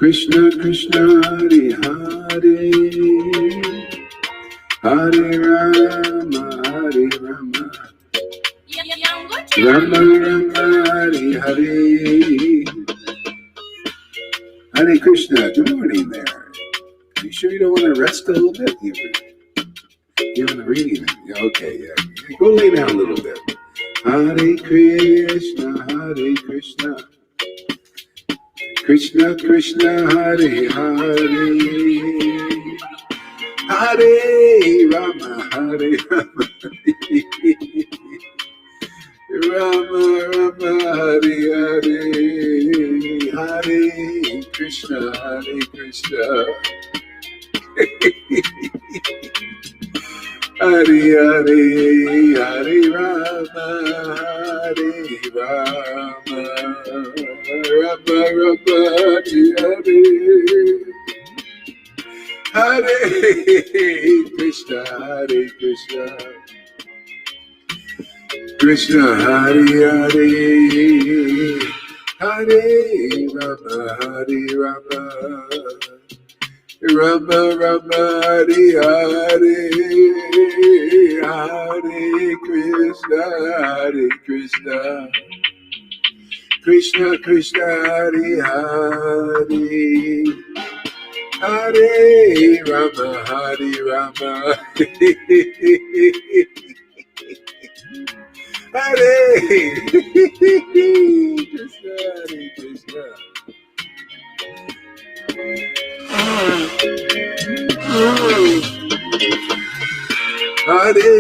Krishna Krishna Hare Hare, Hare Rama Hare Rama, Rama Rama Hare Hare. Hare Krishna, good morning there. Are you sure you don't want to rest a little bit? You want to read? Okay, yeah. Go lay down a little bit. Hare Krishna, Hare Krishna, Krishna Krishna, Hare Hare, Hare Rama, Hare Rama, Rama Rama, Hare Hare, Hare Krishna, Hare Krishna, Hare Hare, Hare Rama, Hare Rama, Rama Rama, Hare Hare, Hare Krishna, Hare Krishna, Krishna Hare Hare, Hare Rama, Hare Rama, Rama Rama, Hare Hare, Hare Krishna, Hare Krishna, Krishna Krishna, Hare Hare, Hare Rama, Hare Rama, Hare Krishna, Hare Krishna. Hare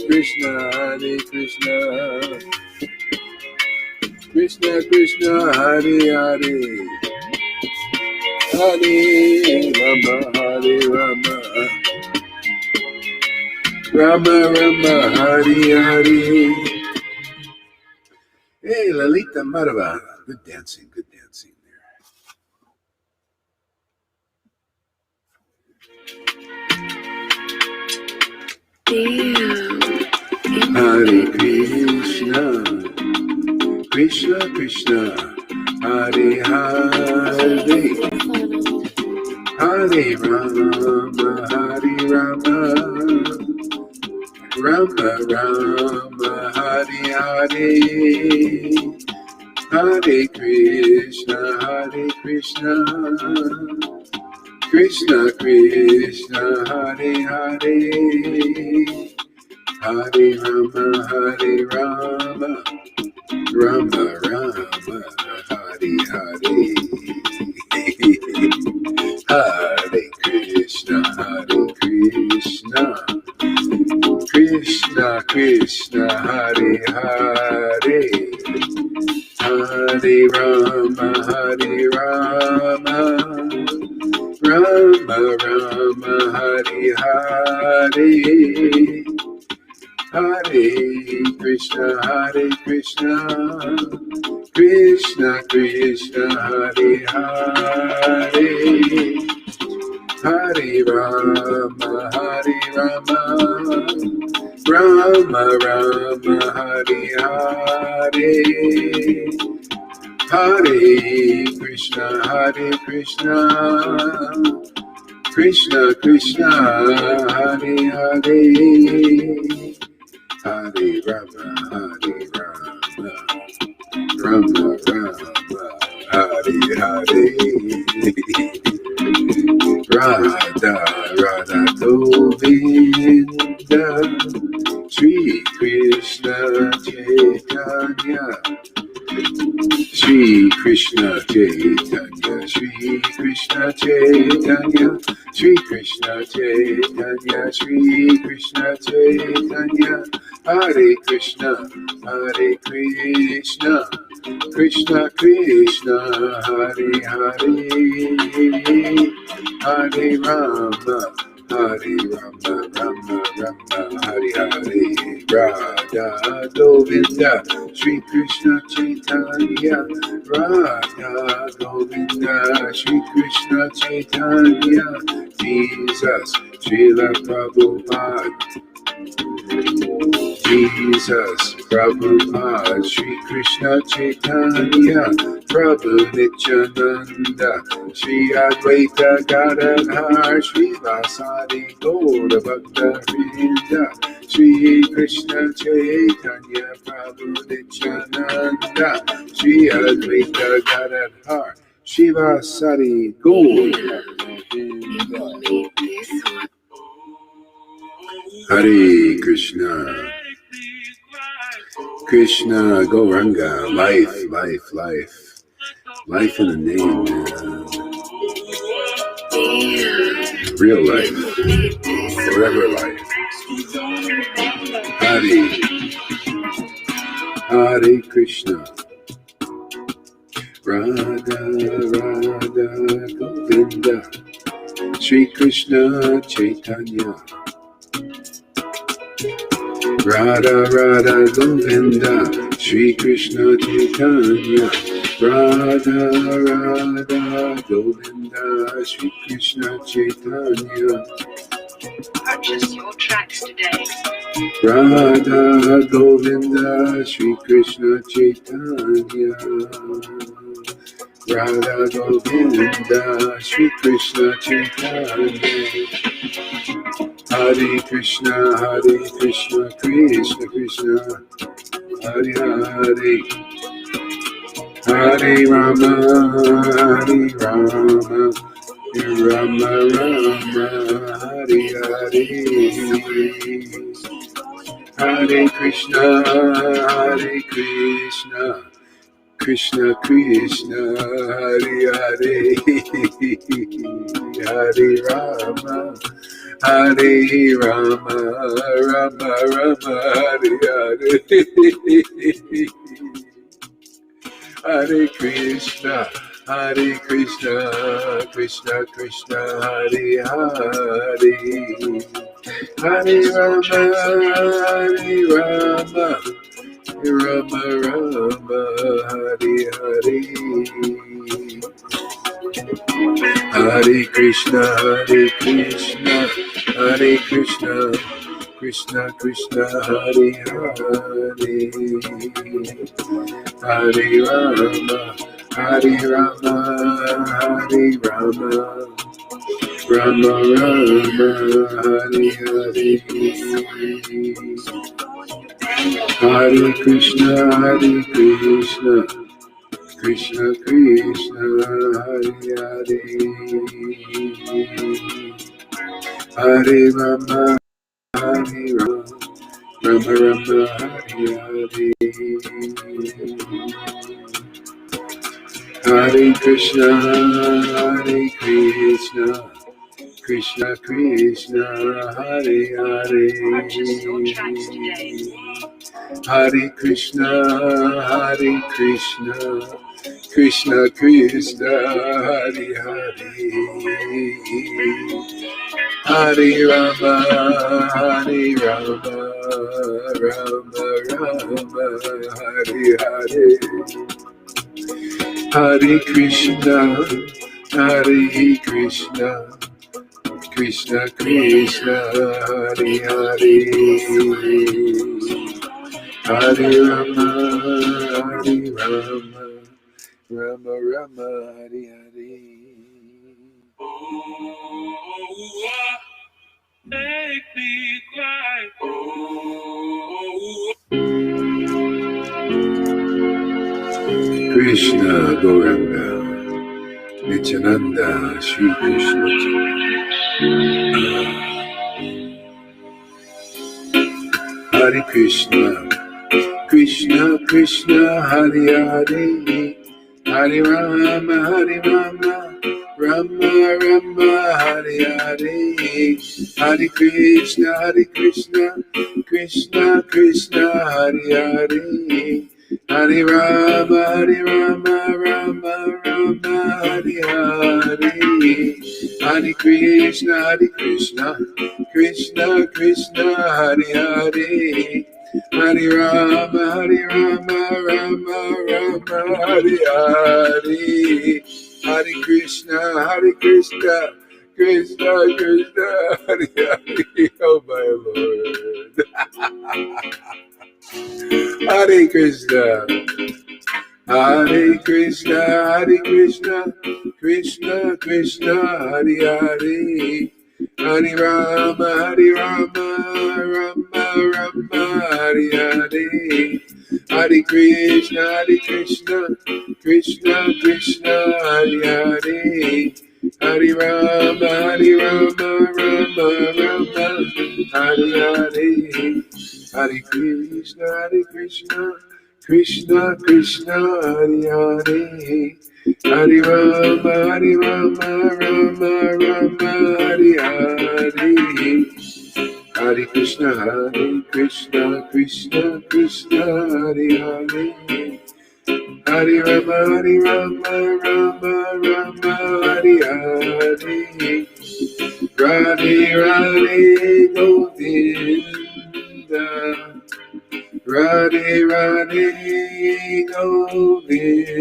Krishna, Hare Krishna, Krishna Krishna, Hare Hare, Hare Rama, Hare Rama, Rama Rama, Hare Hare. Hey, Lalita Madhava, good dancing there. Hare Krishna, Krishna Krishna, Hare Hare, Hare Rama, Hare Rama, Rama Rama, Hare Hare, Hare Krishna, Hare Krishna, Krishna Krishna, Hare Hare, Hare Rama, Hare Rama, Rama Rama, Hare Hare, Hare Krishna, Hare Krishna, Krishna Krishna, Hare Hare, Hare Rama, Hare Rama, Rama Rama, Hare Hare, Hare Krishna, Hare Krishna, Krishna Krishna, Hare Hare, Hare Rama, Hare Rama, Rama Rama, Hare Hare, Hare Krishna, Hare Krishna, Krishna Krishna, Hare Hare, Hare Rama, Hare Rama, Rama Rama, Hare Hare, Radha Radha Govinda, Shri Krishna Chaitanya, Shri Krishna Chaitanya, Shri Krishna Chaitanya, Shri Krishna Chaitanya, Shri Krishna Chaitanya, Hare Krishna, Hare Krishna, Krishna Krishna, Hare Hare, Hare Rama, Hare Rama, Rama Rama, Hare Hare, Radha Govinda, Shri Krishna Chaitanya, Radha Govinda, Shri Krishna Chaitanya, Jesus, Srila Prabhupada, Jesus, Prabhupada, Shri Krishna Chaitanya, Prabhu Nityananda, Shri Advaita Gadadhar, Shri Vasadi Gaura Bhakta Vrinda, Shri Krishna Chaitanya, Prabhu Nityananda, Shri Advaita Gadadhar, Shri Vasadi Gaura Bhakta Vrinda. Hare Krishna. Krishna, Gauranga, life, life, life. Life in a name, man. Real life. Forever life. Hare Krishna. Radha, Radha, Govinda. Shri Krishna Chaitanya. Radha Radha Govinda, Shri Krishna Chaitanya. Radha Radha Govinda, Shri Krishna Chaitanya. Purchase your tracks today. Radha Govinda, Shri Krishna Chaitanya. Radha Govinda, Shri Krishna Chaitanya. Hare Krishna, Krishna Krishna, Hare Hare, Hare Rama, Rama Rama, Hare Hare, Hare Krishna, Krishna Krishna, Hare Hare, Hare Rama, Hare Rama, Rama Rama, Hare Hare, Hare Krishna, Krishna Krishna, Hare Hare, Hare Rama, Rama Rama, Hare Hare. Hare Krishna, Hare Krishna, Krishna Krishna, Hare Hare, Hare Rama, Hare Rama, Rama Rama, Hare Hare, Hare Krishna, Krishna Krishna, Hare Hare, Hare Rama, Hare Rama, Rama Hare Hare, Hare Krishna, Krishna Krishna, Hare Hare, Purchase your tracks today. Hare Krishna, Krishna Krishna, Hare Hare, Hare Rama, Rama Rama, Hare Hare, Hare Krishna, Krishna Krishna, Hare Hare, Hare Rama, Rama Rama, Hare Hare. Make me cry. Krishna Gauranga, Nityananda, Shri Krishna. Hare Krishna, Krishna Krishna, Hare Hare, Hare Rama, Rama Rama, Hare Hare, Hare Krishna, Krishna Krishna, Hare Hare, Hare Rama, Rama Rama, Hare Hare, Hare Krishna, Krishna Krishna, Hare Hare, Hare Rama, Rama Rama, Hare Hare, Hare Krishna, Krishna Krishna, Hare Hare. Oh my Lord. Hare Krishna, Hare Krishna, Hare Krishna, Krishna Krishna, Hare Hare, Hare Rama, Rama Rama, Hare Hare, Hare Krishna, Krishna Krishna, Hare Hare, Hare Rama, Rama Rama, Hare Hare, Hare Krishna, Krishna Krishna, Hare Hare, Hare Rama, Rama Hare Hare, Hare Krishna, Krishna Krishna, Hare Hare, Hare Rama, Rama Hare Hare, Radhe Radhe Govinda, Radhe Radhe Govinda.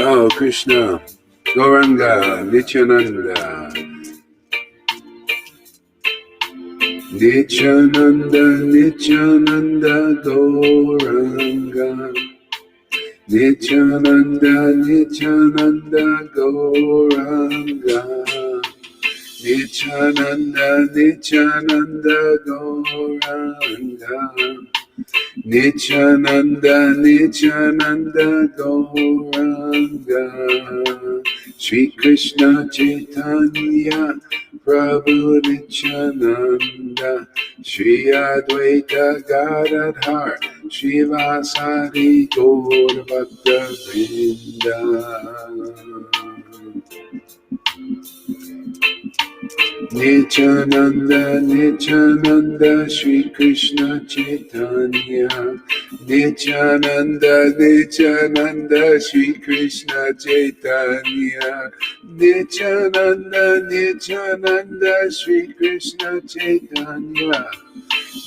Oh, Krishna, Gauranga, Nityananda, Nityananda, Nityananda, Gauranga, Nityananda, Nityananda, Gauranga, Nityananda, Nityananda, Gauranga, Nityananda, Nityananda, Gauranga, Shri Krishna Chaitanya, Prabhu Nityananda, Shri Advaita Gadadhar, Shivasari Gaur Bhakta Vrinda. Nityananda, Nityananda, Shri Krishna Chaitanya, Nityananda, Nityananda, Shri Krishna Chaitanya, Nityananda, Nityananda, Shri Krishna Chaitanya,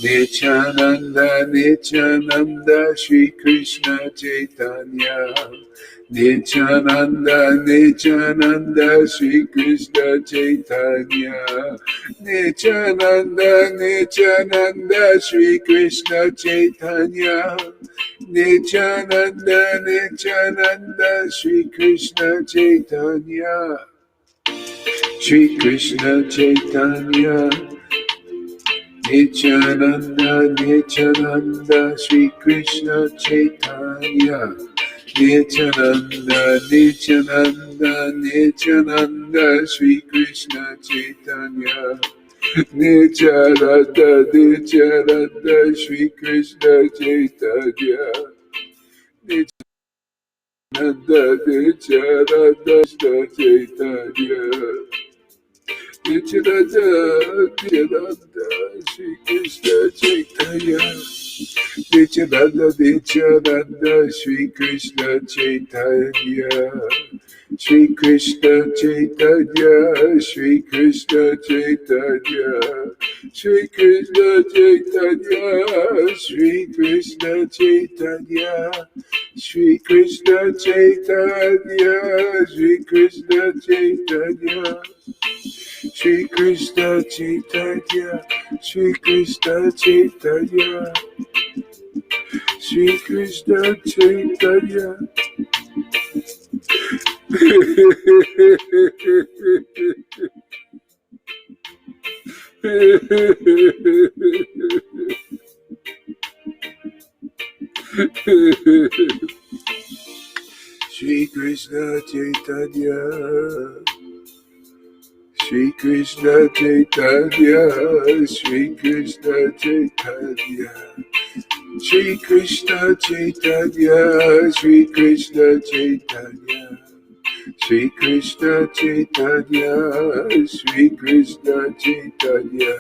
Nityananda, Nityananda, Shri Krishna Chaitanya, Nityananda, Nityananda, Shri Krishna Chaitanya, Nityananda, Nityananda, Shri Krishna Chaitanya, Nityananda, Nityananda, Shri Krishna Chaitanya, Shri Krishna Chaitanya, Nityananda, Nityananda, Shri Krishna Chaitanya, Nityananda, Nityananda, Nityananda, Shri Krishna Chaitanya, Nityananda, Nityananda, Shri Krishna Chaitanya, Nityananda, Nityananda, Krishna Chaitanya, Nityananda, Nityananda, Shri Krishna Chaitanya, Nityananda, Nityananda, Shri Krishna Chaitanya, Shri Krishna Chaitanya, Shri Krishna Chaitanya, Shri Krishna Chaitanya, Shri Krishna Chaitanya, Shri Krishna Chaitanya, Shri Krishna Chaitanya, Shri Krishna Chaitanya, Shri Krishna Chaitanya, Shri Krishna Chaitanya. Shri Krishna Chaitanya, Shri Krishna Chaitanya, Shri Krishna Chaitanya, Shri Krishna Chaitanya, Shri Krishna Chaitanya, Shri Krishna Chaitanya, Shri Krishna Chaitanya.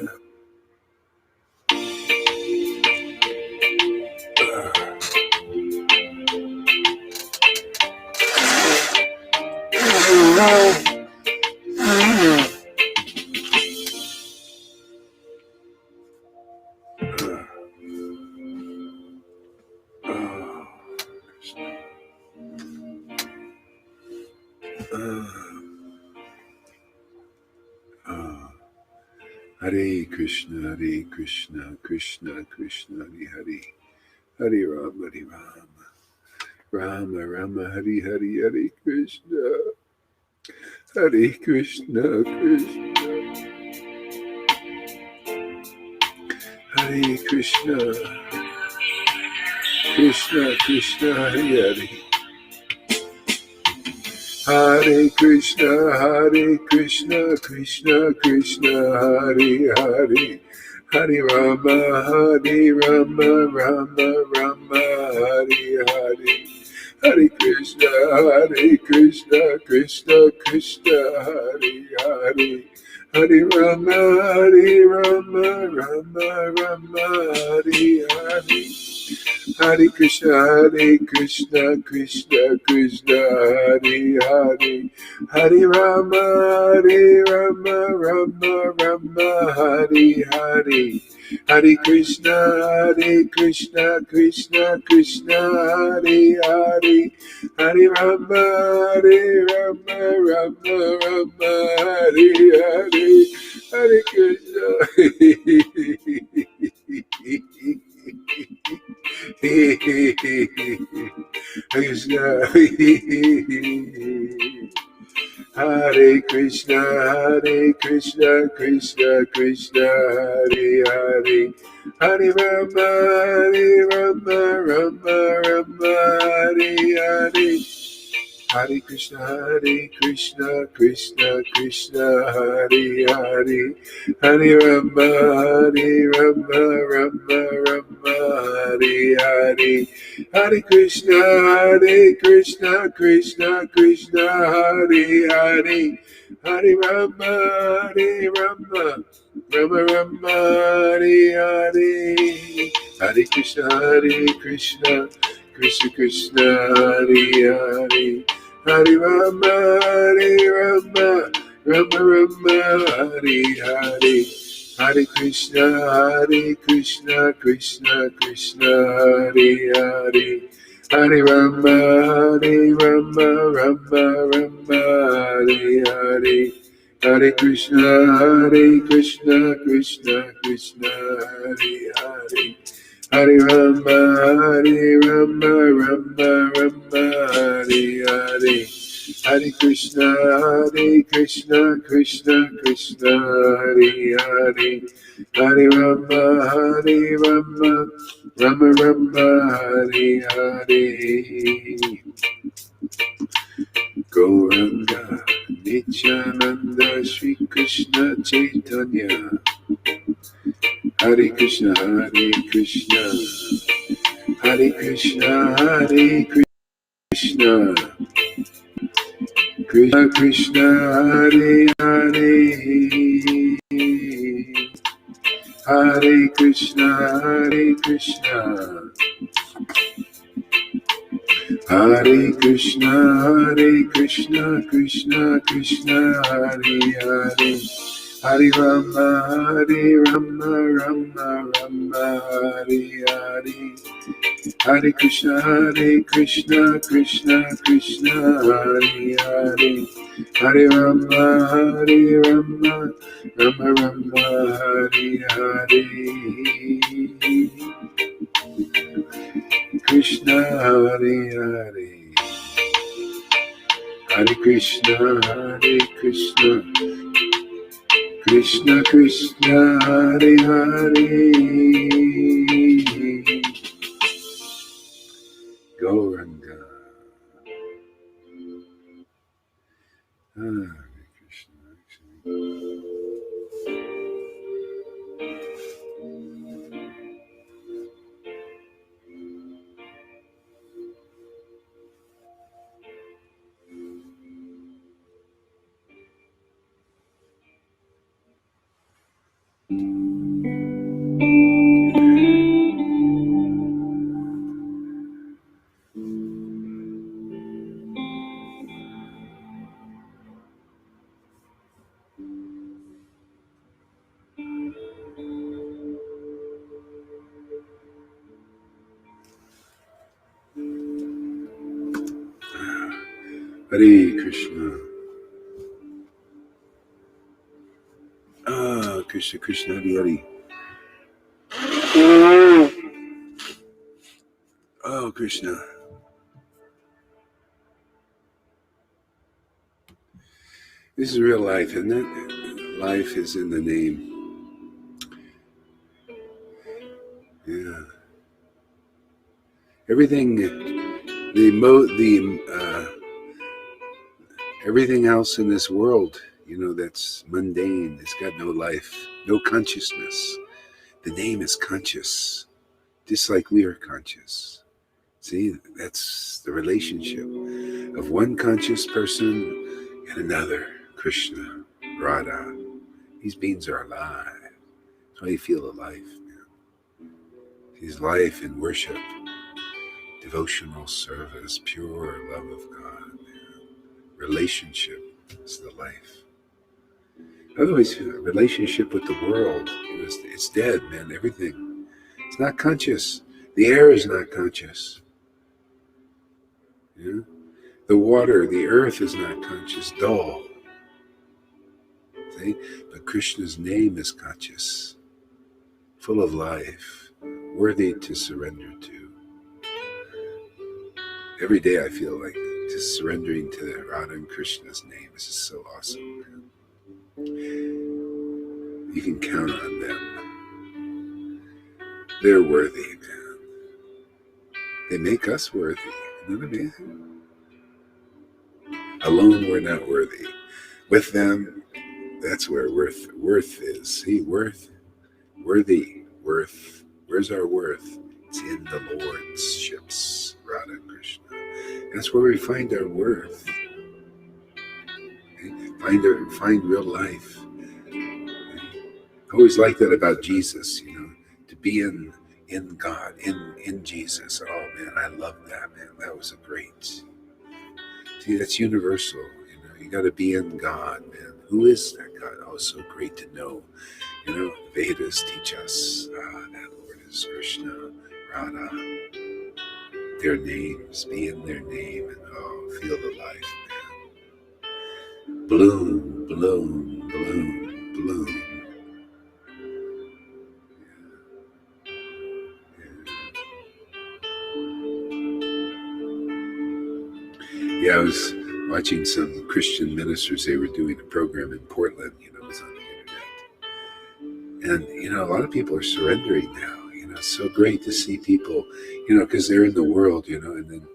Uh, uh, Hare Krishna, Krishna Krishna, Hare Hare Rama, Rama Rama, Hare Krishna, Krishna Hare Krishna, Krishna Hare Hare. Hare Krishna, Krishna Krishna, Hare Hare. Hare Rama, Rama Rama, Hare Hare. Hare Krishna, Krishna Hare Hare. Hare Rama, Rama Hare Hare. Hare Krishna, Krishna Krishna, Hare Hare. Hare Rama, Rama Hare Hare. Hare Krishna, Krishna Krishna, Hare Hare. Hare Rama, Rama Hare Hare. Hare Krishna. Hare Krishna, Krishna Krishna, Hare Hare. Hare Rama Hare Hare. Hare Krishna, Krishna Hare Hare. Hare Rama, Rama Hare Hare. Hare Krishna, Krishna Hare Hare. Hare Rama, Rama Hare Hare. Hare Krishna, Krishna Hare Hare. Hare Rama, Rama Hare Hare. Hare Krishna, Krishna Hare Hare. Hare Rama, Rama Hare Hare. Hare Krishna, Krishna Hare Hare. Hare Rama, Rama Hare Hare. Hare Krishna, Krishna Hare Hare. Hare Rama, Rama Hare Hare. Gauranga, Nityananda, Sri Krishna Chaitanya. Hare Krishna, Krishna Krishna, Krishna Hare Hare. Hare Krishna, Krishna Hare Krishna, Krishna Hare Hare. Hare Rama, Rama Hare Hare. Hare Krishna, Krishna Hare Hare. Hare Rama, Rama Hare Hare. Krishna Hare Hare. Hare Krishna, Krishna Hare Hare. Gauranga. Hare Krishna. Hare Krishna. Ah, Krishna, Krishna, Hare Hare. Oh, Krishna. This is real life, isn't it? Life is in the name. Yeah. Everything, everything else in this world, that's mundane. It's got no life, no consciousness. The name is conscious, just like we are conscious. See, that's the relationship of one conscious person and another, Krishna, Radha. These beings are alive. That's why you feel alive. His life in worship, devotional service, pure love of God, relationship is the life. Otherwise, relationship with the world, it's dead, man. Everything. It's not conscious. The air is not conscious. Yeah? The water, the earth is not conscious, dull. See? But Krishna's name is conscious, full of life, worthy to surrender to. Every day I feel like just surrendering to the Radha and Krishna's name is just so awesome, man. You can count on them. They're worthy, man. They make us worthy. Isn't that amazing? Alone we're not worthy. With them, that's where worth is. See, worthy, worth. Where's our worth? It's in the Lord's ships, Radha and Krishna. That's where we find our worth. Find real life. I always like that about Jesus, to be in God, in Jesus. Oh man, I love that, man. That was a great. See, that's universal. You got to be in God, man. Who is that God? Oh, so great to know. Vedas teach us that Lord is Krishna, Radha. Their names, be in their name, and feel the life, man. Bloom, bloom, bloom, bloom. Yeah, I was watching some Christian ministers. They were doing a program in Portland, it was on the internet. And, a lot of people are surrendering now. It's so great to see people, because they're in the world, and then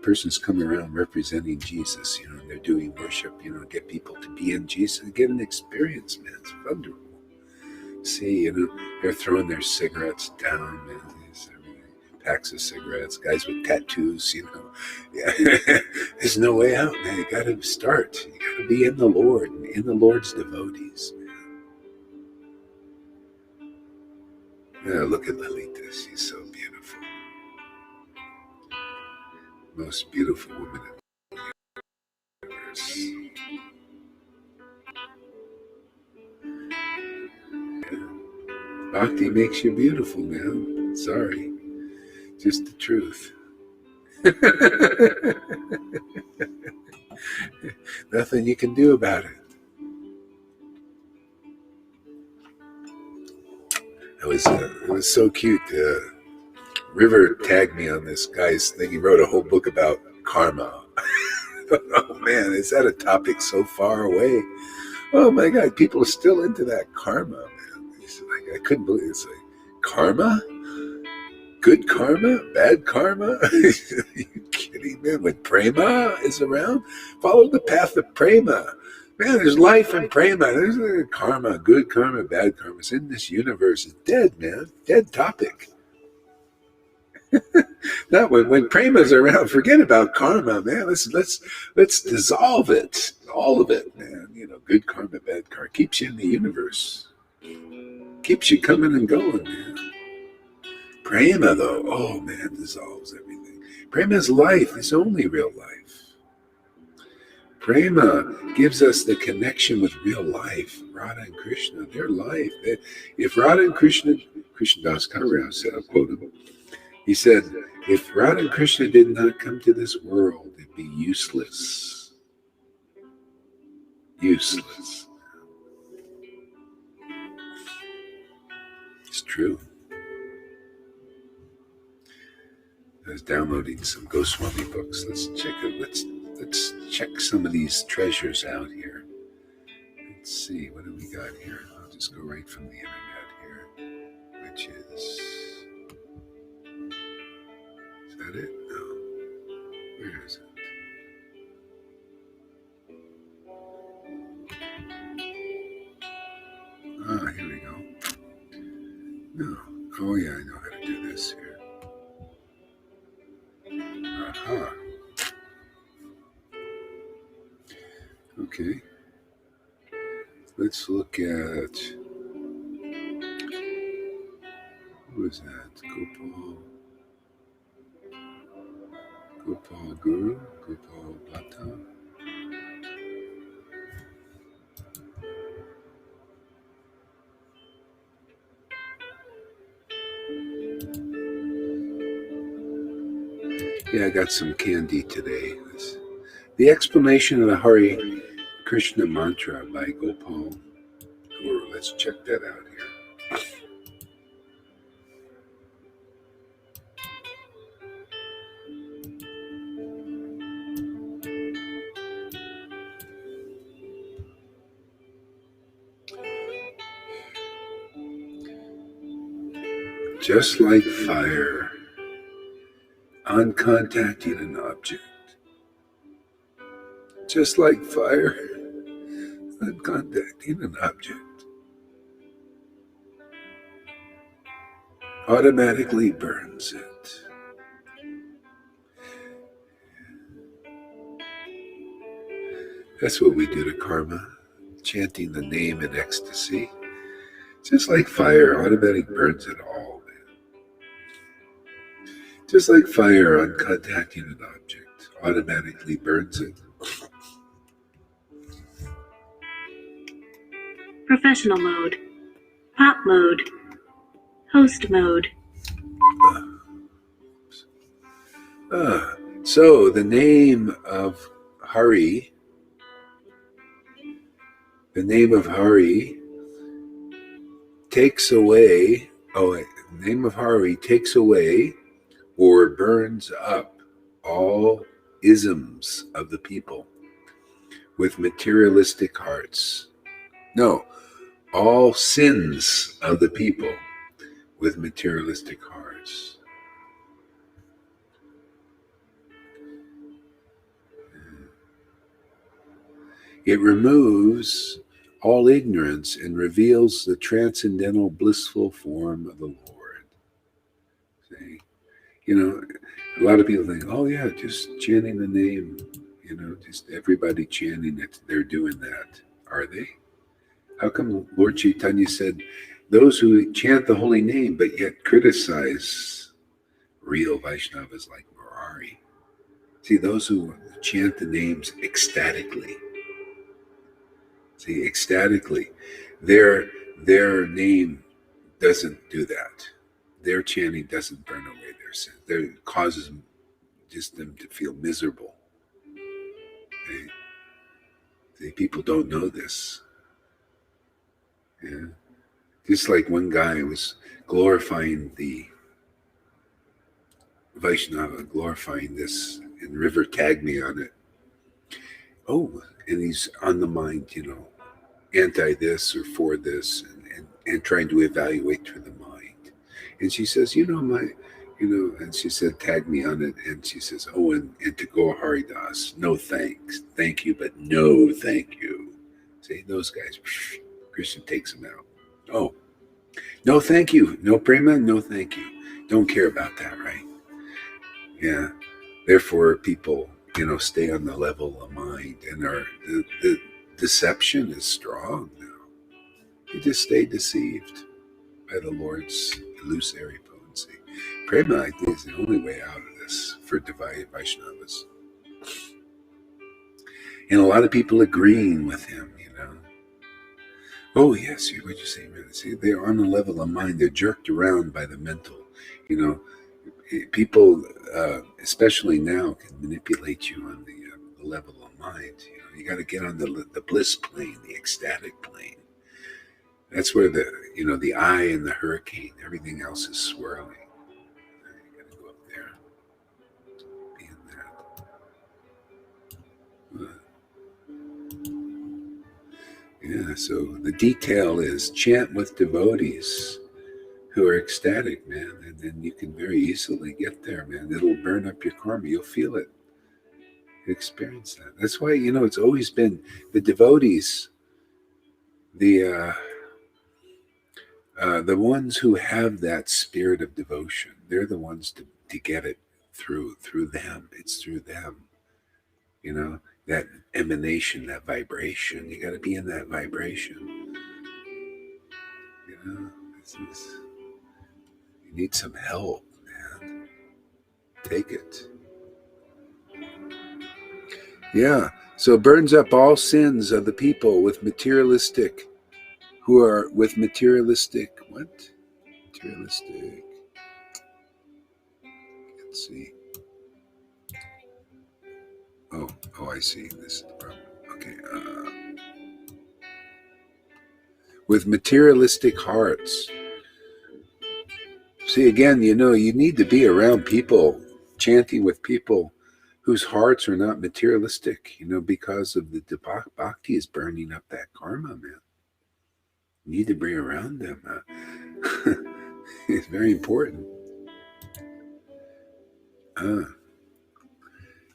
persons come around representing Jesus, and they're doing worship, get people to be in Jesus and get an experience, man. It's wonderful. See, they're throwing their cigarettes down, man. Packs of cigarettes, guys with tattoos, Yeah. There's no way out, man. You got to start. You got to be in the Lord and in the Lord's devotees, man. Yeah, look at Lalita. She's so beautiful. Most beautiful woman in the universe. Yeah. Bhakti makes you beautiful, man. Sorry. Just the truth. Nothing you can do about it. It was so cute. River tagged me on this guy's thing. He wrote a whole book about karma. Oh man, is that a topic so far away? Oh my God, people are still into that karma, man. It's like, I couldn't believe it. It's like, karma? Good karma? Bad karma? Are you kidding, man? When prema is around, follow the path of prema. Man, there's life in prema. There's karma, good karma, bad karma. It's in this universe. It's dead, man. Dead topic. Not when prema's around, forget about karma, man. Let's dissolve it. All of it, man. Good karma, bad karma. Keeps you in the universe. Keeps you coming and going, man. Prema, though, oh man, dissolves everything. Prema is life. It's only real life. Prema gives us the connection with real life. Radha and Krishna, their life. If Radha and Krishna Das Kaviraj said, I'll quote him. He said, if Radha and Krishna did not come to this world, it'd be useless. Useless. It's true. I was downloading some Goswami books. Let's check it. Let's check some of these treasures out here. Let's see, what do we got here? I'll just go right from the internet here, which is that it? No. Where is it? Ah, here we go. No. Oh yeah, I know how to do this here. Aha. Okay. Let's look at, who is that? Gopal Guru? Gopal Bhatta? Yeah, I got some candy today. The explanation of the Hare Krishna mantra by Gopal Guru. Let's check that out here. Just like fire on contacting an object. Just like fire on contacting an object. Automatically burns it. That's what we do to karma, chanting the name in ecstasy. Just like fire, automatic burns it all. Just like fire on contacting an object, automatically burns it. Professional mode, pop mode, host mode. So the name of Hari, takes away, or burns up all isms of the people with materialistic hearts. No, all sins of the people with materialistic hearts. It removes all ignorance and reveals the transcendental blissful form of the Lord. See? A lot of people think, oh yeah, just chanting the name, just everybody chanting it, they're doing that. Are they? How come Lord Chaitanya said, those who chant the holy name but yet criticize real Vaishnavas like Murari? See, those who chant the names ecstatically. See, ecstatically, their name doesn't do that. Their chanting doesn't burn away their sin. It causes just them to feel miserable. See, people don't know this. Yeah. Just like one guy was glorifying the Vaishnava, glorifying this in River Kagmi on it. Oh, and he's on the mind, anti this or for this, and trying to evaluate through the mind. And she says, and she said, tag me on it. And she says, oh, and to go Haridas, no thanks. Thank you, but no thank you. See, those guys, Christian takes them out. Oh, no thank you. No prema, no thank you. Don't care about that, right? Yeah. Therefore, people, stay on the level of mind, and the deception is strong now. You just stay deceived by the Lord's illusory potency. Prema, I think, is the only way out of this for divided Vaishnavas. And a lot of people agreeing with him, Oh, yes, what you say, man? See, they're on the level of mind. They're jerked around by the mental. People, especially now, can manipulate you on the level of mind. You got to get on the bliss plane, the ecstatic plane. That's where the eye and the hurricane, everything else is swirling. You got to go up there, be in that. Yeah, so the detail is chant with devotees who are ecstatic, man, and then you can very easily get there, man. It'll burn up your karma. You'll feel it. Experience that. That's why, it's always been the devotees, the ones who have that spirit of devotion. They're the ones to get it through them. It's through them. That emanation, that vibration. You got to be in that vibration. You need some help, man. Take it. Yeah. So it burns up all sins of the people with materialistic, what? Materialistic. Let's see. Oh, I see. This is the problem. Okay. With materialistic hearts. See, again, you need to be around people, chanting with people whose hearts are not materialistic, because of the Japa Bhakti is burning up that karma, man. You need to bring around them. It's very important.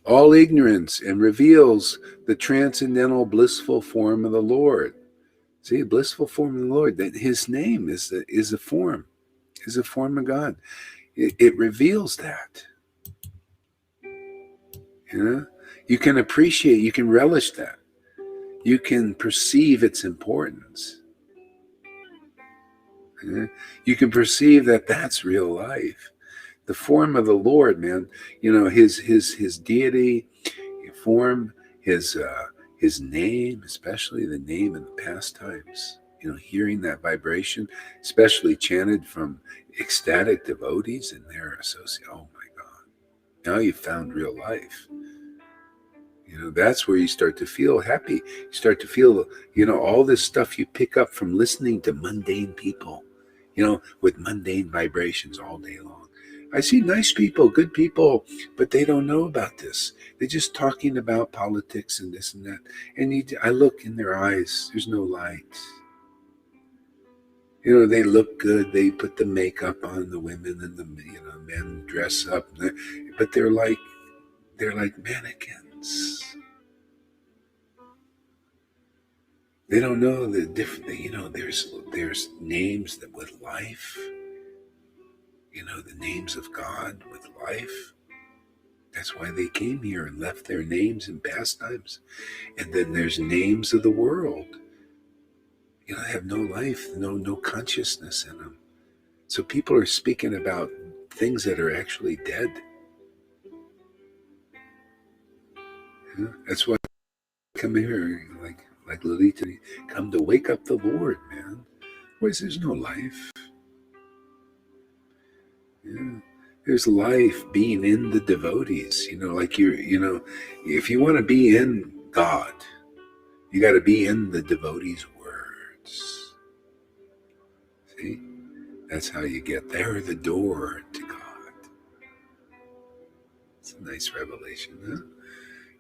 All ignorance and reveals the transcendental blissful form of the Lord. See, blissful form of the Lord, that his name is a form of God. It reveals that. You can appreciate, you can relish that. You can perceive its importance. You can perceive that that's real life. The form of the Lord, man, his deity form, his name, especially the name and the pastimes, hearing that vibration, especially chanted from ecstatic devotees and their associate. Oh my God. Now you found real life. That's where you start to feel happy. You start to feel, all this stuff you pick up from listening to mundane people, with mundane vibrations all day long. I see nice people, good people, but they don't know about this. They're just talking about politics and this and that. And I look in their eyes, there's no light. They look good. They put the makeup on, the women, and the men dress up, but they're like mannequins. They don't know the different. There's names that with life. The names of God with life. That's why they came here and left their names and pastimes. And then there's names of the world. They have no life, no consciousness in them. So people are speaking about things that are actually dead. That's why I come here, like Lolita, come to wake up the Lord, man. Otherwise, there's no life. Yeah. There's life being in the devotees, if you want to be in God, you got to be in the devotees' words. See? That's how you get there, the door to God. It's a nice revelation, huh?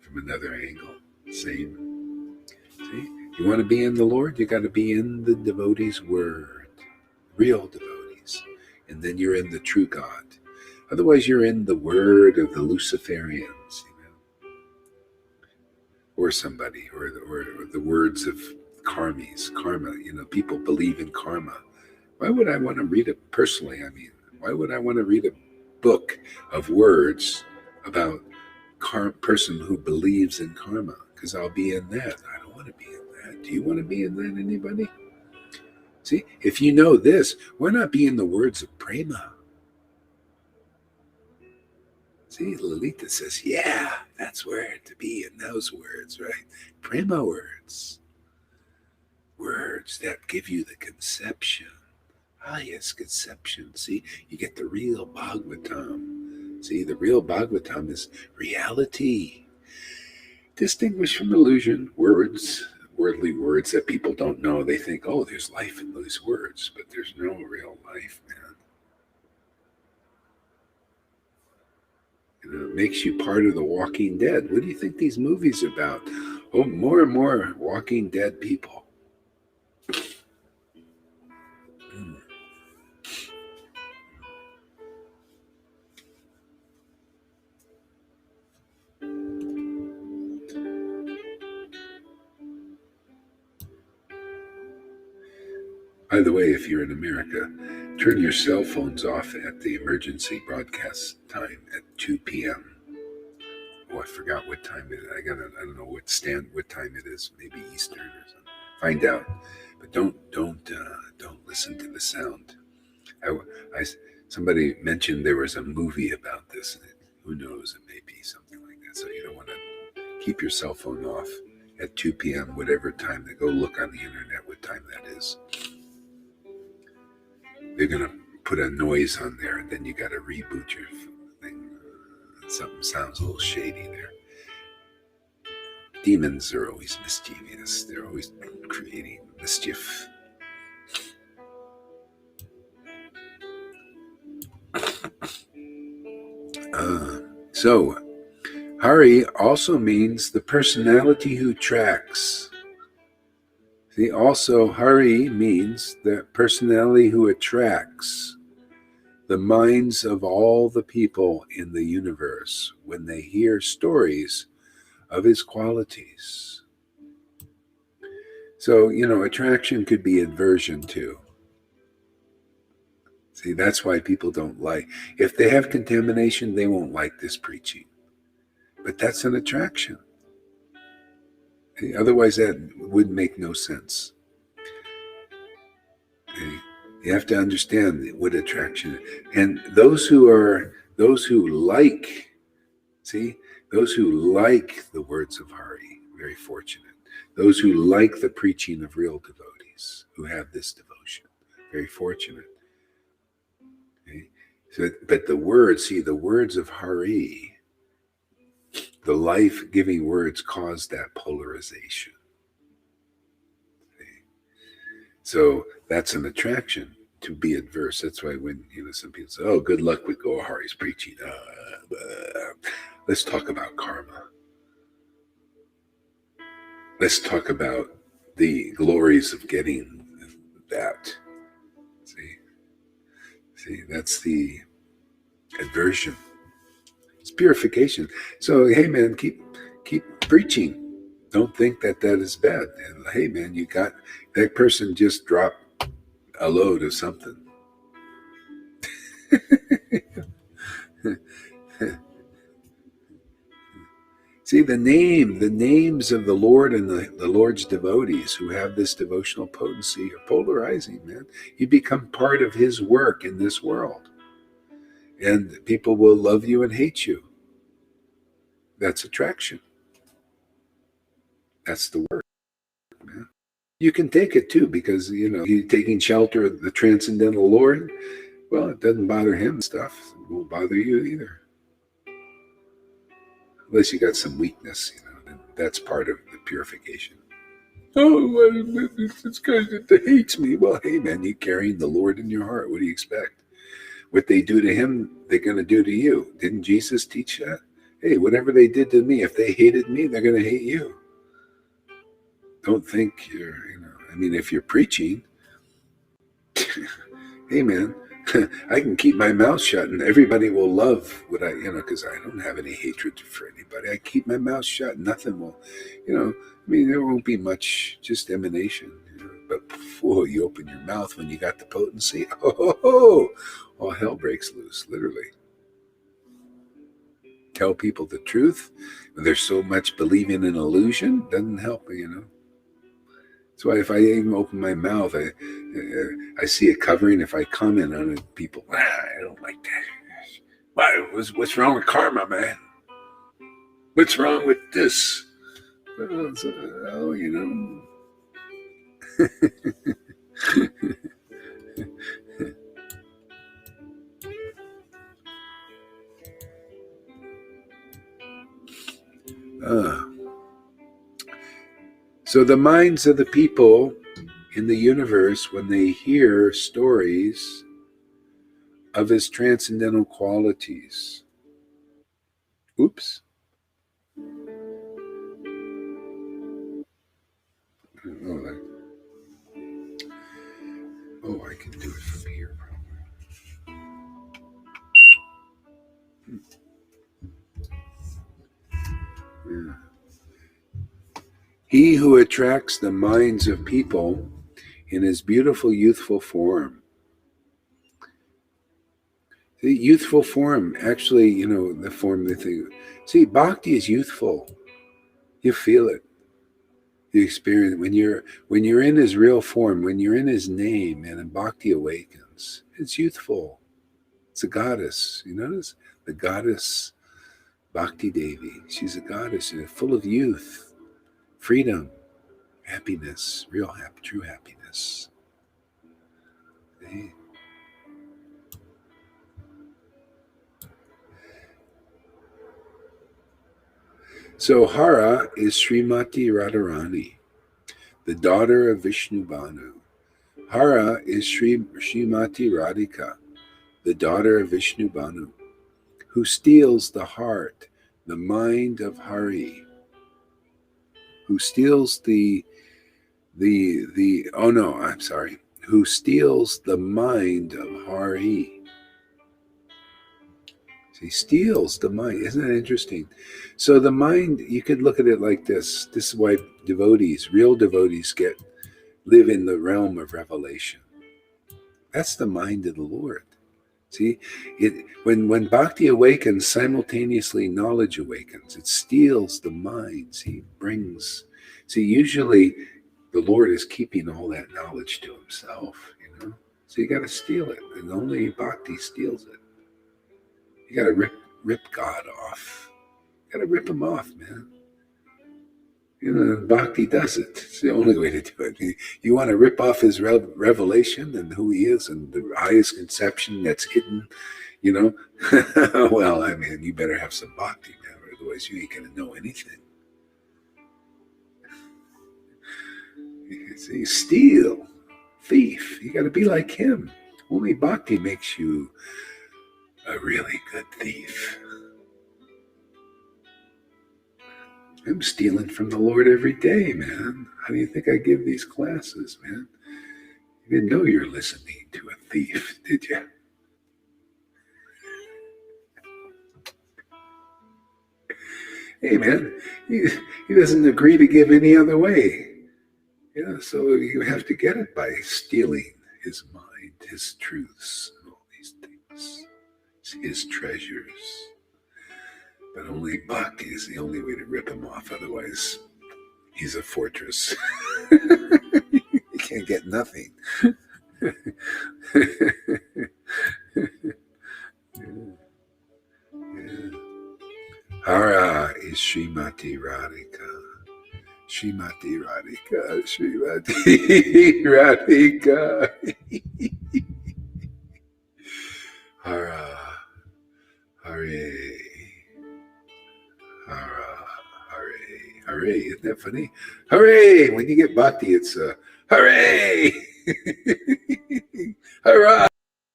From another angle. Same. See? You want to be in the Lord, you got to be in the devotees' word. Real devotees. And then you're in the true God. Otherwise, you're in the word of the Luciferians, or somebody, or the words of karma. People believe in karma. Why would I want to read it personally? Why would I want to read a book of words about person who believes in karma? Because I'll be in that. I don't want to be in that. Do you want to be in that, anybody? See, if you know this, why not be in the words of prema? See, Lolita says, yeah, that's where to be in those words, right? Prema words. Words that give you the conception. Ah, yes, conception. See, you get the real Bhagavatam. See, the real Bhagavatam is reality. Distinguish from illusion, words, worldly words that people don't know. They think, oh, there's life in those words, but there's no real life, man. It makes you part of the Walking Dead. What do you think these movies are about? Oh, more and more Walking Dead people. Mm. By the way, if you're in America, turn your cell phones off at the emergency broadcast time at 2 p.m. Oh, I forgot what time it is. I don't know what time it is. Maybe Eastern or something. Find out, but don't listen to the sound. I somebody mentioned there was a movie about this. Who knows? It may be something like that. So you don't want to keep your cell phone off at 2 p.m. whatever time. They go look on the internet what time that is. They're gonna put a noise on there, and then you got to reboot your thing. Something sounds a little shady there. Demons are always mischievous. They're always creating mischief. So, Hari also means the personality who tracks. See, also, Hari means the personality who attracts the minds of all the people in the universe when they hear stories of his qualities. So, attraction could be aversion too. See, that's why people don't like. If they have contamination, they won't like this preaching. But that's an attraction. Otherwise, that would make no sense. Okay? You have to understand what attraction is. And those who like, those who like the words of Hari, very fortunate. Those who like the preaching of real devotees, who have this devotion, very fortunate. Okay? So, but the words of Hari, the life-giving words cause that polarization. Okay? So that's an attraction to be adverse. That's why when some people say, "Oh, good luck with Hari's preaching," let's talk about karma. Let's talk about the glories of getting that. See, that's the aversion. It's purification. So, hey, man, keep preaching. Don't think that is bad. And hey, man, you got that person just dropped a load of something. See, the names of the Lord and the Lord's devotees who have this devotional potency are polarizing, man. You become part of his work in this world. And people will love you and hate you. That's attraction. That's the work, man. You can take it too, because you're taking shelter of the transcendental Lord. Well, it doesn't bother him stuff. It won't bother you either. Unless you got some weakness, that's part of the purification. Oh, well, it's because it hates me. Well, hey, man, you're carrying the Lord in your heart. What do you expect? What they do to him, they're going to do to you. Didn't Jesus teach that? Hey, whatever they did to me, if they hated me, they're going to hate you. Don't think if you're preaching, hey, man, I can keep my mouth shut and everybody will love what because I don't have any hatred for anybody. I keep my mouth shut. Nothing will, there won't be much, just emanation. But before you open your mouth when you got the potency, all hell breaks loose, literally. Tell people the truth. There's so much believing in illusion, doesn't help, That's why if I even open my mouth, I see a covering. If I comment on it, people, I don't like that. What's wrong with karma, man? What's wrong with this? Well, So the minds of the people in the universe, when they hear stories of his transcendental qualities. Oops. I can do it from here. Yeah. He who attracts the minds of people in his beautiful youthful form. The youthful form, actually, the form that they see. Bhakti is youthful. You feel it. You experience it. When you're in his real form, when you're in his name, and bhakti awakens. It's youthful. It's a goddess. You notice the goddess Bhakti Devi. She's a goddess, full of youth, freedom, happiness, true happiness. See? So Hara is Srimati Radharani, the daughter of Vishnu Bhanu. Hara is Srimati Radhika, the daughter of Vishnu Bhanu, who steals the heart, the mind of Hari, who steals who steals the mind of Hari. He steals the mind. Isn't that interesting? So the mind, you could look at it like this. This is why real devotees live in the realm of revelation. That's the mind of the Lord. See, when bhakti awakens, simultaneously knowledge awakens. It steals the minds. He brings. See, usually the Lord is keeping all that knowledge to himself, So you got to steal it, and only bhakti steals it. You got to rip God off. You got to rip him off, man. Bhakti does it. It's the only way to do it. You want to rip off his revelation and who he is and the highest conception that's hidden, Well, you better have some bhakti, man, otherwise you ain't going to know anything. See, steal, thief. You got to be like him. Only bhakti makes you a really good thief. I'm stealing from the Lord every day, man. How do you think I give these classes, man? You didn't know you're listening to a thief, did you? Hey, man, he doesn't agree to give any other way. So you have to get it by stealing his mind, his truths, and all these things. His treasures. But only bhakti is the only way to rip him off. Otherwise, he's a fortress. You can't get nothing. Hara is Srimati Radhika. Srimati Radhika. Srimati Radhika. Hara. Hare. Hara. Hare. Hare. Isn't that funny? Hooray! When you get bhakti, it's hooray! Hurrah!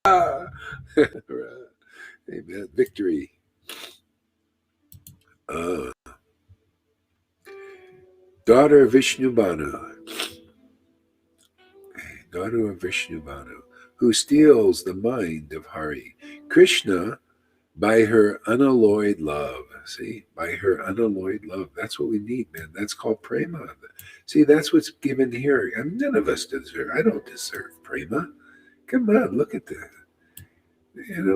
Hurrah. Amen. Victory. Daughter of Vishnu Bhanu. Daughter of Vishnu Bhanu, who steals the mind of Hari. Krishna, by her unalloyed love. See, by her unalloyed love. That's what we need, man. That's called prema. See, that's what's given here. And none of us deserve. I don't deserve prema. Come on, look at that.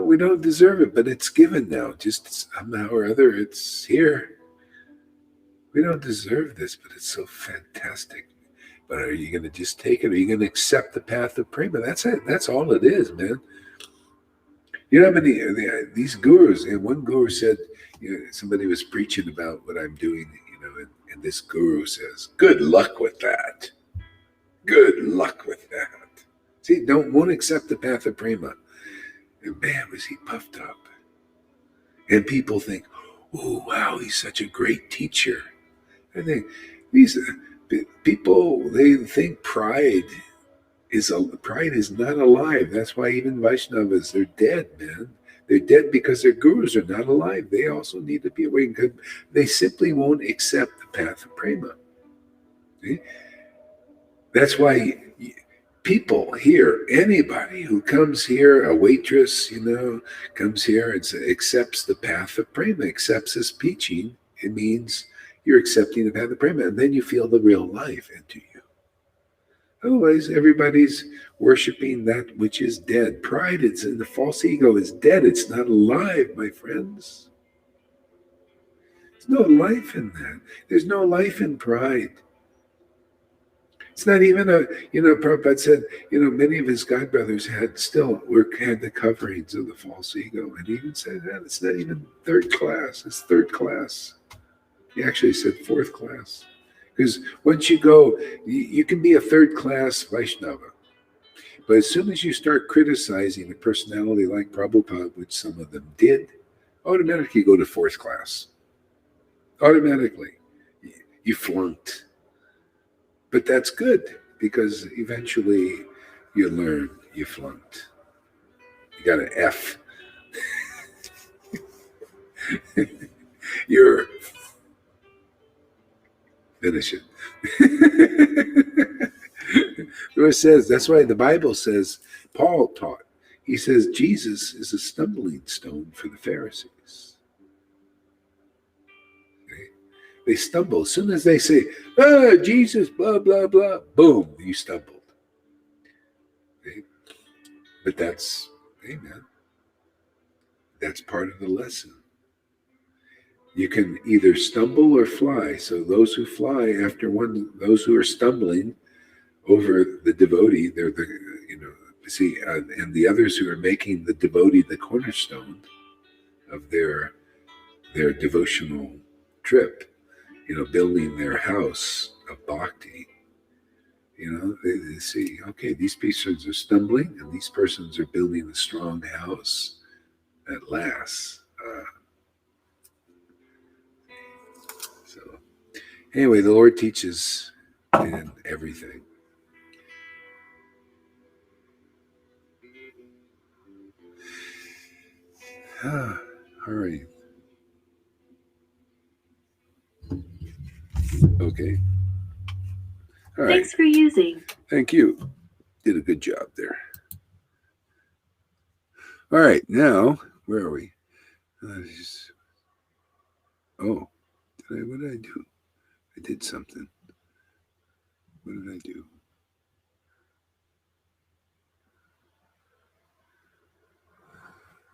We don't deserve it, but it's given now. Just somehow or other, it's here. We don't deserve this, but it's so fantastic. But are you going to just take it? Are you going to accept the path of prema? That's it. That's all it is, man. You know how many these gurus? And one guru said, somebody was preaching about what I'm doing, and this guru says, "Good luck with that. Good luck with that." See, won't accept the path of prema. And man, was he puffed up. And people think, "Oh, wow, he's such a great teacher." I think People, they think pride is not alive. That's why even Vaishnavas, they're dead, man. They're dead because their gurus are not alive. They also need to be awakened. They simply won't accept the path of prema. See? That's why people here, anybody who comes here, a waitress, comes here and accepts the path of prema, accepts this teaching, it means you're accepting the path of prema, and then you feel the real life enter you. Otherwise, everybody's worshiping that which is dead. Pride, it's in the false ego, is dead. It's not alive, my friends. There's no life in that. There's no life in pride. It's not even Prabhupada said, many of his godbrothers had the coverings of the false ego. And he even said that it's not even third class, it's third class. He actually said fourth class. Because once you go, you can be a third class Vaishnava. But as soon as you start criticizing a personality like Prabhupada, which some of them did, automatically you go to fourth class. Automatically. You flunked. But that's good, because eventually you learn you flunked. You got an F. You're finish it. It says, that's why the Bible says, Paul taught, he says, Jesus is a stumbling stone for the Pharisees. Okay? They stumble. As soon as they say, Jesus, blah, blah, blah, boom, you stumbled. Okay? But that's, amen. That's part of the lesson. You can either stumble or fly. So those who fly after those who are stumbling over the devotee, they're and the others who are making the devotee the cornerstone of their devotional trip, building their house of bhakti. They see, okay, these persons are stumbling and these persons are building a strong house at last. So anyway, the Lord teaches in everything. All right. Okay. All right. Thanks for using. Thank you. Did a good job there. All right. Now, where are we? What did I do? I did something. What did I do?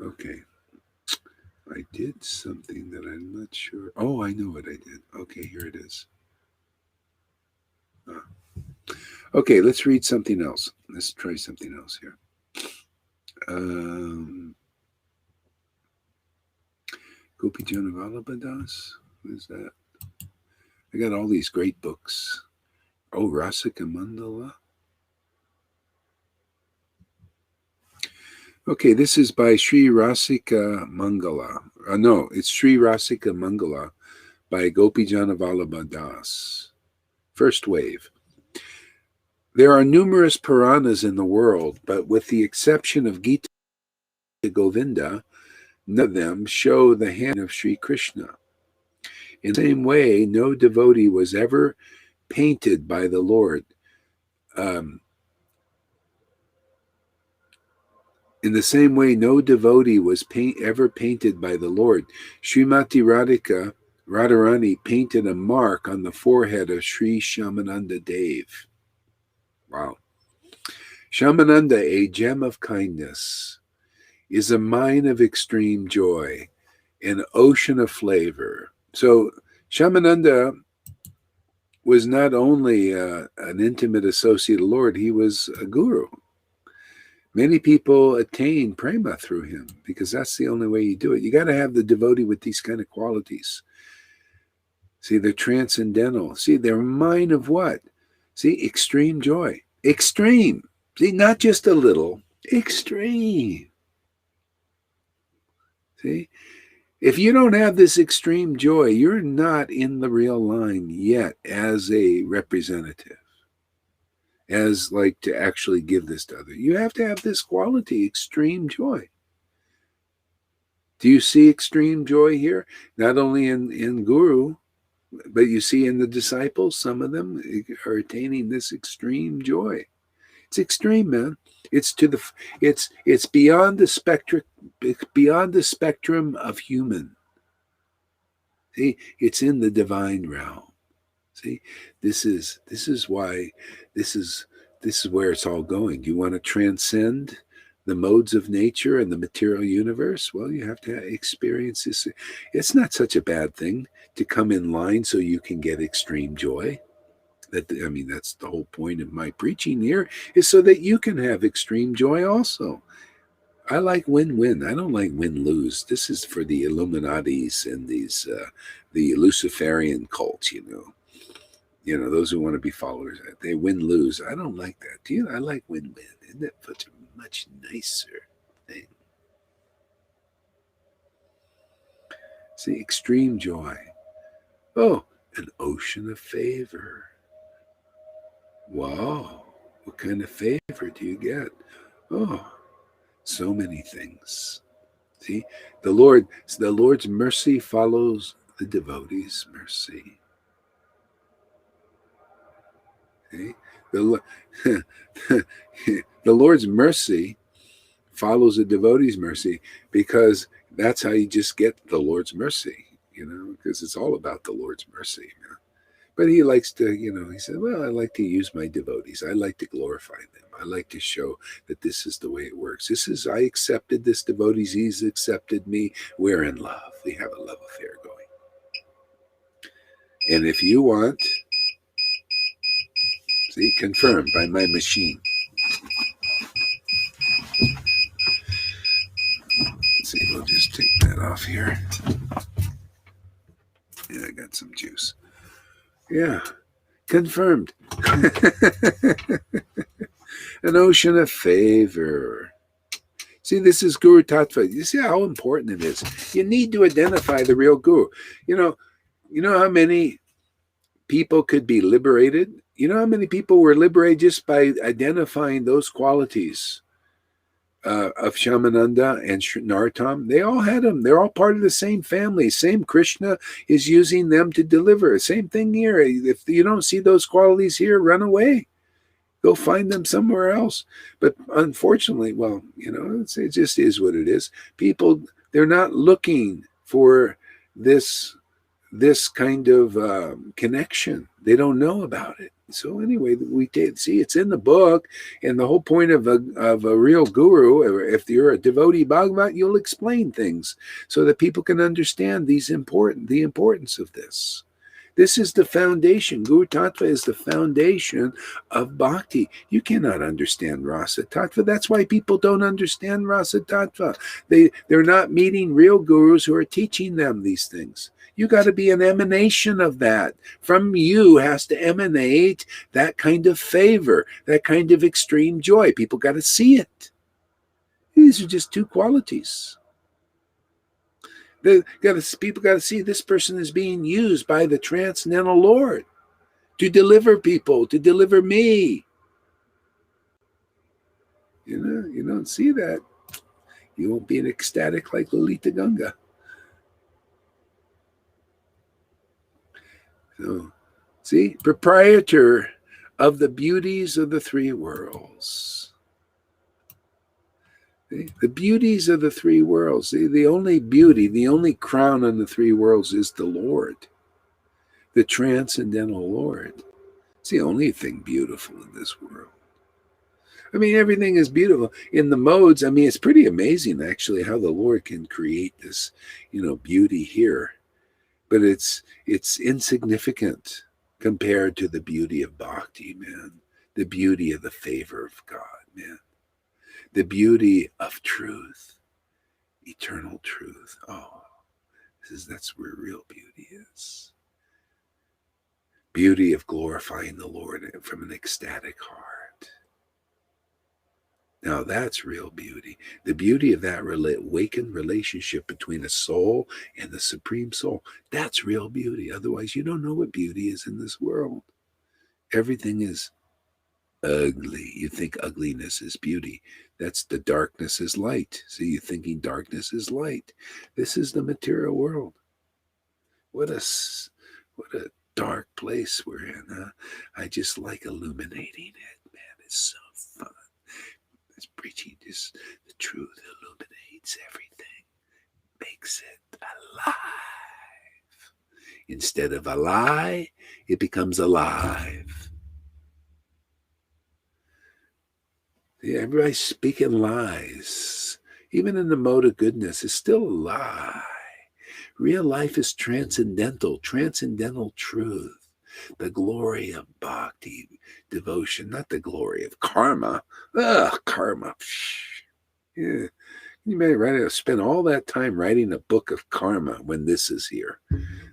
Okay. I did something that I'm not sure. Oh, I know what I did. Okay, here it is. Okay, let's read something else. Let's try something else here. Gopijana Vallabhadas? What is that? I got all these great books. Oh, Rasika Mandala. Okay, this is by Sri Rasika Mangala. No, it's Sri Rasika Mangala by Gopijana Vallabhadas. First wave. There are numerous Puranas in the world, but with the exception of Gita Govinda, none of them show the hand of Sri Krishna. In the same way, no devotee was ever painted by the Lord. In the same way, no devotee was ever painted by the Lord. Srimati Radharani painted a mark on the forehead of Sri Shyamananda Dev. Wow. Shyamananda, a gem of kindness, is a mine of extreme joy, an ocean of flavor. So Shyamananda was not only an intimate associate of the Lord, he was a guru. Many people attain prema through him because that's the only way you do it. You got to have the devotee with these kind of qualities. See, they're transcendental. See, they're a mine of what? See, extreme joy. Extreme. See, not just a little. Extreme. See? If you don't have this extreme joy, you're not in the real line yet as a representative, as like to actually give this to others. You have to have this quality, extreme joy. Do you see extreme joy here? Not only in Guru, but you see in the disciples, some of them are attaining this extreme joy. It's extreme, man. It's to the it's beyond the spectrum of human. See, it's in the divine realm. See, this is why this is where it's all going. You want to transcend the modes of nature and the material universe? Well, you have to experience this. It's not such a bad thing to come in line so you can get extreme joy. That's the whole point of my preaching here, is so that you can have extreme joy also. I like win-win. I don't like win-lose. This is for the Illuminatis and these the Luciferian cults, those who want to be followers. They win-lose. I don't like that. Do you? I like win-win. Isn't that such a much nicer thing? See, extreme joy. Oh, an ocean of favor. Wow, what kind of favor do you get? Oh, so many things. See, the Lord's mercy follows the devotee's mercy. Okay? The Lord's mercy follows the devotee's mercy, because that's how you just get the Lord's mercy, because it's all about the Lord's mercy. But he likes to, he said, well, I like to use my devotees. I like to glorify them. I like to show that this is the way it works. I accepted this devotees. He's accepted me. We're in love. We have a love affair going. And if you want, see, confirmed by my machine. Let's see, we'll just take that off here. Yeah, I got some juice. Yeah, confirmed. An ocean of favor. See, this is Guru Tattva. You see how important it is. You need to identify the real Guru. You know how many people could be liberated? You know how many people were liberated just by identifying those qualities of Shamananda and Narottam? They all had them. They're all part of the same family. Same Krishna is using them to deliver. Same thing here. If you don't see those qualities here, run away. Go find them somewhere else. But unfortunately, well, it just is what it is. People, they're not looking for this kind of connection. They don't know about it. So anyway, we see it's in the book, and the whole point of a real guru, or if you're a devotee Bhagavat, you'll explain things so that people can understand the importance of this. This is the foundation. Guru Tattva is the foundation of bhakti. You cannot understand Rasa Tattva. That's why people don't understand Rasa Tattva. They're not meeting real gurus who are teaching them these things. You got to be an emanation of that. From you has to emanate that kind of favor, that kind of extreme joy. People got to see it. These are just two qualities. People got to see this person is being used by the Transcendental Lord to deliver people, to deliver me. You don't see that. You won't be an ecstatic like Lalita Ganga. So, see, proprietor of the beauties of the three worlds. See? The beauties of the three worlds. See, the only beauty, the only crown on the three worlds is the Lord, the Transcendental Lord. It's the only thing beautiful in this world. Everything is beautiful. In the modes, it's pretty amazing, actually, how the Lord can create this, beauty here. But it's insignificant compared to the beauty of bhakti, man. The beauty of the favor of God, man. The beauty of truth, eternal truth. Oh, that's where real beauty is. Beauty of glorifying the Lord from an ecstatic heart. Now that's real beauty. The beauty of that awakened relationship between a soul and the Supreme Soul. That's real beauty. Otherwise, you don't know what beauty is in this world. Everything is ugly. You think ugliness is beauty. That's the darkness is light. So you're thinking darkness is light. This is the material world. What a dark place we're in. Huh? I just like illuminating it, man. It's so fun. It's preaching just the truth illuminates everything, makes it alive. Instead of a lie, it becomes alive. Yeah, everybody's speaking lies. Even in the mode of goodness, it's still a lie. Real life is transcendental truth. The glory of bhakti, devotion, not the glory of karma. Ugh, karma. Yeah. You may spend all that time writing a book of karma when this is here.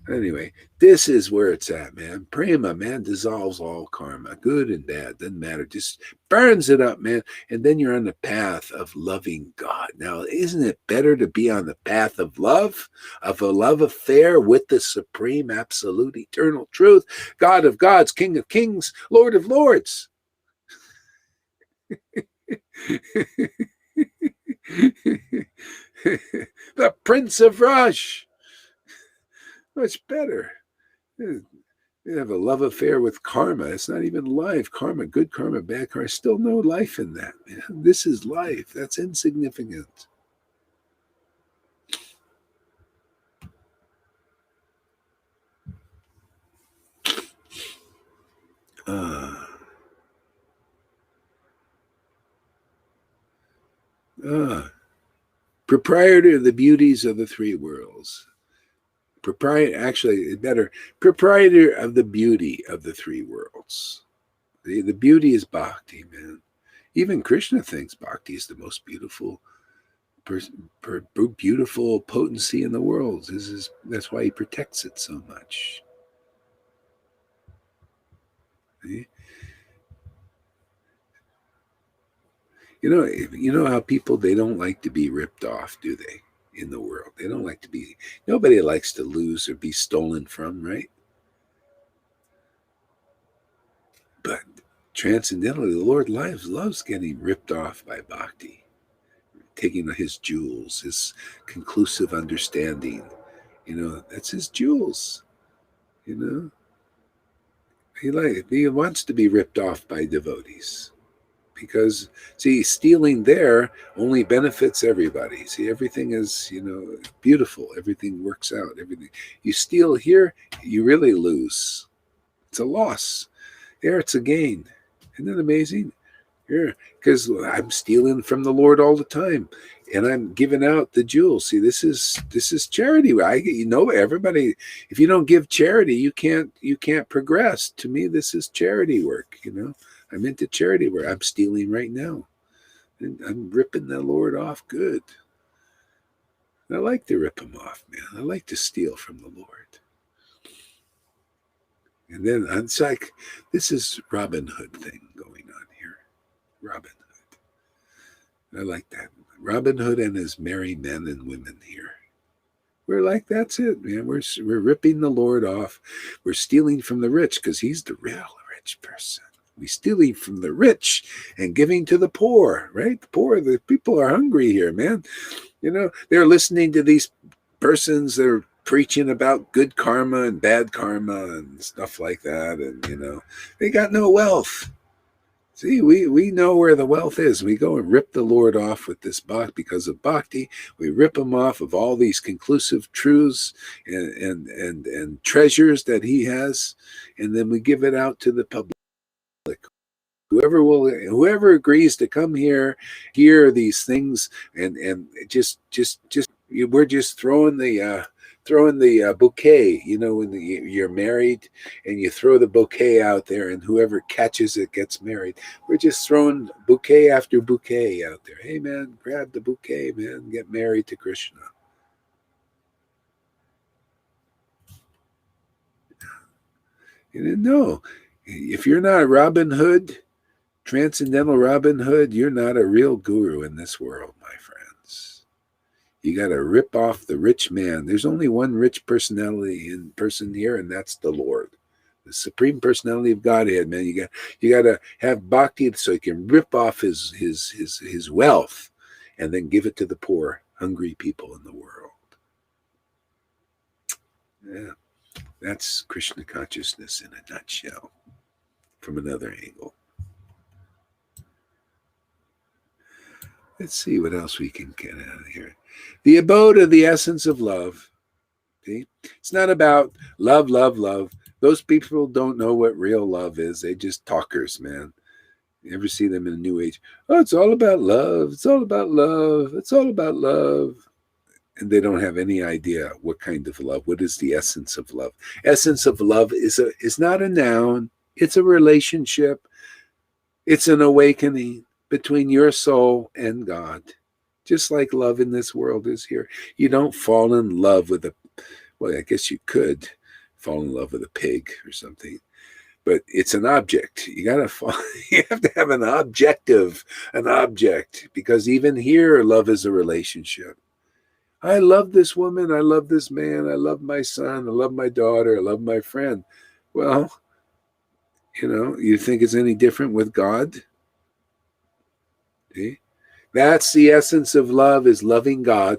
Anyway, this is where it's at, man. Prema, man, dissolves all karma, good and bad, doesn't matter. Just burns it up, man. And then you're on the path of loving God. Now, isn't it better to be on the path of love, of a love affair with the supreme, absolute, eternal truth, God of gods, King of kings, Lord of lords? The Prince of Rush. Much better. You have a love affair with karma. It's not even life. Karma, good karma, bad karma. Still no life in that, man. This is life. That's insignificant. Proprietor of the beauties of the three worlds. Proprietor of the beauty of the three worlds. The beauty is bhakti, man. Even Krishna thinks bhakti is the most beautiful beautiful potency in the world. That's why he protects it so much. See? You know how people, they don't like to be ripped off, do they? In the world, they don't like to be. Nobody likes to lose or be stolen from, right? But transcendentally, the Lord loves getting ripped off by bhakti, taking his jewels, his conclusive understanding. That's his jewels. He wants to be ripped off by devotees. Because, see, stealing there only benefits everybody. See, everything is, beautiful. Everything works out. Everything. You steal here, you really lose. It's a loss. There, it's a gain. Isn't that amazing? Yeah, because I'm stealing from the Lord all the time, and I'm giving out the jewels. See, this is charity. Everybody. If you don't give charity, you can't progress. To me, this is charity work. I'm into charity work. I'm stealing right now, and I'm ripping the Lord off good. I like to rip him off, man. I like to steal from the Lord. And then it's like this is Robin Hood thing going on here. Robin Hood. I like that. Robin Hood and his merry men and women here. We're like, that's it, man. We're ripping the Lord off. We're stealing from the rich because he's the real rich person. We stealing from the rich and giving to the poor, right? The people are hungry here, man. They're listening to these persons that are preaching about good karma and bad karma and stuff like that. And, they got no wealth. See, we know where the wealth is. We go and rip the Lord off with this bhakti. Because of bhakti, we rip him off of all these conclusive truths and treasures that he has, and then we give it out to the public. Whoever agrees to come here, hear these things, and just we're just throwing the bouquet. When you're married and you throw the bouquet out there, and whoever catches it gets married. We're just throwing bouquet after bouquet out there. Hey, man, grab the bouquet, man. Get married to Krishna. No, if you're not Robin Hood, Transcendental Robin Hood, you're not a real guru in this world, my friends. You got to rip off the rich man. There's only one rich personality in person here, and that's the Lord, the supreme personality of Godhead. Man, you got to have bhakti so you can rip off his wealth, and then give it to the poor, hungry people in the world. Yeah, that's Krishna consciousness in a nutshell, from another angle. Let's see what else we can get out of here. The abode of the essence of love. See? It's not about love, love, love. Those people don't know what real love is. They just talkers, man. You ever see them in the New Age? Oh, it's all about love. It's all about love. It's all about love. And they don't have any idea what kind of love. What is the essence of love? Essence of love is not a noun. It's a relationship. It's an awakening between your soul and God. Just like love in this world is here. You don't fall in love with well, I guess you could fall in love with a pig or something, but it's an object. You have to have an object, because even here, love is a relationship. I love this woman. I love this man. I love my son. I love my daughter. I love my friend. Well, you think it's any different with God? See? That's the essence of love, is loving God.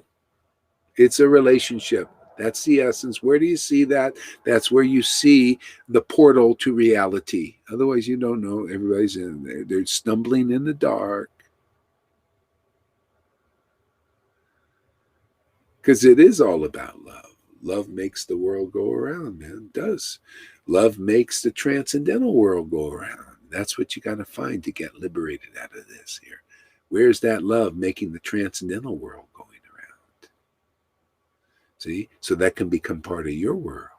It's a relationship. That's the essence. Where do you see that? That's where you see the portal to reality. Otherwise, you don't know. Everybody's in there. They're stumbling in the dark. Because it is all about love. Love makes the world go around, man. It does. Love makes the transcendental world go around. That's what you got to find to get liberated out of this here. Where's that love making the transcendental world going around? See? So that can become part of your world.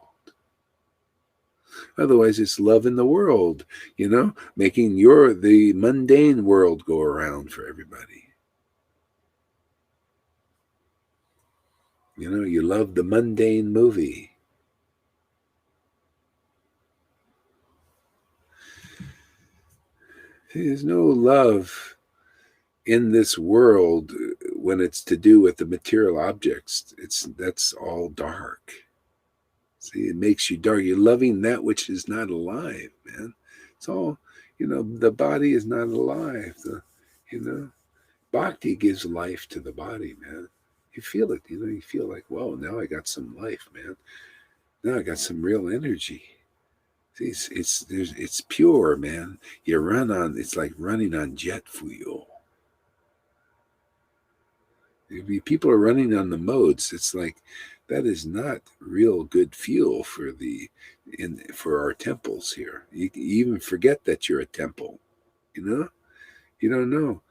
Otherwise, it's love in the world, making the mundane world go around for everybody. You love the mundane movie. There's no love in this world when it's to do with the material objects. That's all dark. See, it makes you dark. You're loving that which is not alive, man. It's all, the body is not alive. Bhakti gives life to the body, man. You feel it, you feel like, whoa, now I got some life, man. Now I got some real energy. See, it's pure, man. It's like running on jet fuel. People are running on the modes. It's like, that is not real good fuel for our temples here. You even forget that you're a temple, You don't know.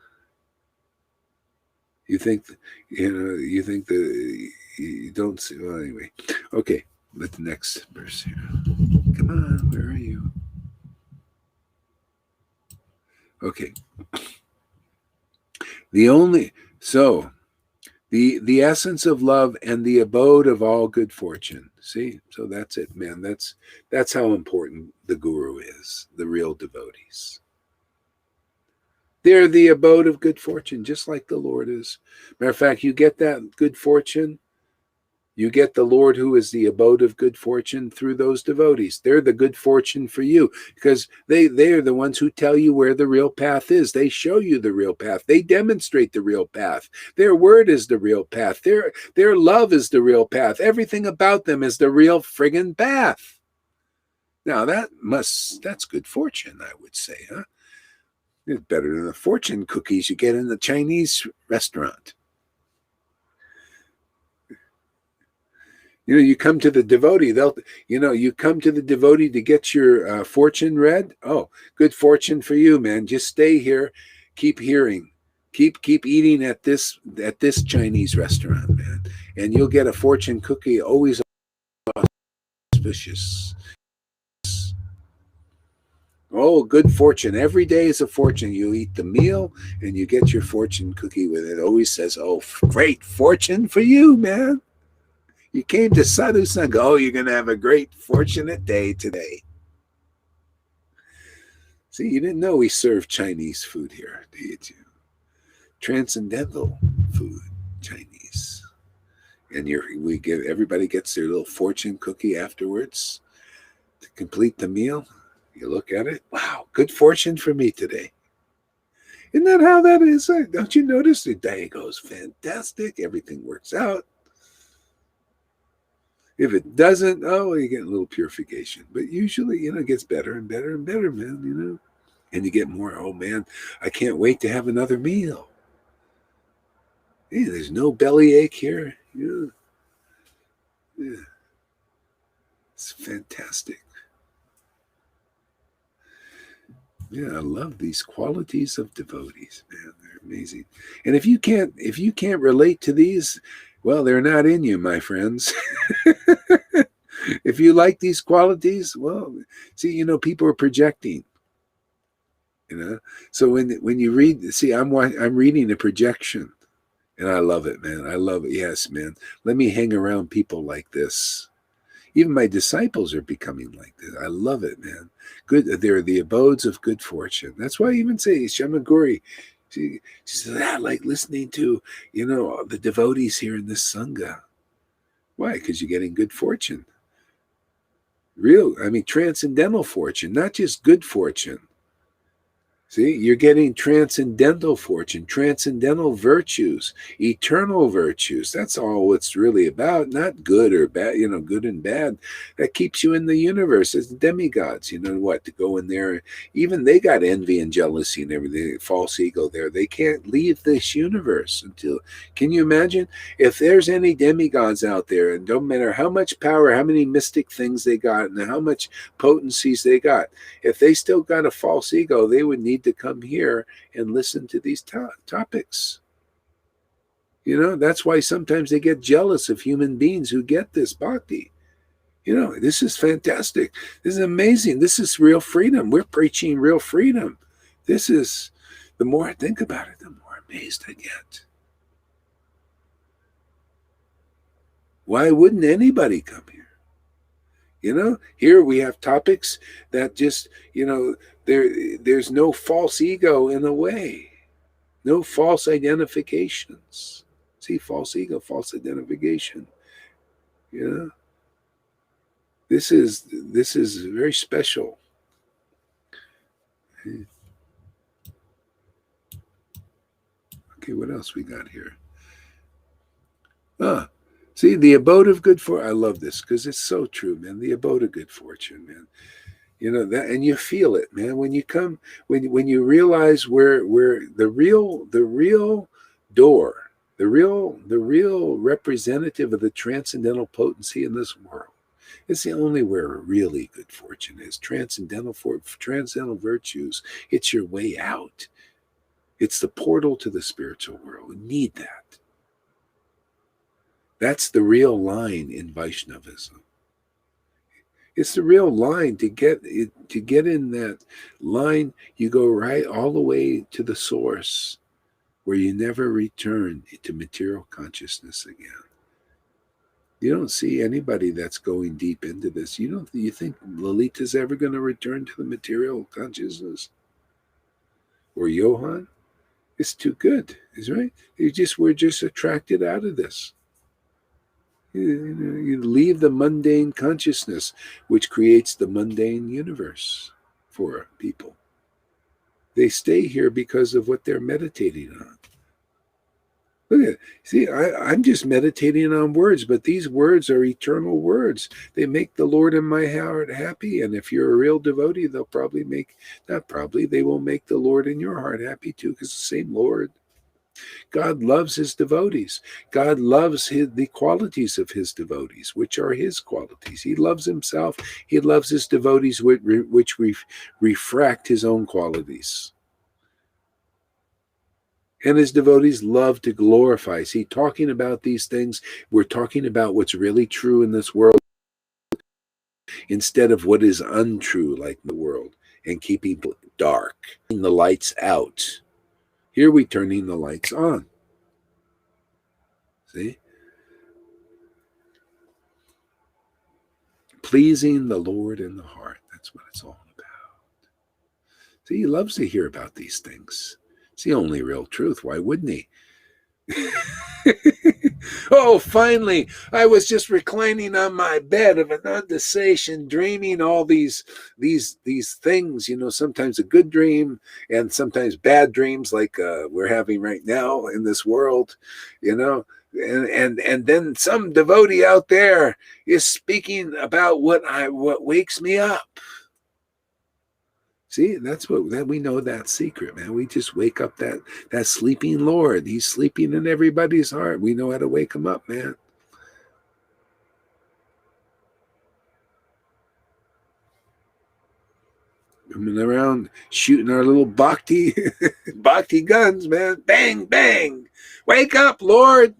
You think that you don't see. Well, anyway, okay. Let the next verse here. Come on, where are you? Okay. The essence of love and the abode of all good fortune. See, so that's it, man. That's how important the guru is. The real devotees. They're the abode of good fortune, just like the Lord is. Matter of fact, you get that good fortune. You get the Lord, who is the abode of good fortune, through those devotees. They're the good fortune for you, because they're the ones who tell you where the real path is. They show you the real path. They demonstrate the real path. Their word is the real path. Their love is the real path. Everything about them is the real friggin' path. Now that's good fortune, I would say, huh? It's better than the fortune cookies you get in the Chinese restaurant. You come to the devotee, you come to the devotee to get your fortune read. Oh, good fortune for you, man. Just stay here, keep hearing, keep eating at this Chinese restaurant, man, and you'll get a fortune cookie, always auspicious. Oh, good fortune. Every day is a fortune. You eat the meal and you get your fortune cookie with it. Always says, oh, great fortune for you, man. You came to Sadhu Sangha. Oh, you're going to have a great, fortunate day today. See, you didn't know we serve Chinese food here, did you? Transcendental food, Chinese. And everybody gets their little fortune cookie afterwards to complete the meal. You look at it, wow, good fortune for me today. Isn't that how that is? Don't you notice the day goes fantastic? Everything works out. If it doesn't, oh, you get a little purification. But usually, it gets better and better and better, man, And you get more, oh, man, I can't wait to have another meal. Hey, there's no bellyache here. Yeah. It's fantastic. Yeah, I love these qualities of devotees, man. They're amazing. And if you can't relate to these, well, they're not in you, my friends. If you like these qualities, well, see, people are projecting. So when you read, see, I'm reading a projection, and I love it, man. I love it. Yes, man. Let me hang around people like this. Even my disciples are becoming like this. I love it, man. Good. They're the abodes of good fortune. That's why I even say Shamaguri. She says, I like listening to, the devotees here in this Sangha. Why? Because you're getting good fortune. Transcendental fortune, not just good fortune. See, you're getting transcendental fortune, transcendental virtues, eternal virtues. That's all it's really about, not good or bad, good and bad. That keeps you in the universe. It's demigods, to go in there. Even they got envy and jealousy and everything, false ego there. They can't leave this universe until, can you imagine? If there's any demigods out there, and don't matter how much power, how many mystic things they got, and how much potencies they got, if they still got a false ego, they would need to come here and listen to these topics. That's why sometimes they get jealous of human beings who get this bhakti. This is fantastic. This is amazing. This is real freedom. We're preaching real freedom. This is, the more I think about it, the more amazed I get. Why wouldn't anybody come here? Here we have topics that just, there's no false ego in a way, no false identifications. See, false ego, false identification. This is very special. Okay, what else we got here? See, the abode of good fortune. I love this because it's so true, man. The abode of good fortune, man. That, and you feel it, man. When you come, when you realize where the real door, the real representative of the transcendental potency in this world. It's the only where really good fortune is. Transcendental virtues. It's your way out. It's the portal to the spiritual world. We need that. That's the real line in Vaishnavism. It's the real line. To get in that line, you go right all the way to the source, where you never return to material consciousness again. You don't see anybody that's going deep into this. You think Lalita's ever going to return to the material consciousness? Or Johan? It's too good, is right? We're just attracted out of this. You leave the mundane consciousness, which creates the mundane universe for people. They stay here because of what they're meditating on. Look at it. See, I'm just meditating on words, but these words are eternal words. They make the Lord in my heart happy. And if you're a real devotee, they will make the Lord in your heart happy too, because the same Lord. God loves his devotees. God loves the qualities of his devotees, which are his qualities. He loves himself. He loves his devotees, which refract his own qualities. And his devotees love to glorify. See, talking about these things, we're talking about what's really true in this world instead of what is untrue, like the world, and keeping dark, the lights out. Here we're turning the lights on. See? Pleasing the Lord in the heart. That's what it's all about. See, he loves to hear about these things. It's the only real truth. Why wouldn't he? Oh, finally, I was just reclining on my bed of anandasation, dreaming all these things, sometimes a good dream and sometimes bad dreams like we're having right now in this world, and then some devotee out there is speaking about what wakes me up. See, that's that we know that secret, man. We just wake up that sleeping Lord. He's sleeping in everybody's heart. We know how to wake him up, man. Coming around shooting our little bhakti guns, man. Bang, bang. Wake up, Lord.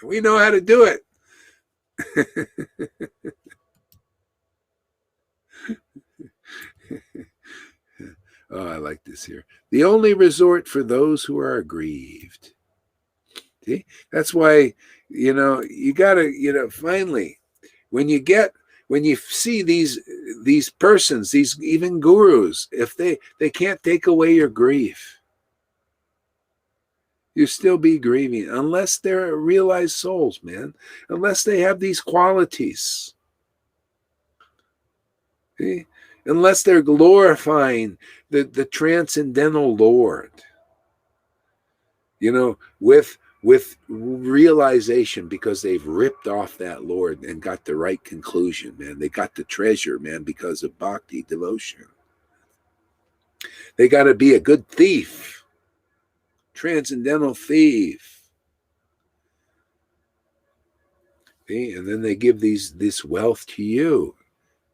We know how to do it. Oh, I like this here. The only resort for those who are aggrieved. See? That's why, you gotta, finally, when you see these persons, these even gurus, if they can't take away your grief, you still be grieving unless they're realized souls, man. Unless they have these qualities. See? Unless they're glorifying the transcendental Lord, with realization, because they've ripped off that Lord and got the right conclusion, man. They got the treasure, man, because of bhakti devotion. They got to be a good thief, transcendental thief. See? And then they give this wealth to you.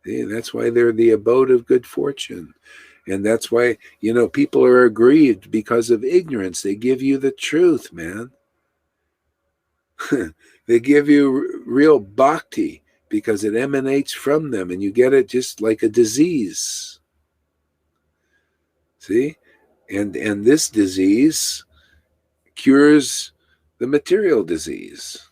See? That's why they're the abode of good fortune. And that's why, people are aggrieved because of ignorance. They give you the truth, man. They give you real bhakti because it emanates from them, and you get it just like a disease. See? And this disease cures the material disease.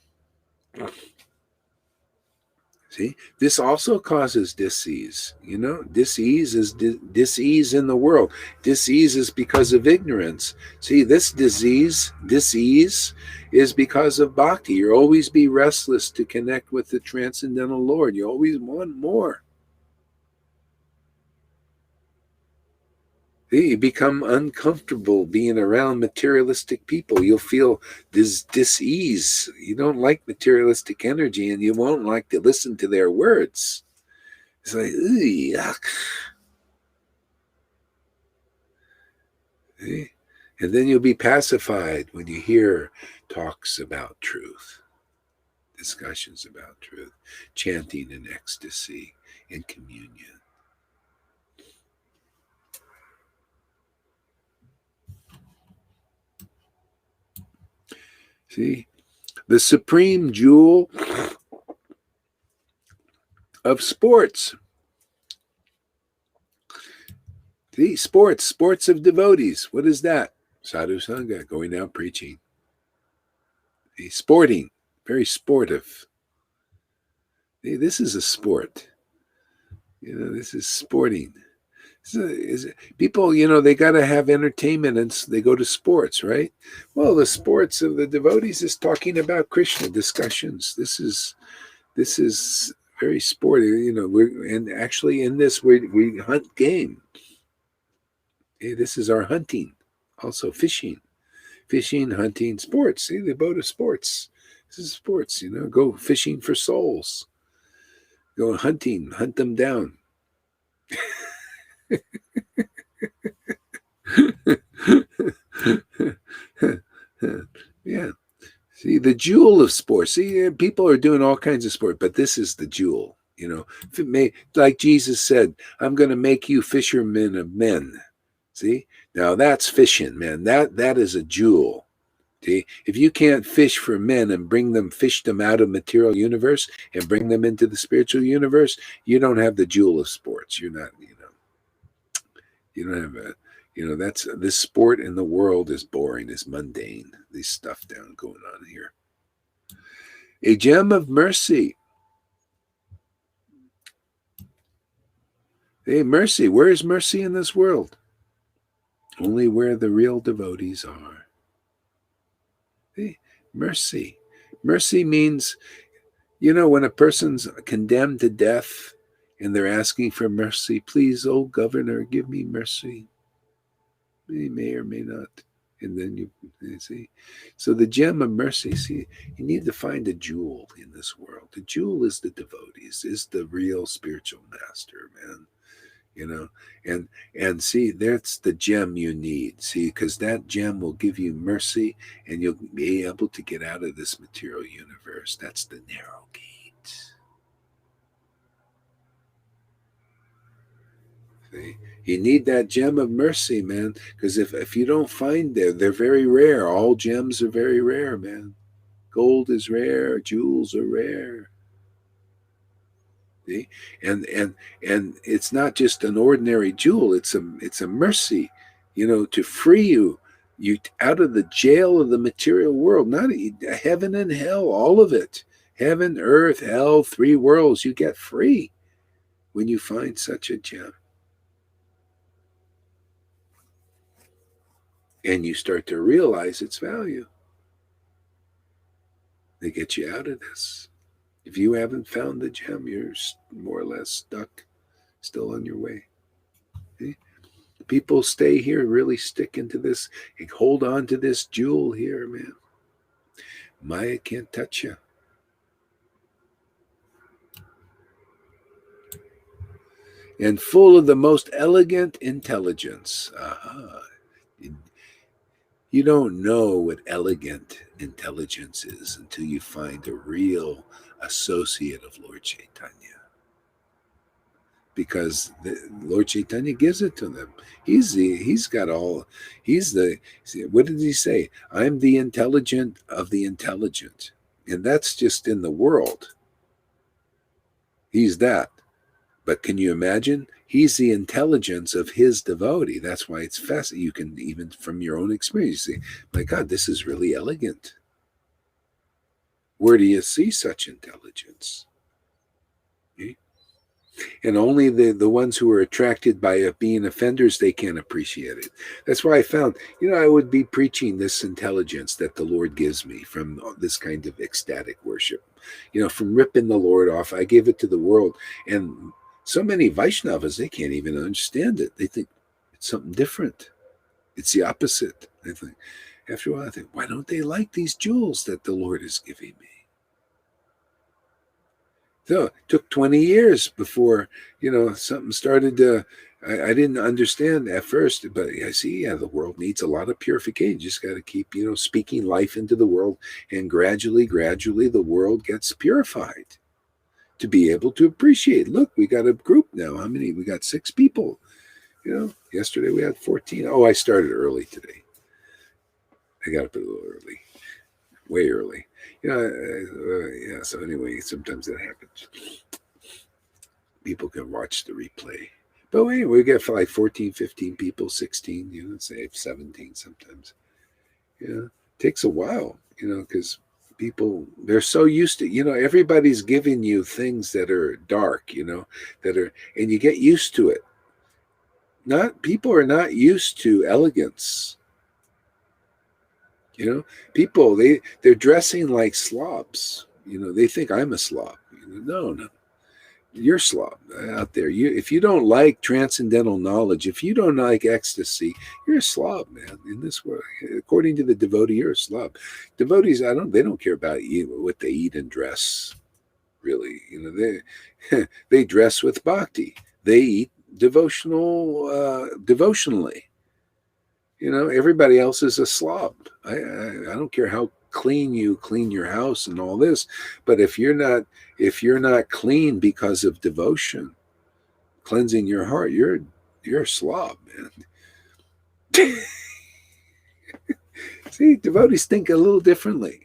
See? This also causes dis-ease. Dis-ease is dis-ease in the world. Dis-ease is because of ignorance. See, this dis-ease is because of bhakti. You'll always be restless to connect with the transcendental Lord. You always want more. See, you become uncomfortable being around materialistic people. You'll feel this dis-ease. You don't like materialistic energy, and you won't like to listen to their words. It's like, yuck. See? And then you'll be pacified when you hear talks about truth, discussions about truth, chanting in ecstasy, in communion. See, the supreme jewel of sports. See, sports of devotees. What is that? Sadhu Sangha, going out preaching. See, sporting, very sportive. See, this is a sport. This is sporting. People, they got to have entertainment, and they go to sports, right? Well, the sports of the devotees is talking about Krishna discussions. This is very sporty. And actually in this we hunt game. Okay, this is our hunting, also fishing, hunting, sports. See, the boat of sports. This is sports. Go fishing for souls. Go hunting, hunt them down. Yeah. See, the jewel of sports. See, people are doing all kinds of sport, but this is the jewel. If it may, like Jesus said, I'm going to make you fishermen of men. See, now that's fishing, man. That is a jewel. See, if you can't fish for men and fish them out of material universe and bring them into the spiritual universe, you don't have the jewel of sports. You're not, you don't have that's this sport in the world is boring, is mundane. This stuff going on here. A gem of mercy. Hey, mercy. Where is mercy in this world? Only where the real devotees are. Hey, mercy. Mercy means, when a person's condemned to death and they're asking for mercy, please, oh governor, give me mercy. He may or may not. And then you see. So the gem of mercy, see, you need to find a jewel in this world. The jewel is the devotees, is the real spiritual master, man. And see, that's the gem you need. See, because that gem will give you mercy and you'll be able to get out of this material universe. That's the narrow gate. See? You need that gem of mercy, man, because if you don't find them, they're very rare. All gems are very rare, man. Gold is rare, jewels are rare. See? And it's not just an ordinary jewel, it's a mercy, to free you out of the jail of the material world, not heaven and hell, all of it. Heaven, earth, hell, three worlds, you get free when you find such a gem. And you start to realize its value. They get you out of this. If you haven't found the gem, you're more or less stuck, still on your way. See? People stay here, really stick into this, hold on to this jewel here, man. Maya can't touch you. And full of the most elegant intelligence. Aha. You don't know what elegant intelligence is until you find a real associate of Lord Chaitanya. Because Lord Chaitanya gives it to them. What did he say? I'm the intelligent of the intelligent. And that's just in the world. He's that. But can you imagine? He's the intelligence of his devotee. That's why it's fascinating. You can, even from your own experience, say, my God, this is really elegant. Where do you see such intelligence? Okay? And only the ones who are attracted by being offenders, they can't appreciate it. That's why I found, I would be preaching this intelligence that the Lord gives me from this kind of ecstatic worship. From ripping the Lord off, I give it to the world. And so many Vaishnavas, they can't even understand it. They think it's something different. It's the opposite. I think. After a while, I think, why don't they like these jewels that the Lord is giving me? So it took 20 years before, something started to, I didn't understand at first, but I see, the world needs a lot of purification. You just got to keep, speaking life into the world, and gradually, the world gets purified. To be able to appreciate. Look, we got a group now. How many? We got 6 people. Yesterday we had 14. Oh, I started early today. I got up a little early, way early. So anyway, sometimes that happens. People can watch the replay. But anyway, we get like 14, 15 people, 16, say 17 sometimes. It takes a while, because people, they're so used to, everybody's giving you things that are dark, and you get used to it. People are not used to elegance. People, they're dressing like slobs. They think I'm a slob. No. You're slob out there. If you don't like transcendental knowledge, if you don't like ecstasy, you're a slob, man. In this world, according to the devotee, you're a slob. Devotees, they don't care about what they eat and dress. Really, they dress with bhakti. They eat devotionally. Everybody else is a slob. I don't care how clean you clean your house and all this, but if you're not clean because of devotion, cleansing your heart, you're a slob, man. See, devotees think a little differently.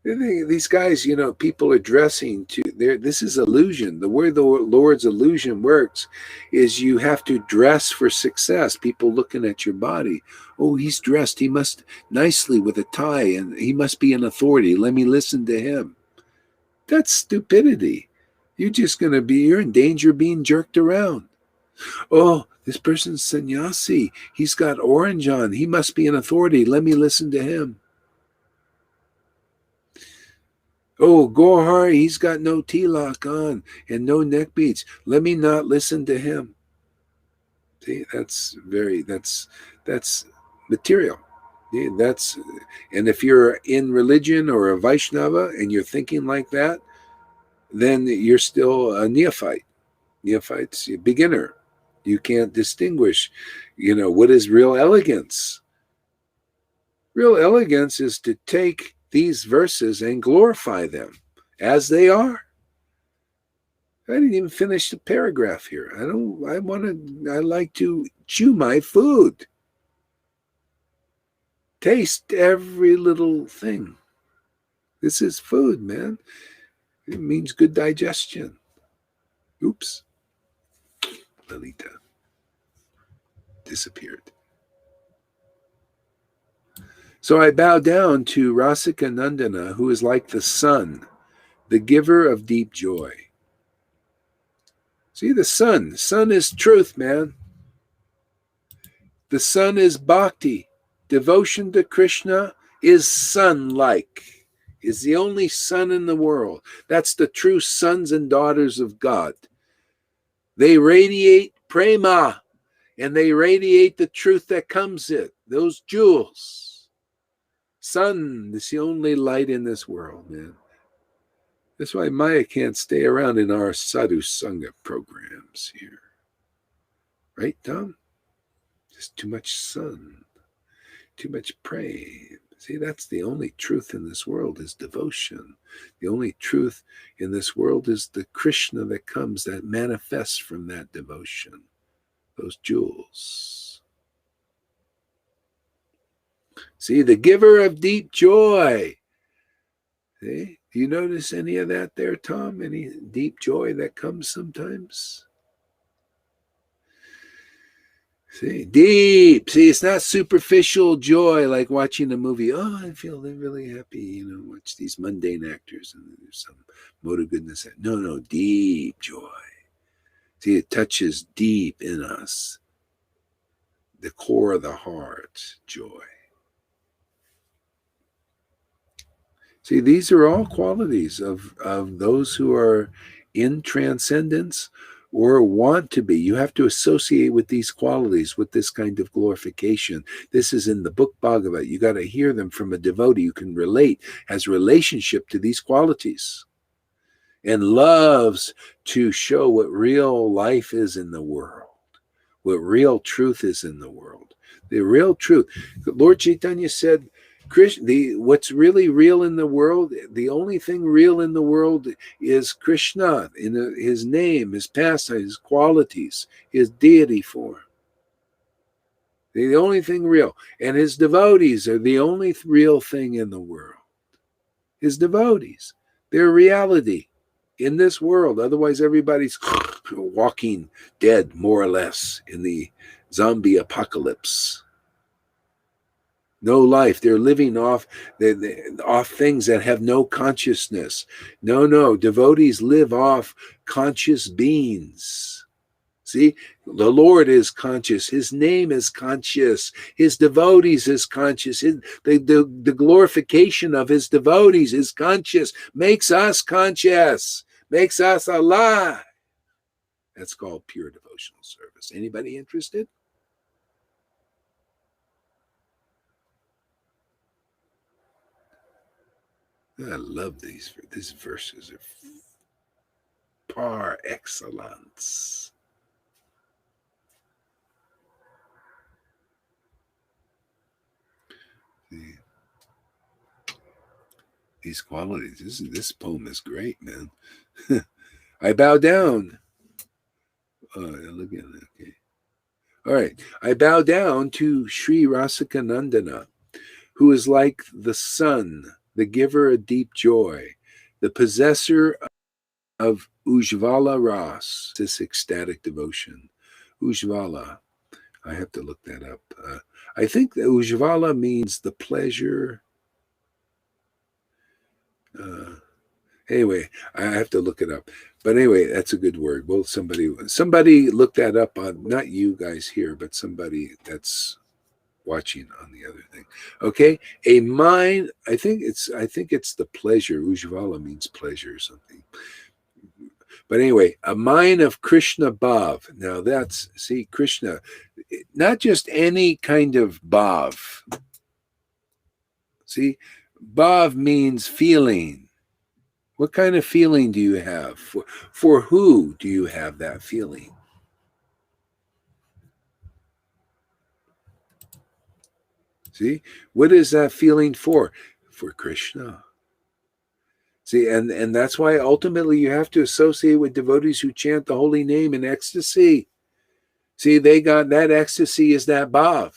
These guys, people are dressing to this is illusion. The way the Lord's illusion works is you have to dress for success. People looking at your body. Oh, he's dressed. He must nicely with a tie, and he must be an authority. Let me listen to him. That's stupidity. You're in danger of being jerked around. Oh, this person's sannyasi. He's got orange on. He must be an authority. Let me listen to him. Oh, Gohar, he's got no tilak on and no neck beads. Let me not listen to him. See, that's material. Yeah, and if you're in religion or a Vaishnava and you're thinking like that, then you're still a neophyte. Neophyte's a beginner. You can't distinguish, what is real elegance. Real elegance is to take these verses and glorify them as they are. I didn't even finish the paragraph here. I like to chew my food. Taste every little thing. This is food, man. It means good digestion. Oops. Lalita disappeared. So I bow down to Rasika Nandana, who is like the sun, the giver of deep joy. See, the sun. Sun is truth, man. The sun is bhakti. Devotion to Krishna is sun-like, is the only sun in the world. That's the true sons and daughters of God. They radiate prema, and they radiate the truth that comes it, those jewels. Sun is the only light in this world, man. That's why Maya can't stay around in our sadhu sangha programs here. Right, Tom? Just too much sun, too much praying. See, that's the only truth in this world is devotion. The only truth in this world is the Krishna that comes, that manifests from that devotion, those jewels. See, the giver of deep joy. See? Do you notice any of that there, Tom? Any deep joy that comes sometimes? See, deep. See, it's not superficial joy like watching a movie. Oh, I feel really happy, watch these mundane actors and there's some mode of goodness. No, deep joy. See, it touches deep in us, the core of the heart, joy. See, these are all qualities of those who are in transcendence or want to be. You have to associate with these qualities, with this kind of glorification. This is in the book Bhagavad. You got to hear them from a devotee who can relate, has relationship to these qualities, and loves to show what real life is in the world, what real truth is in the world. The real truth. Lord Chaitanya said, what's really real in the world, the only thing real in the world is Krishna, in his name, his pastime, his qualities, his deity form. The only thing real. And his devotees are the only real thing in the world. His devotees, their reality in this world. Otherwise, everybody's walking dead, more or less, in the zombie apocalypse. No life. They're living off things that have no consciousness. No. Devotees live off conscious beings. See, the Lord is conscious. His name is conscious. His devotees is conscious. The glorification of his devotees is conscious. Makes us conscious. Makes us alive. That's called pure devotional service. Anybody interested? I love these verses are par excellence. These qualities. This poem is great, man. I bow down. Look at it. Okay. All right. I bow down to Sri Rasika Nandana, who is like the sun, the giver of deep joy, the possessor of Ujvala Ras, this ecstatic devotion. Ujvala, I have to look that up. I think that Ujvala means the pleasure. Anyway, I have to look it up. But anyway, that's a good word. Well, somebody looked that up on, not you guys here, but somebody that's watching on the other thing. Okay, a mind. I think it's the pleasure. Ujvala means pleasure or something. But anyway, a mind of Krishna Bhav. Now that's, see, Krishna, not just any kind of Bhav. See, Bhav means feeling. What kind of feeling do you have? For who do you have that feeling? See, what is that feeling for? For Krishna. See, and that's why ultimately you have to associate with devotees who chant the holy name in ecstasy. See, they got that ecstasy is that bhav,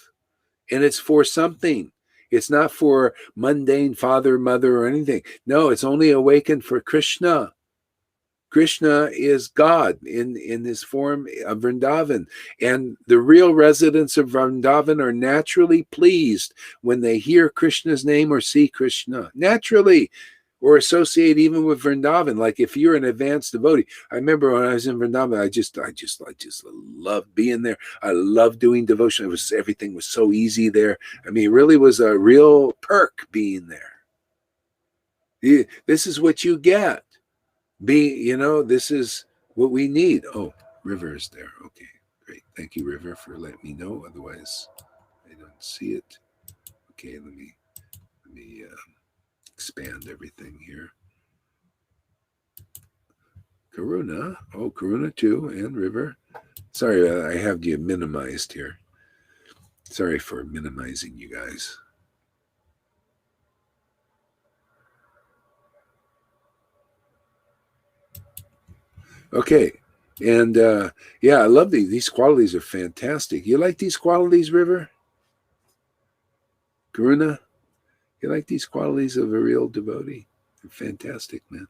and it's for something. It's not for mundane father, mother, or anything. No, it's only awakened for Krishna. Krishna is God in this form of Vrindavan. And the real residents of Vrindavan are naturally pleased when they hear Krishna's name or see Krishna. Naturally, or associate even with Vrindavan. Like if you're an advanced devotee. I remember when I was in Vrindavan, I just loved being there. I loved doing devotion. Everything was so easy there. I mean, it really was a real perk being there. This is what you get. This is what we need. Oh, River is there. Okay, great. Thank you, River, for letting me know. Otherwise, I don't see it. Okay, let me expand everything here. Karuna. Oh, Karuna too, and River. Sorry, I have you minimized here. Sorry for minimizing you guys. Okay. And yeah, I love these. These qualities are fantastic. You like these qualities, River? Karuna? You like these qualities of a real devotee? They're fantastic, man.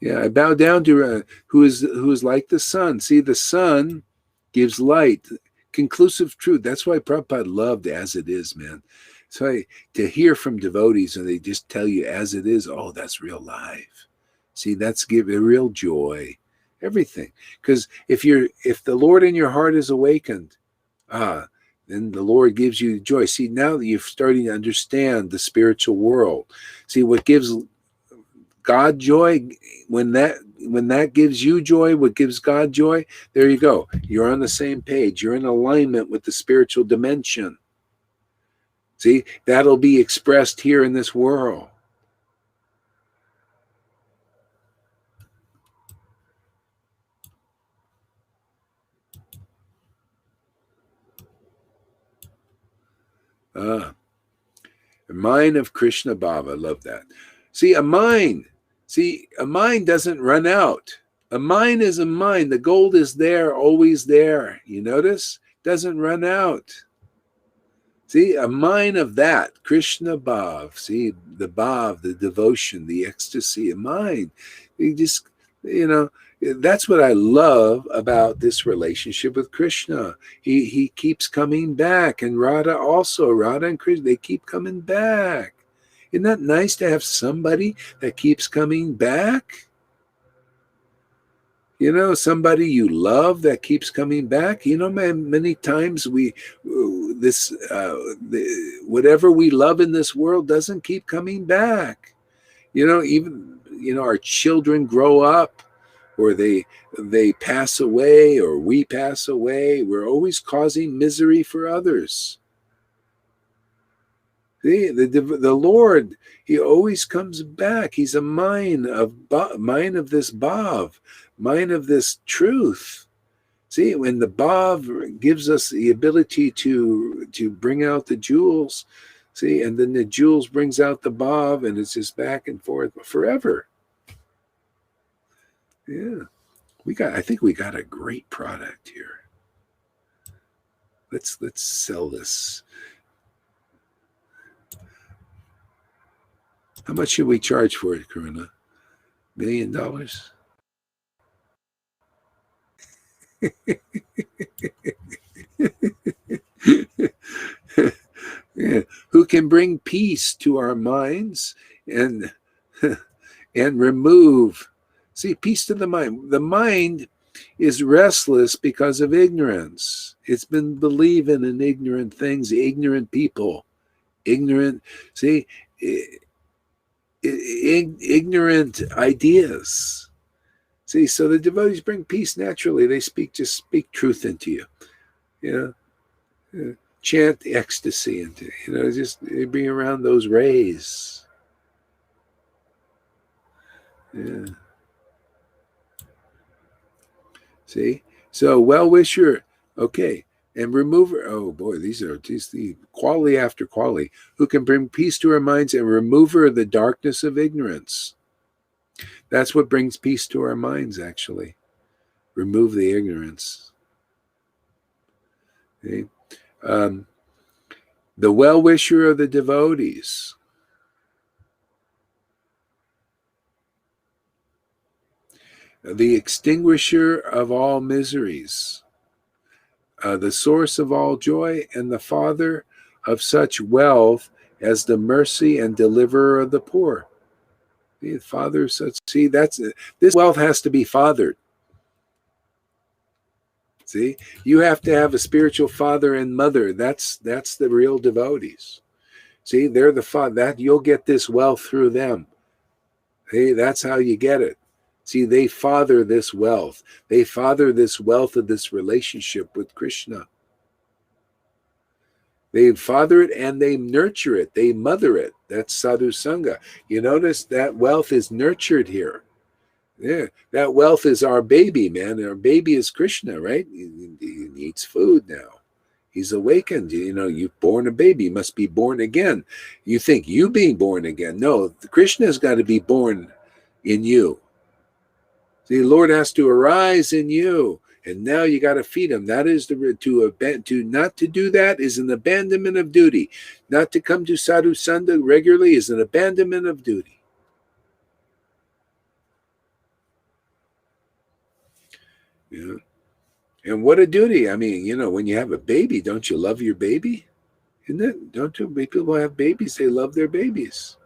Yeah, I bow down to who is like the sun. See, the sun gives light, conclusive truth. That's why Prabhupada loved as it is, man. So to hear from devotees and they just tell you as it is, oh, that's real life. See, that's give a real joy. Everything. Because if the Lord in your heart is awakened, then the Lord gives you joy. See, now that you're starting to understand the spiritual world. See, what gives God joy, when that gives you joy, what gives God joy, there you go. You're on the same page. You're in alignment with the spiritual dimension. See, that'll be expressed here in this world. A mind of Krishna Bhava. I love that. See, a mind doesn't run out. A mind is a mind. The gold is there, always there. You notice? Doesn't run out. See, a mind of that, Krishna Bhav. See, the Bhav, the devotion, the ecstasy, a mind. You just, that's what I love about this relationship with Krishna. He keeps coming back, and Radha also. Radha and Krishna, they keep coming back. Isn't that nice to have somebody that keeps coming back? Somebody you love that keeps coming back. Many times whatever we love in this world doesn't keep coming back. Even our children grow up, or they pass away, or we pass away. We're always causing misery for others. The Lord, He always comes back. He's a mind of this bhav, mind of this truth. See, when the bhav gives us the ability to bring out the jewels, see, and then the jewels brings out the bhav, and it's just back and forth forever. Yeah, I think we got a great product here. Let's sell this. How much should we charge for it, Karuna? $1 million? Yeah. Who can bring peace to our minds and and remove. See, peace to the mind. The mind is restless because of ignorance. It's been believing in ignorant things, ignorant people, ignorant, see, ignorant ideas. See, so the devotees bring peace naturally. They just speak truth into you. You know, chant ecstasy into you. Just bring around those rays. Yeah. See, so well-wisher, okay, and remover. Oh boy, these are just the quality after quality. Who can bring peace to our minds and remover of the darkness of ignorance. That's what brings peace to our minds. Actually, remove the ignorance. Okay? The well-wisher of the devotees. The extinguisher of all miseries, the source of all joy, and the father of such wealth as the mercy and deliverer of the poor. The father of such, see, this wealth has to be fathered. See, you have to have a spiritual father and mother. That's the real devotees. See, they're the father. That you'll get this wealth through them. Hey, that's how you get it. See, they father this wealth. They father this wealth of this relationship with Krishna. They father it and they nurture it. They mother it. That's sadhu sangha. You notice that wealth is nurtured here. Yeah, that wealth is our baby, man. Our baby is Krishna, right? He needs food now. He's awakened. You've born a baby. You must be born again. You think you being born again. No, Krishna's got to be born in you. See, the Lord has to arise in you, and now you got to feed him. That is to not to do that is an abandonment of duty. Not to come to sadhu sangha regularly is an abandonment of duty. Yeah. And what a duty. I mean, when you have a baby, don't you love your baby? Isn't it? Don't you? People have babies, they love their babies.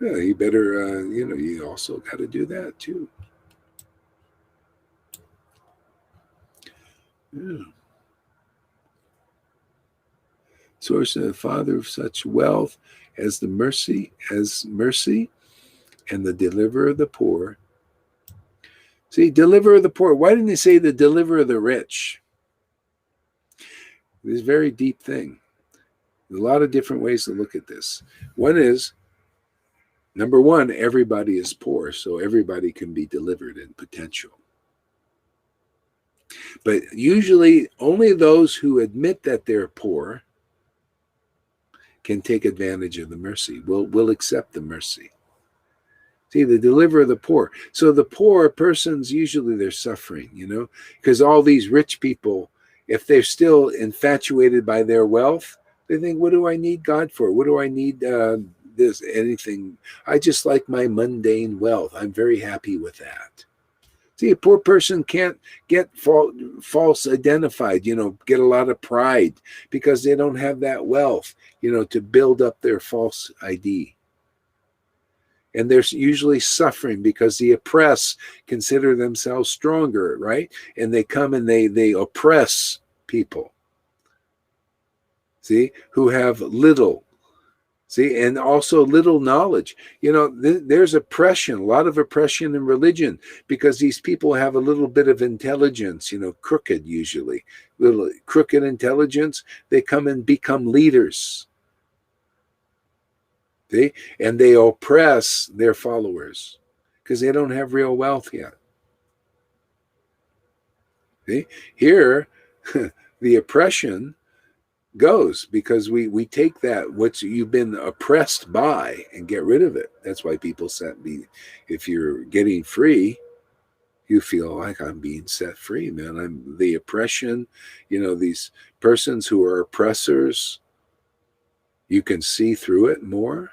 Yeah, you better, you also got to do that too. Yeah. Source and the father of such wealth as mercy, and the deliverer of the poor. See, deliverer of the poor. Why didn't he say the deliverer of the rich? It's a very deep thing. There's a lot of different ways to look at this. One is, number one, everybody is poor, so everybody can be delivered in potential. But usually only those who admit that they're poor can take advantage of the mercy, will accept the mercy. See, the deliverer of the poor. So the poor persons, usually they're suffering, because all these rich people, if they're still infatuated by their wealth, they think, what do I need God for? What do I need this, anything? I just like my mundane wealth. I'm very happy with that. See, a poor person can't get false identified, get a lot of pride because they don't have that wealth, to build up their false ID. And they're usually suffering because the oppressed consider themselves stronger, right? And they come and they oppress people, see, who have little. See, and also little knowledge. There's oppression, a lot of oppression in religion because these people have a little bit of intelligence, crooked usually, little crooked intelligence. They come and become leaders. See? And they oppress their followers because they don't have real wealth yet. See? Here, the oppression goes because we take that what you've been oppressed by and get rid of it. That's why people if you're getting free, you feel like I'm being set free, man. I'm the oppression, these persons who are oppressors, you can see through it more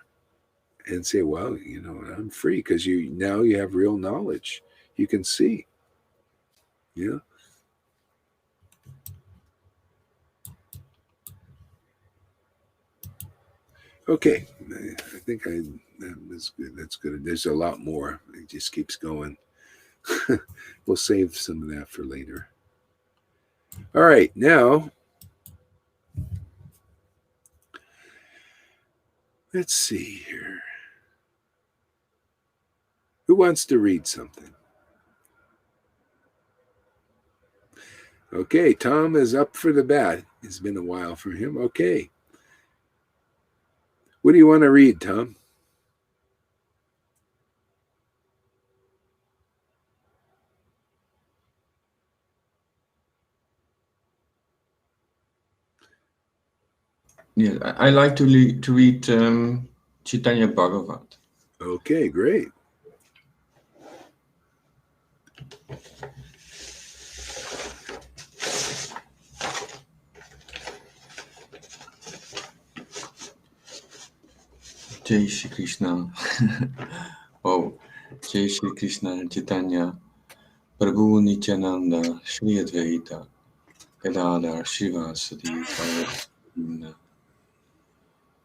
and say, well, I'm free because now you have real knowledge. You can see. Okay, I think I That's good. That's good. There's a lot more. It just keeps going. We'll save some of that for later. All right, now let's see here. Who wants to read something? Okay, Tom is up for the bat. It's been a while for him. Okay. What do you want to read, Tom? Yeah, I like to read Chaitanya Bhagavat. Okay, great. Jai Shri Krishna. Oh, Jai Shri Krishna Chaitanya Prabhu Nityananda Shri Advaita Gadadhar Srivasadi Gaura.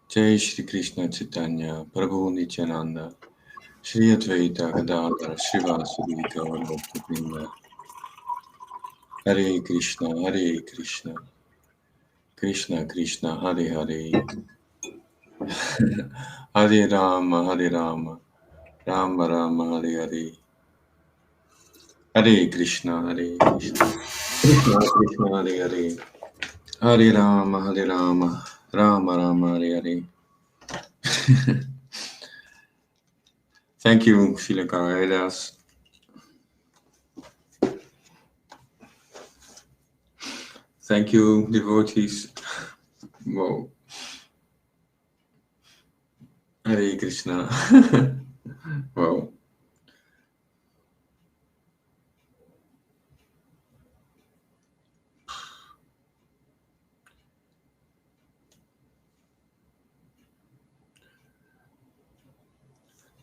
Jai Shri Krishna Chaitanya Prabhu Nityananda Shri Advaita Gadadhar Srivasadi Gaura. Hare Krishna, Krishna Krishna, Hare Hare, Hare Rama, Rama Rama, Hare Hare, Hare Krishna, Krishna Krishna, Hare Hare, Hare Rama, Rama Rama, Hare Hare. Thank you, Shilakara. Thank you, devotees. Whoa. Hare Krishna. Wow.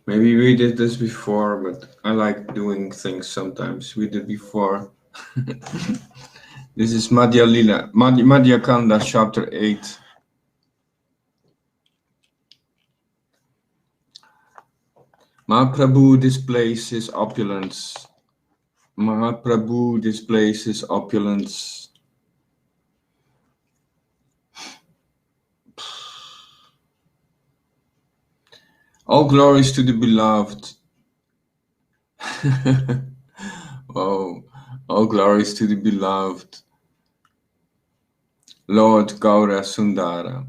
Maybe we did this before, but I like doing things sometimes. We did before. This is Madhya Lila, Madhya Kanda, chapter 8. Mahaprabhu displays his opulence. Mahaprabhu displays his opulence. All glories to the beloved. Oh, all glories to the beloved. Lord Gaura Sundara.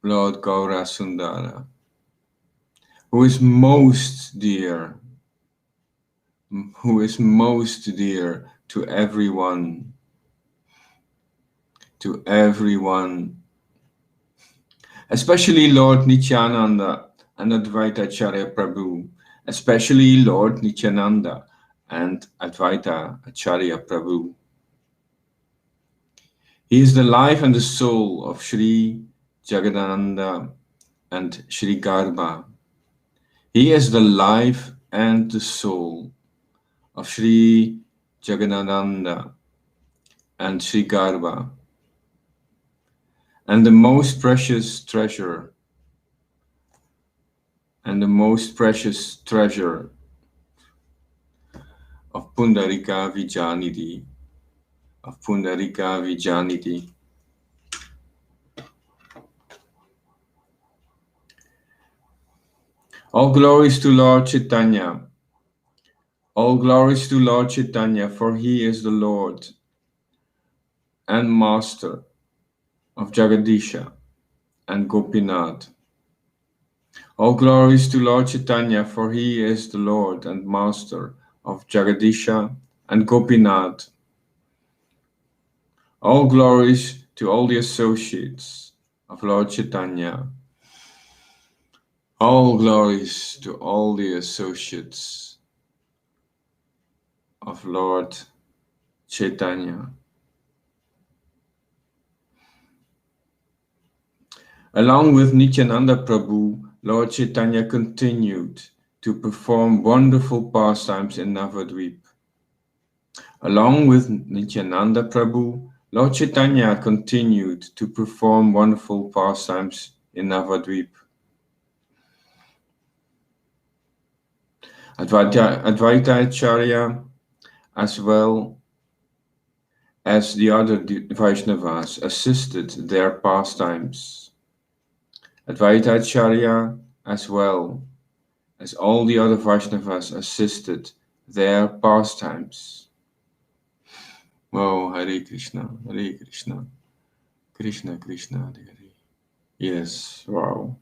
Lord Gaura Sundara. Who is most dear. Who is most dear to everyone. To everyone. Especially Lord Nityananda and Advaita Acharya Prabhu. Especially Lord Nityananda and Advaita Acharya Prabhu. He is the life and the soul of Sri Jagadananda and Sri Garba. He is the life and the soul of Sri Jagadananda and Sri Garba, and the most precious treasure, of Pundarika Vijanidhi, All glories to Lord Chaitanya. All glories to Lord Chaitanya, for he is the Lord and Master of Jagadisha and Gopinath. All glories to Lord Chaitanya, for he is the Lord and Master of Jagadisha and Gopinath. All glories to all the associates of Lord Chaitanya. All glories to all the associates of Lord Chaitanya. Along with Nityananda Prabhu, Lord Chaitanya continued to perform wonderful pastimes in Navadvip. Along with Nityananda Prabhu, Lord Chaitanya continued to perform wonderful pastimes in Navadvip. Advaita Acharya, as well as the other Vaishnavas, assisted their pastimes. Advaita Acharya, as well as all the other Vaishnavas, assisted their pastimes. Oh, Hare Krishna, Hare Krishna, Krishna Krishna, Hare Hare. Yes, wow.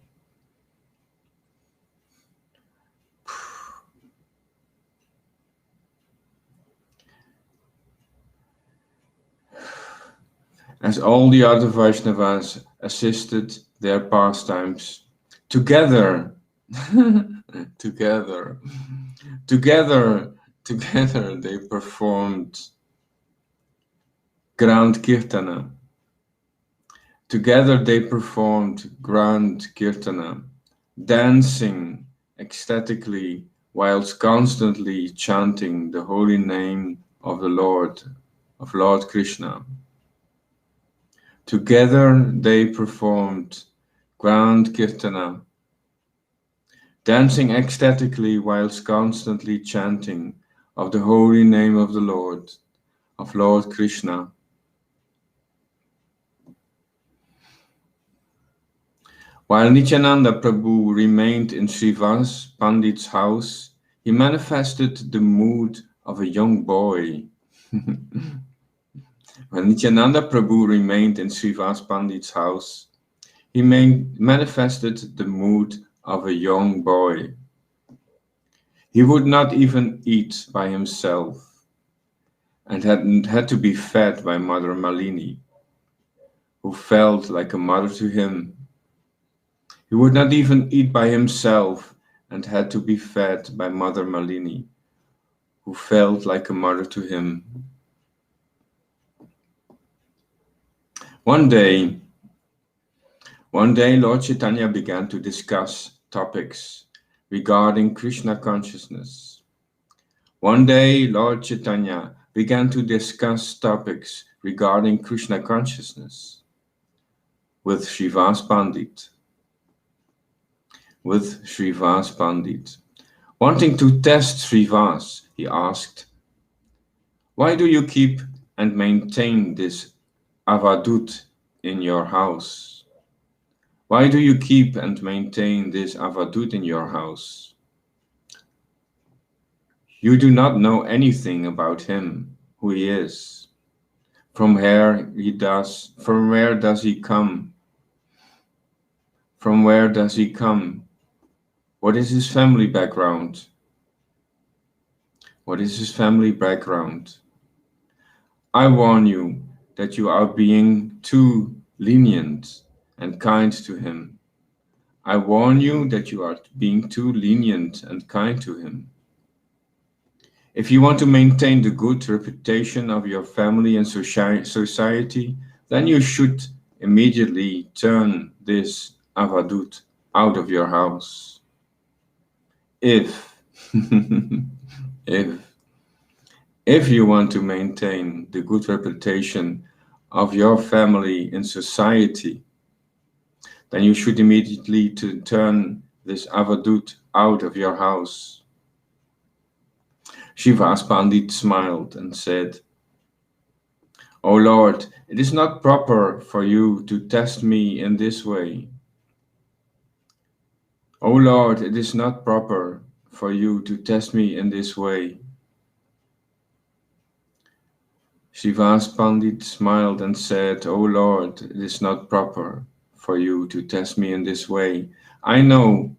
As all the other Vaishnavas assisted their pastimes, together, together, together they performed Grand Kirtana. Together they performed Grand Kirtana, dancing ecstatically whilst constantly chanting the holy name of the Lord, of Lord Krishna. Together they performed Grand Kirtana, dancing ecstatically whilst constantly chanting of the holy name of the Lord, of Lord Krishna. While Nityananda Prabhu remained in Srivas Pandit's house, he manifested the mood of a young boy. When Nityananda Prabhu remained in Srivas Pandit's house, he manifested the mood of a young boy. He would not even eat by himself and had to be fed by Mother Malini, who felt like a mother to him. He would not even eat by himself and had to be fed by Mother Malini, who felt like a mother to him. One day, Lord Chaitanya began to discuss topics regarding Krishna consciousness. One day, Lord Chaitanya began to discuss topics regarding Krishna consciousness with Srivas Pandit. Wanting to test Srivas, he asked, "Why do you keep and maintain this avadut in your house? Why do you keep and maintain this avadut in your house? You do not know anything about him, who he is. From where does he come? From where does he come? What is his family background? What is his family background? I warn you that you are being too lenient and kind to him. I warn you that you are being too lenient and kind to him. If you want to maintain the good reputation of your family and society, then you should immediately turn this avadut out of your house. If you want to maintain the good reputation of your family in society, then you should immediately turn this avadut out of your house. Srivas Pandit smiled and said, "O Lord, it is not proper for you to test me in this way. O Lord, it is not proper for you to test me in this way." Srivas Pandit smiled and said, "O Lord, it is not proper for you to test me in this way. I know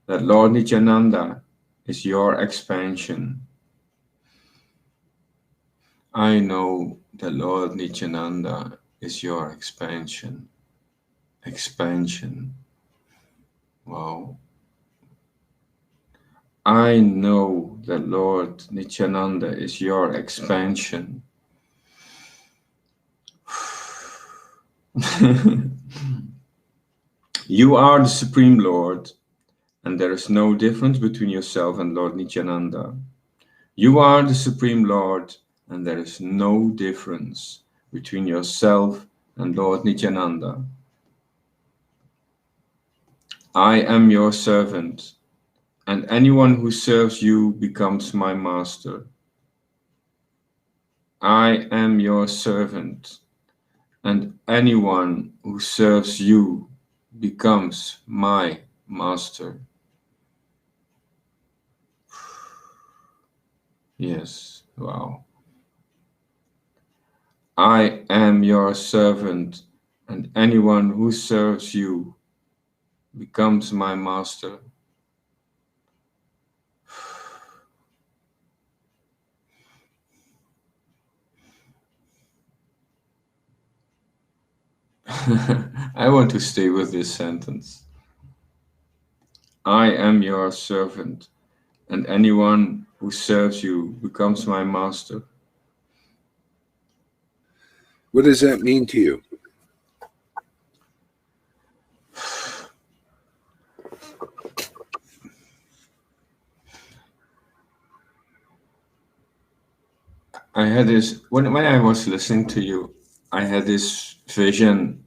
that Lord Nityananda is your expansion. I know that Lord Nityananda is your expansion." Expansion. Wow. I know that Lord Nityananda is your expansion. You are the Supreme Lord, and there is no difference between yourself and Lord Nityananda. You are the Supreme Lord, and there is no difference between yourself and Lord Nityananda. I am your servant. and anyone who serves you becomes my master. I am your servant, and anyone who serves you becomes my master. Yes, wow. I am your servant, and anyone who serves you becomes my master. I want to stay with this sentence. I am your servant, and anyone who serves you becomes my master. What does that mean to you? I had this, when I was listening to you, I had this vision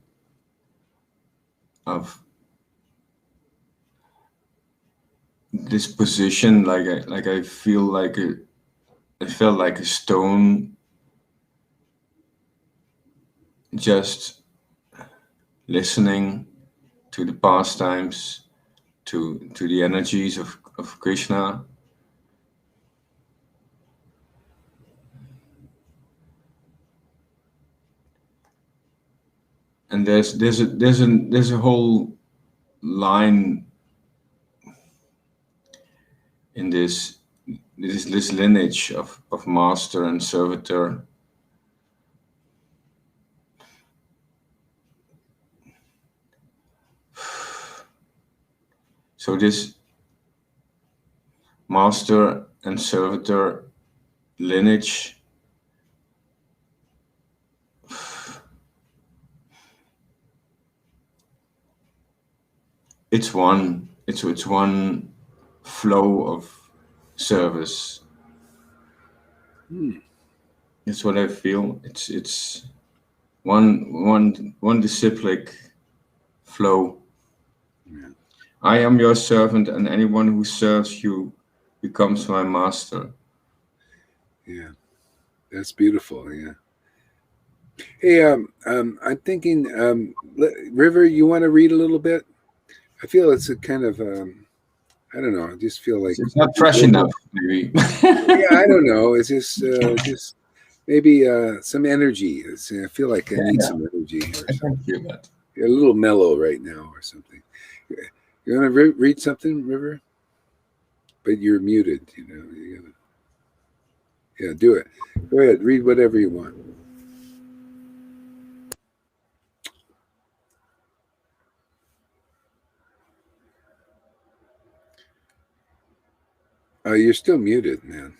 of this position, like I feel like I felt like a stone just listening to the pastimes, to the energies of Krishna. And there's a whole line in this lineage of master and servitor. So this master and servitor lineage, it's one flow of service. That's what I feel. It's one disciplic flow. Yeah. I am your servant, and anyone who serves you becomes my master. Yeah, that's beautiful. Yeah. Hey, I'm thinking, River, you want to read a little bit? I feel it's a kind of, I don't know. I just feel like It's not fresh enough, maybe. yeah, I don't know. It's just maybe some energy. I feel like I need some energy or I something. can hear that. You're a little mellow right now or something. You want to read something, River? But you're muted. You know. You gotta, yeah, do it. Go ahead. Read whatever you want. You're still muted, man.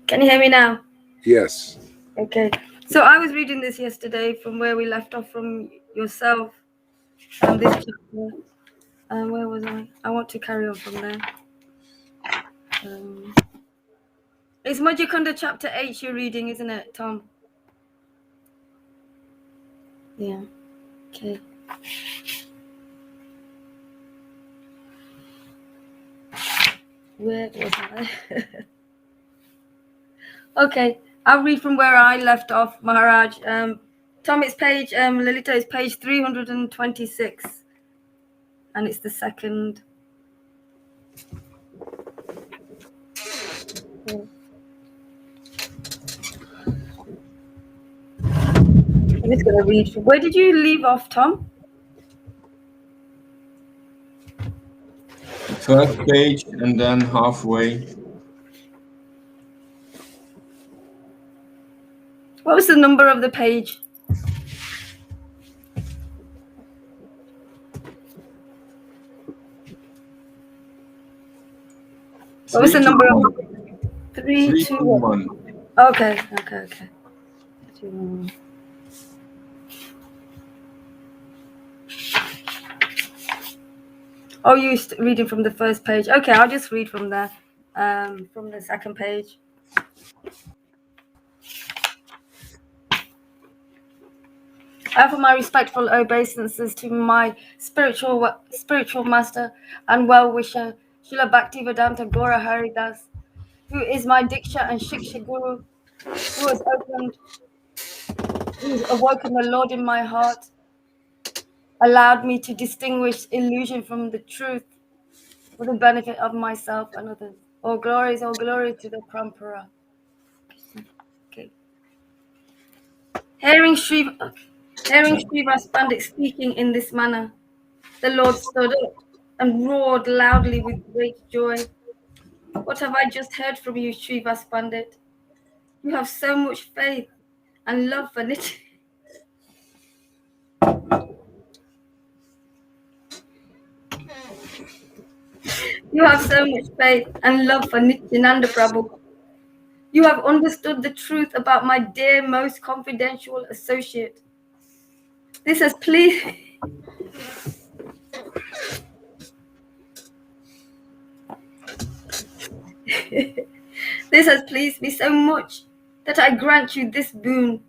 Can you hear me now? Yes. Okay. So I was reading this yesterday from where we left off from yourself. This chapter. Where was I? I want to carry on from there. It's Madhya chapter 8 you're reading, isn't it, Tom? Yeah. Okay. Where was I? Okay. I'll read from where I left off, Maharaj. Tom, it's page, Lilita is page 326. And it's the second. I'm just going to read. Where did you leave off, Tom? First page and then halfway. What was the number of the page? What was the number of 3, 2, 1? Okay. 2, 1. Oh, you're reading from the first page. Okay, I'll just read from there, from the second page. I offer my respectful obeisances to my spiritual master and well-wisher, Srila Bhaktivedanta Gaura Haridas, who is my Diksha and Shiksha Guru, who has awoken the Lord in my heart, allowed me to distinguish illusion from the truth for the benefit of myself and others. All glory to the Prampara. Okay. Hearing Srivas Pandit speaking in this manner, the Lord stood up and roared loudly with great joy. What have I just heard from you, Srivas Pandit? You have so much faith and love for Nitya. You have so much faith and love for Nityananda Prabhu. You have understood the truth about my dear, most confidential associate. This has pleased me so much that I grant you this boon.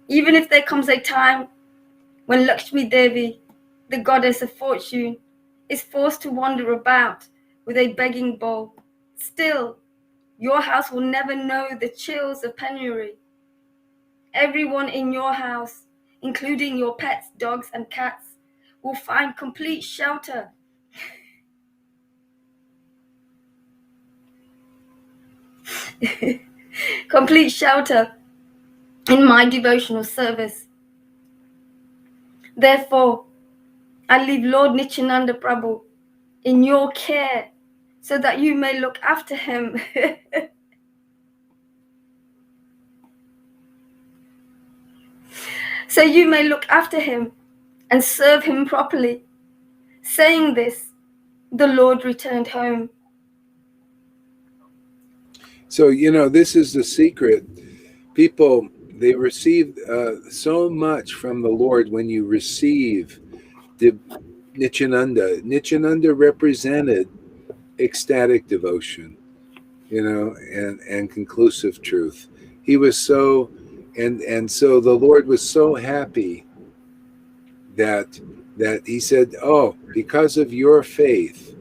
Even if there comes a time when Lakshmi Devi, the goddess of fortune, is forced to wander about with a begging bowl, still, your house will never know the chills of penury. Everyone in your house, including your pets, dogs, and cats, will find complete shelter. Complete shelter in my devotional service. Therefore, I leave Lord Nityananda Prabhu in your care so that you may look after him. So you may look after him and serve him properly. Saying this, the Lord returned home. So, this is the secret. People, they receive so much from the Lord when you receive the Nityananda. Nityananda represented ecstatic devotion, and conclusive truth. He was so, and so the Lord was so happy that he said, "Oh, because of your faith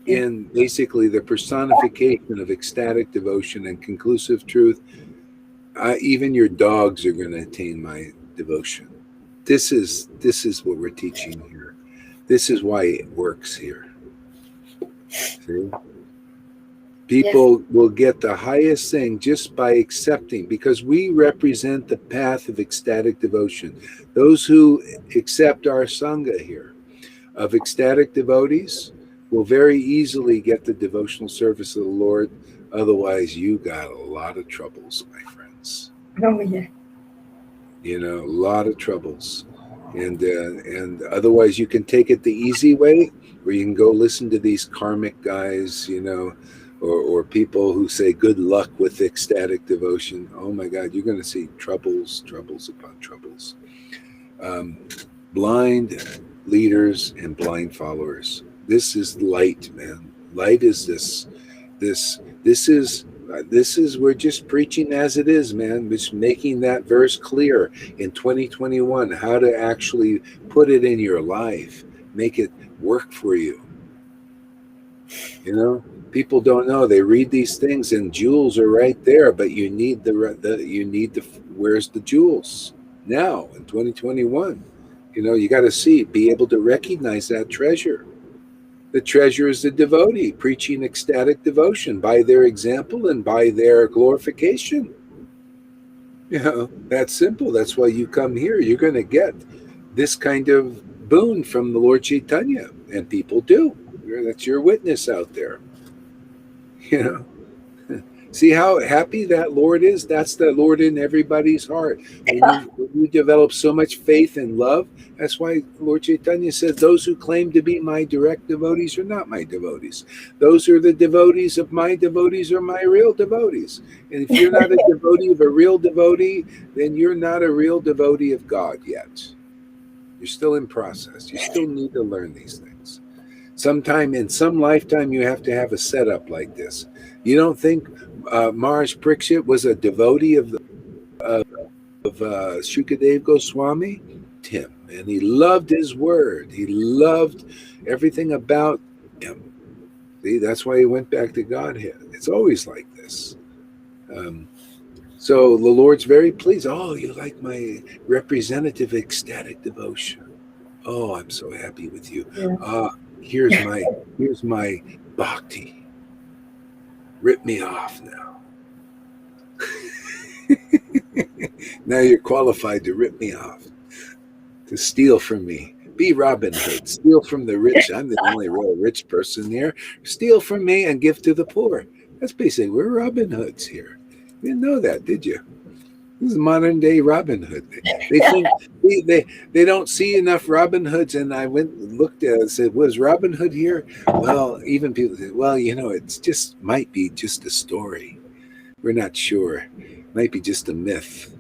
in basically the personification of ecstatic devotion and conclusive truth, even your dogs are going to attain my devotion." This is what we're teaching here. This is why it works here. See? People will get the highest thing just by accepting, because we represent the path of ecstatic devotion. Those who accept our Sangha here of ecstatic devotees will very easily get the devotional service of the Lord. Otherwise, you got a lot of troubles, my friends. Oh, yeah. A lot of troubles. And otherwise, you can take it the easy way, where you can go listen to these karmic guys, or people who say good luck with ecstatic devotion. Oh my God, you're going to see troubles upon troubles. Blind leaders and blind followers. This is light, man. Light is this is we're just preaching as it is, man. Just making that verse clear in 2021, how to actually put it in your life, make it work for you. People don't know. They read these things and jewels are right there, but you need where's the jewels now in 2021? You got to be able to recognize that treasure. The treasure is the devotee preaching ecstatic devotion by their example and by their glorification. That's simple. That's why you come here. You're going to get this kind of boon from the Lord Chaitanya, and people do. That's your witness out there. See how happy that Lord is? That's the Lord in everybody's heart. When you develop so much faith and love, that's why Lord Chaitanya said, those who claim to be my direct devotees are not my devotees. Those are the devotees of my devotees are my real devotees. And if you're not a devotee of a real devotee, then you're not a real devotee of God yet. You're still in process. You still need to learn these things. Sometime in some lifetime, you have to have a setup like this. You don't think Maharaj Parikshit was a devotee of of Shukadev Goswami? Him. And he loved his word. He loved everything about him. See, that's why he went back to Godhead. It's always like this. So the Lord's very pleased. Oh, you like my representative ecstatic devotion. Oh, I'm so happy with you. Here's my bhakti. Rip me off now. Now you're qualified to rip me off, to steal from me. Be Robin Hood. Steal from the rich. I'm the only real rich person here. Steal from me and give to the poor. That's basically, we're Robin Hoods here. You didn't know that, did you? This is modern day Robin Hood. They think they don't see enough Robin Hoods, and I went and looked at it and said, was Robin Hood here? Well, even people say, well, it's just might be just a story. We're not sure. Might be just a myth.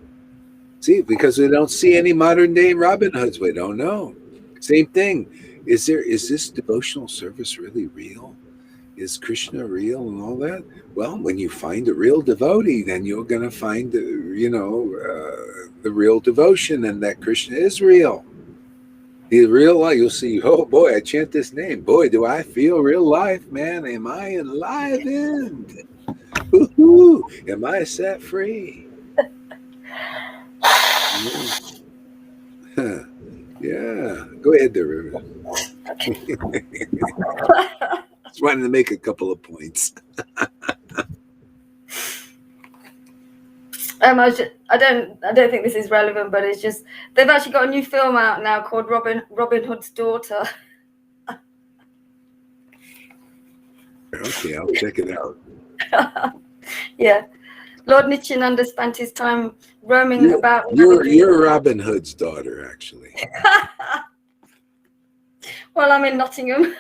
See, because we don't see any modern day Robin Hoods, we don't know. Same thing. Is this devotional service really real? Is Krishna real and all that? Well, when you find a real devotee, then you're going to find, the real devotion, and that Krishna is real. The real life, you'll see, oh boy, I chant this name. Boy, do I feel real life, man. Am I enlivened? Woo-hoo. Am I set free? Yeah. Go ahead there, River. Just wanted to make a couple of points. I don't think this is relevant, but it's just they've actually got a new film out now called Robin Hood's Daughter. Okay, I'll check it out. Yeah, Lord Nityananda spent his time roaming about. You're Robin Hood's daughter, actually. Well, I'm in Nottingham.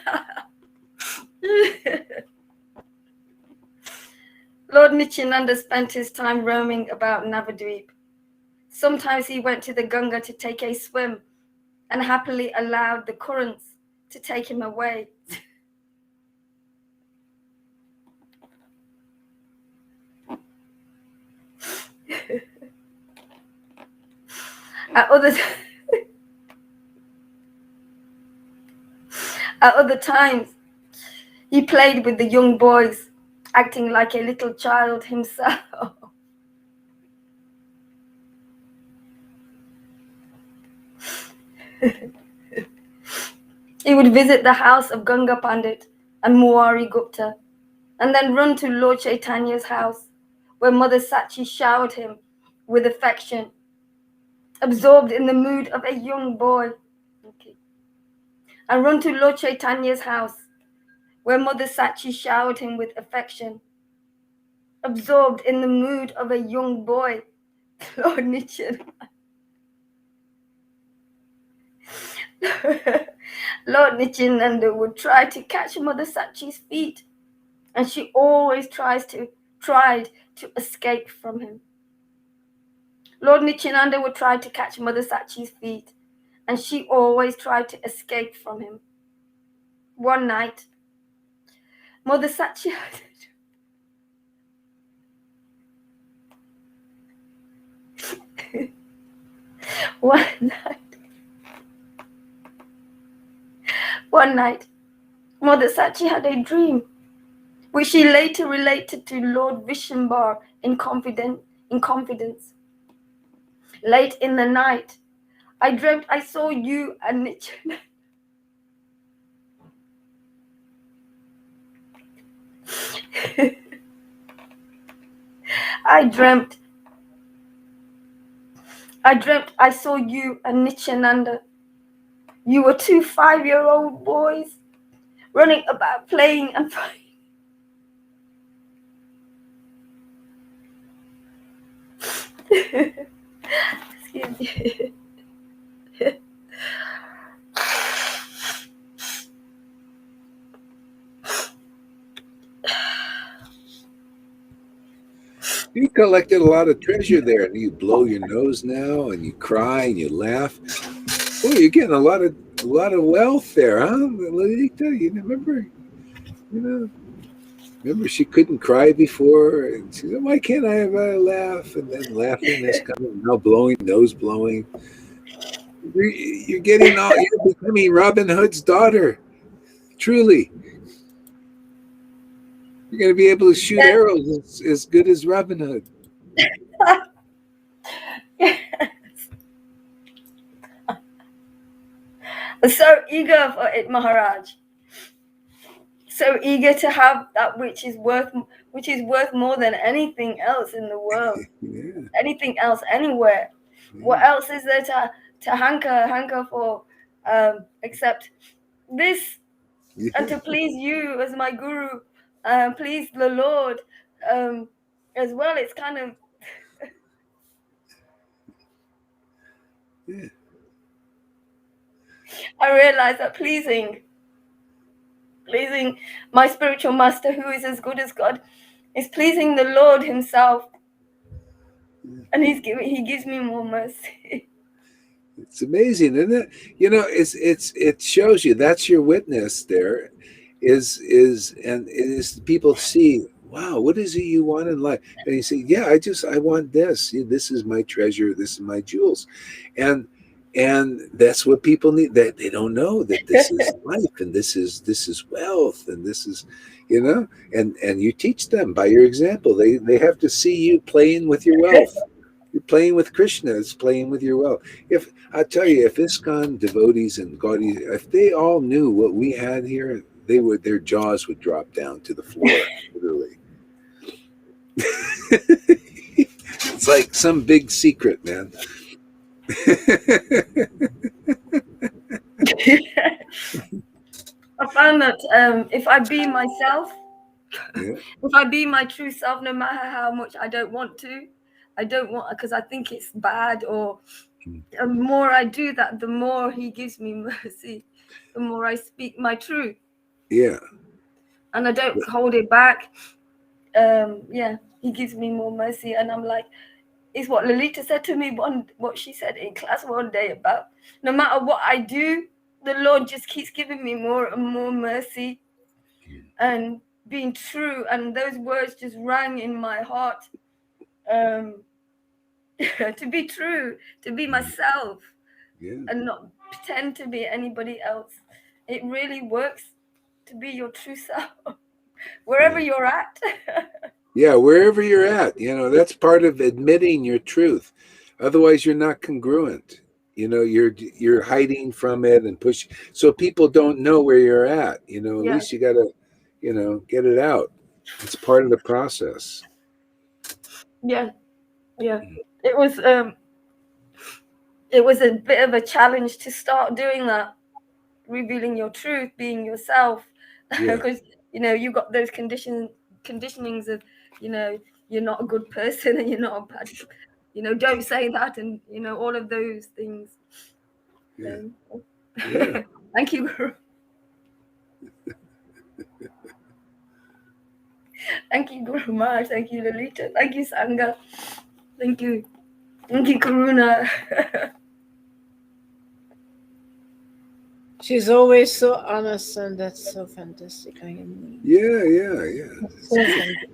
Lord Nityananda spent his time roaming about Navadvip. Sometimes he went to the Ganga to take a swim and happily allowed the currents to take him away. At other times, he played with the young boys, acting like a little child himself. He would visit the house of Ganga Pandit and Muari Gupta, and then run to Lord Chaitanya's house, where Mother Sachi showered him with affection, absorbed in the mood of a young boy. And run to Lord Chaitanya's house, where Mother Sachi showered him with affection, absorbed in the mood of a young boy. Lord Nityananda. Lord Nityananda would try to catch Mother Sachi's feet, and she always tried to escape from him. Lord Nityananda would try to catch Mother Sachi's feet, and she always tried to escape from him. One night, Mother Sachi One night, Mother Sachi had a dream, which she later related to Lord Vishambar in confidence. Late in the night, I dreamt I saw you and Nityananda. I dreamt I saw you and Nityananda. You were two 5-year-old boys running about playing and fighting. Excuse me. You collected a lot of treasure there, and you blow your nose now, and you cry and you laugh. Oh, you're getting a lot of wealth there, huh, Lalita? You remember, Remember, she couldn't cry before, and she said, "Why can't I have a laugh?" And then laughing is coming now, blowing, nose blowing. You're getting all. You're becoming Robin Hood's daughter. Truly, you're going to be able to shoot Yes. arrows as good as Robin Hood. So eager for it, Maharaj. So eager to have that which is worth more than anything else in the world, Yeah. anything else anywhere. What else is there to hanker for, except this, Yeah. and to please you as my guru, please the Lord, as well. It's kind of Yeah. I realize that pleasing my spiritual master, who is as good as God, is pleasing the Lord himself, and he gives me more mercy. It's amazing, isn't it? It shows you that's your witness. There and it is people see. Wow, what is it you want in life? And you say, yeah, I want this. This is my treasure. This is my jewels, and that's what people need. That they don't know that this is life, and this is wealth, and this is, and you teach them by your example. They have to see you playing with your wealth. You're playing with Krishna. It's playing with your wealth. If I tell you, if ISKCON devotees and Gaudis, if they all knew what we had here, their jaws would drop down to the floor, literally. It's like some big secret, man. I found that if I be myself, Yeah. if I be my true self, no matter how much I don't want, because I think it's bad, or the more I do that, the more he gives me mercy, the more I speak my truth. Yeah. And I don't hold it back. He gives me more mercy, and I'm like, it's what Lolita said to me what she said in class one day, about no matter what I do, the Lord just keeps giving me more and more mercy and being true. And those words just rang in my heart, to be true, to be myself, and not pretend to be anybody else. It really works to be your true self wherever you're at. Yeah, wherever you're at, that's part of admitting your truth. Otherwise, you're not congruent. You're hiding from it and push. So people don't know where you're at. At least you gotta, get it out. It's part of the process. Yeah. It was a bit of a challenge to start doing that, revealing your truth, being yourself, because you got those conditionings of, you're not a good person and you're not a bad, don't say that, and all of those things. Yeah. Thank you, Guru. Thank you, Guru Maharaj. Thank you, Lolita. Thank you, Sangha. Thank you, Karuna. She's always so honest, and that's so fantastic. I mean, Yeah. so fantastic.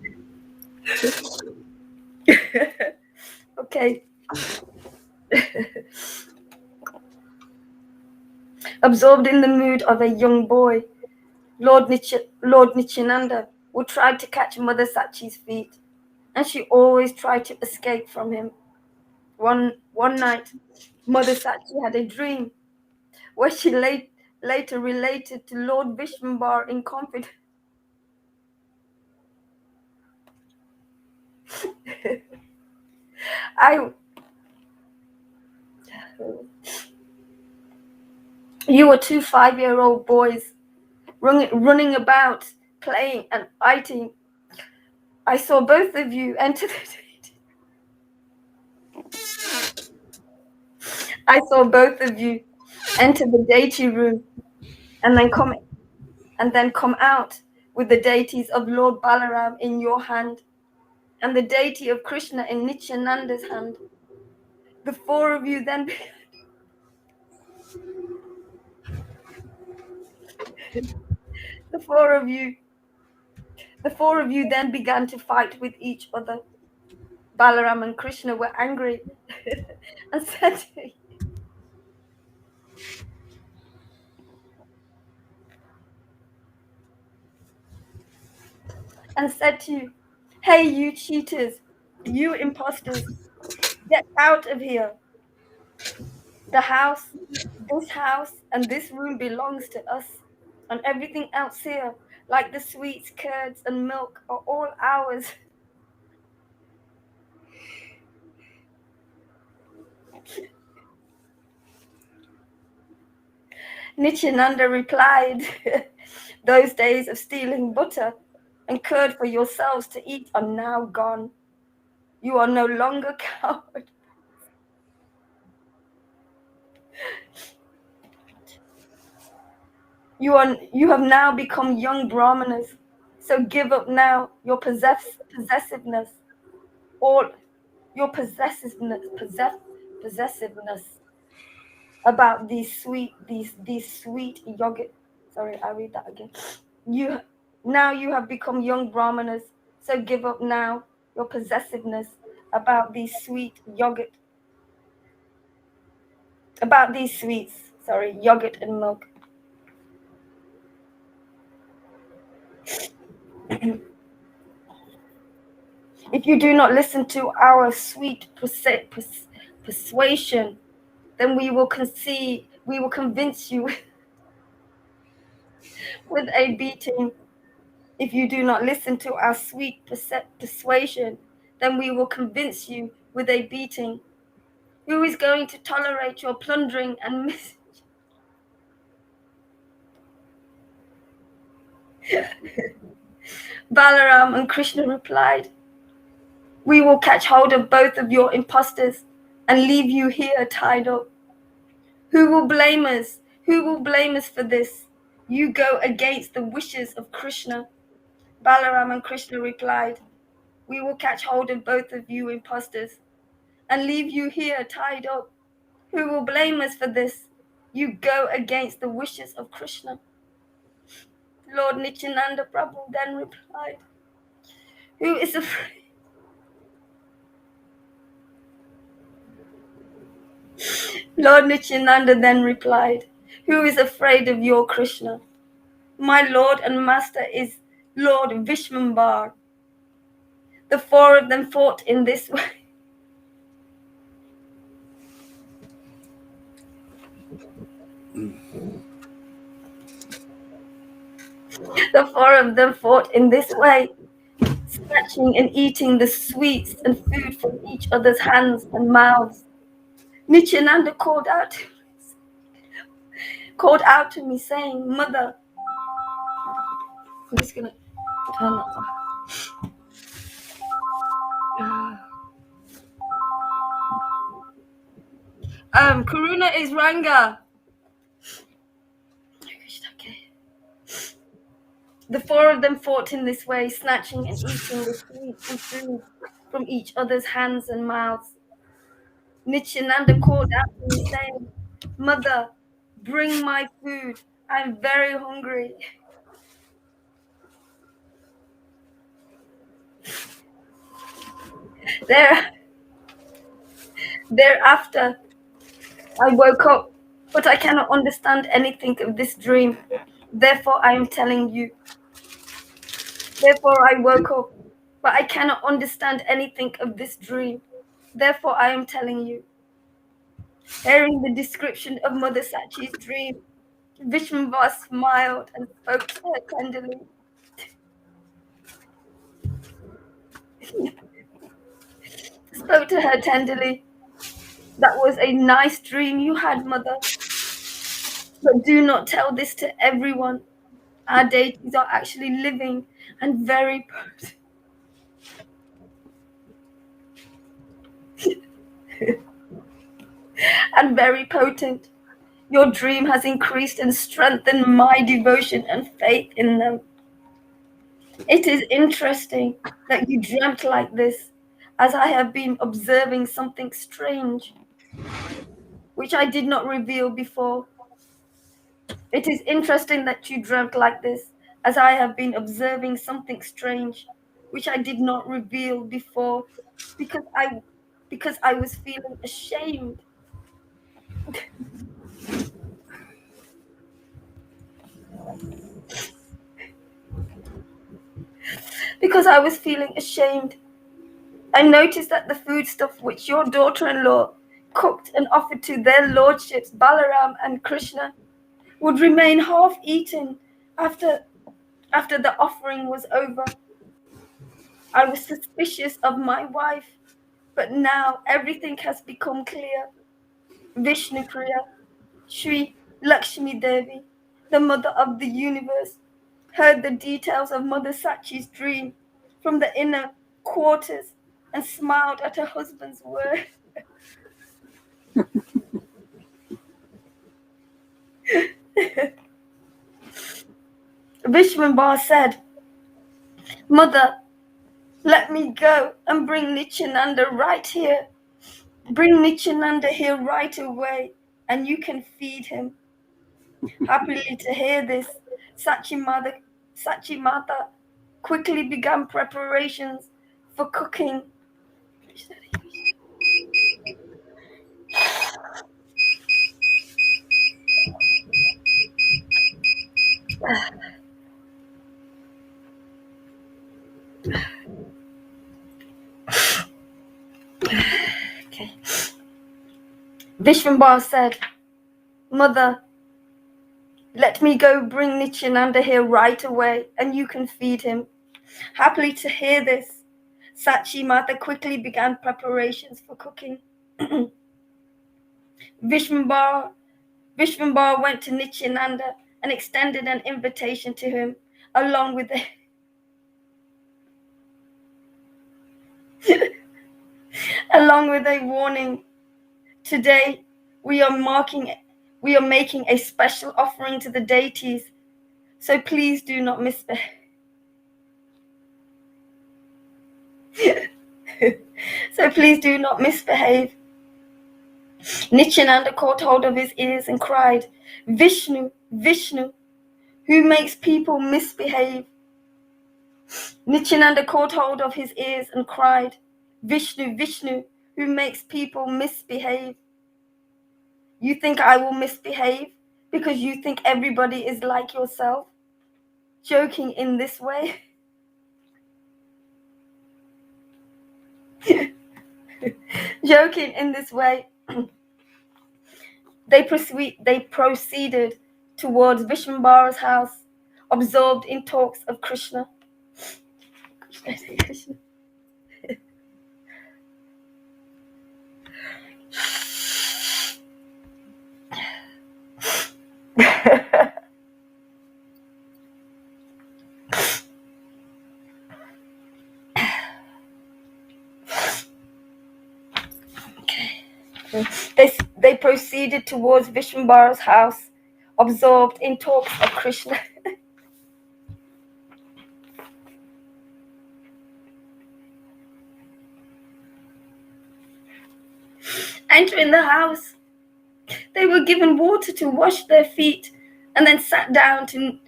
Okay. Absorbed in the mood of a young boy, Lord Nityananda would try to catch Mother Sachi's feet, and she always tried to escape from him. One night, Mother Sachi had a dream where she later related to Lord Vishwambar in confidence. You were two 5-year-old boys running about, playing and fighting. I saw both of you enter the deity room and then come out with the deities of Lord Balaram in your hand and the deity of Krishna in Nityananda's hand. The four of you then The four of you then began to fight with each other. Balaram and Krishna were angry and said to you, "Hey, you cheaters, you imposters, get out of here. The house, this house, and this room belongs to us, and everything else here, like the sweets, curds, and milk, are all ours." Nityananda replied, "Those days of stealing butter and curd for yourselves to eat are now gone. You are no longer cowards. You have now become young brahmanas. So give up now your possessiveness, all your possessiveness about these sweet yogurt. Sorry, I'll read that again. You have become young brahmanas. So give up now your possessiveness about these sweet yogurt. About these sweets, sorry, yogurt and milk. If you do not listen to our sweet persuasion, then we will convince you with a beating. If you do not listen to our sweet persuasion, then we will convince you with a beating. Who is going to tolerate your plundering and Balaram and Krishna replied, "We will catch hold of both of your impostors and leave you here tied up. Who will blame us? Who will blame us for this? You go against the wishes of Krishna." Balaram and Krishna replied, "We will catch hold of both of you impostors and leave you here tied up. Who will blame us for this? You go against the wishes of Krishna." Lord Nityananda Prabhu then replied, "Who is afraid? Lord Nityananda then replied, "Who is afraid of your Krishna? My Lord and Master is Lord Vishwambar." The four of them fought in this way. The four of them fought in this way, snatching and eating the sweets and food from each other's hands and mouths. Nityananda called out to me saying, "Mother," I'm just gonna turn that off. Karuna is Ranga. The four of them fought in this way, snatching and eating the sweets and food from each other's hands and mouths. Nityananda called out to me saying, "Mother, bring my food. I'm very hungry." Thereafter, I woke up, but I cannot understand anything of this dream. Therefore, I am telling you. Therefore, I woke up, but I cannot understand anything of this dream. Therefore, I am telling you. Hearing the description of Mother Sachi's dream, Vishwambar smiled and spoke to her tenderly. "That was a nice dream you had, Mother. But do not tell this to everyone. Our deities are actually living and very potent." And very potent. Your dream has increased and strengthened my devotion and faith in them. It is interesting that you dreamt like this, as I have been observing something strange, which I did not reveal before. It is interesting that you dreamt like this, as I have been observing something strange, which I did not reveal before because I was feeling ashamed. Because I was feeling ashamed. I noticed that the foodstuff which your daughter-in-law cooked and offered to their lordships Balaram and Krishna would remain half-eaten after the offering was over. I was suspicious of my wife, but now everything has become clear. Vishnu Priya, Sri Lakshmi Devi, the mother of the universe, heard the details of Mother Sachi's dream from the inner quarters and smiled at her husband's word. Vishwambar said, Mother, let me go and bring Nityananda right here. Bring Nityananda here right away, and you can feed him. Happily to hear this, Sachi Mata quickly began preparations for cooking. Okay. Vishwambar said, Mother, let me go bring Nityananda here right away, and you can feed him. Happily to hear this, Sachi Mata quickly began preparations for cooking. Vishwambar went to Nityananda and extended an invitation to him, along with a warning. Today we are making a special offering to the deities, so please do not misbehave. So please do not misbehave. Nityananda caught hold of his ears and cried, Vishnu, Vishnu, who makes people misbehave. Nityananda caught hold of his ears and cried, Vishnu, Vishnu, who makes people misbehave. You think I will misbehave because you think everybody is like yourself? Joking in this way? Joking in this way. They proceeded towards Vishwambara's house, absorbed in talks of Krishna. Krishna. They proceeded towards Vishwambara's house, absorbed in talks of Krishna. Entering the house, they were given water to wash their feet and then sat down to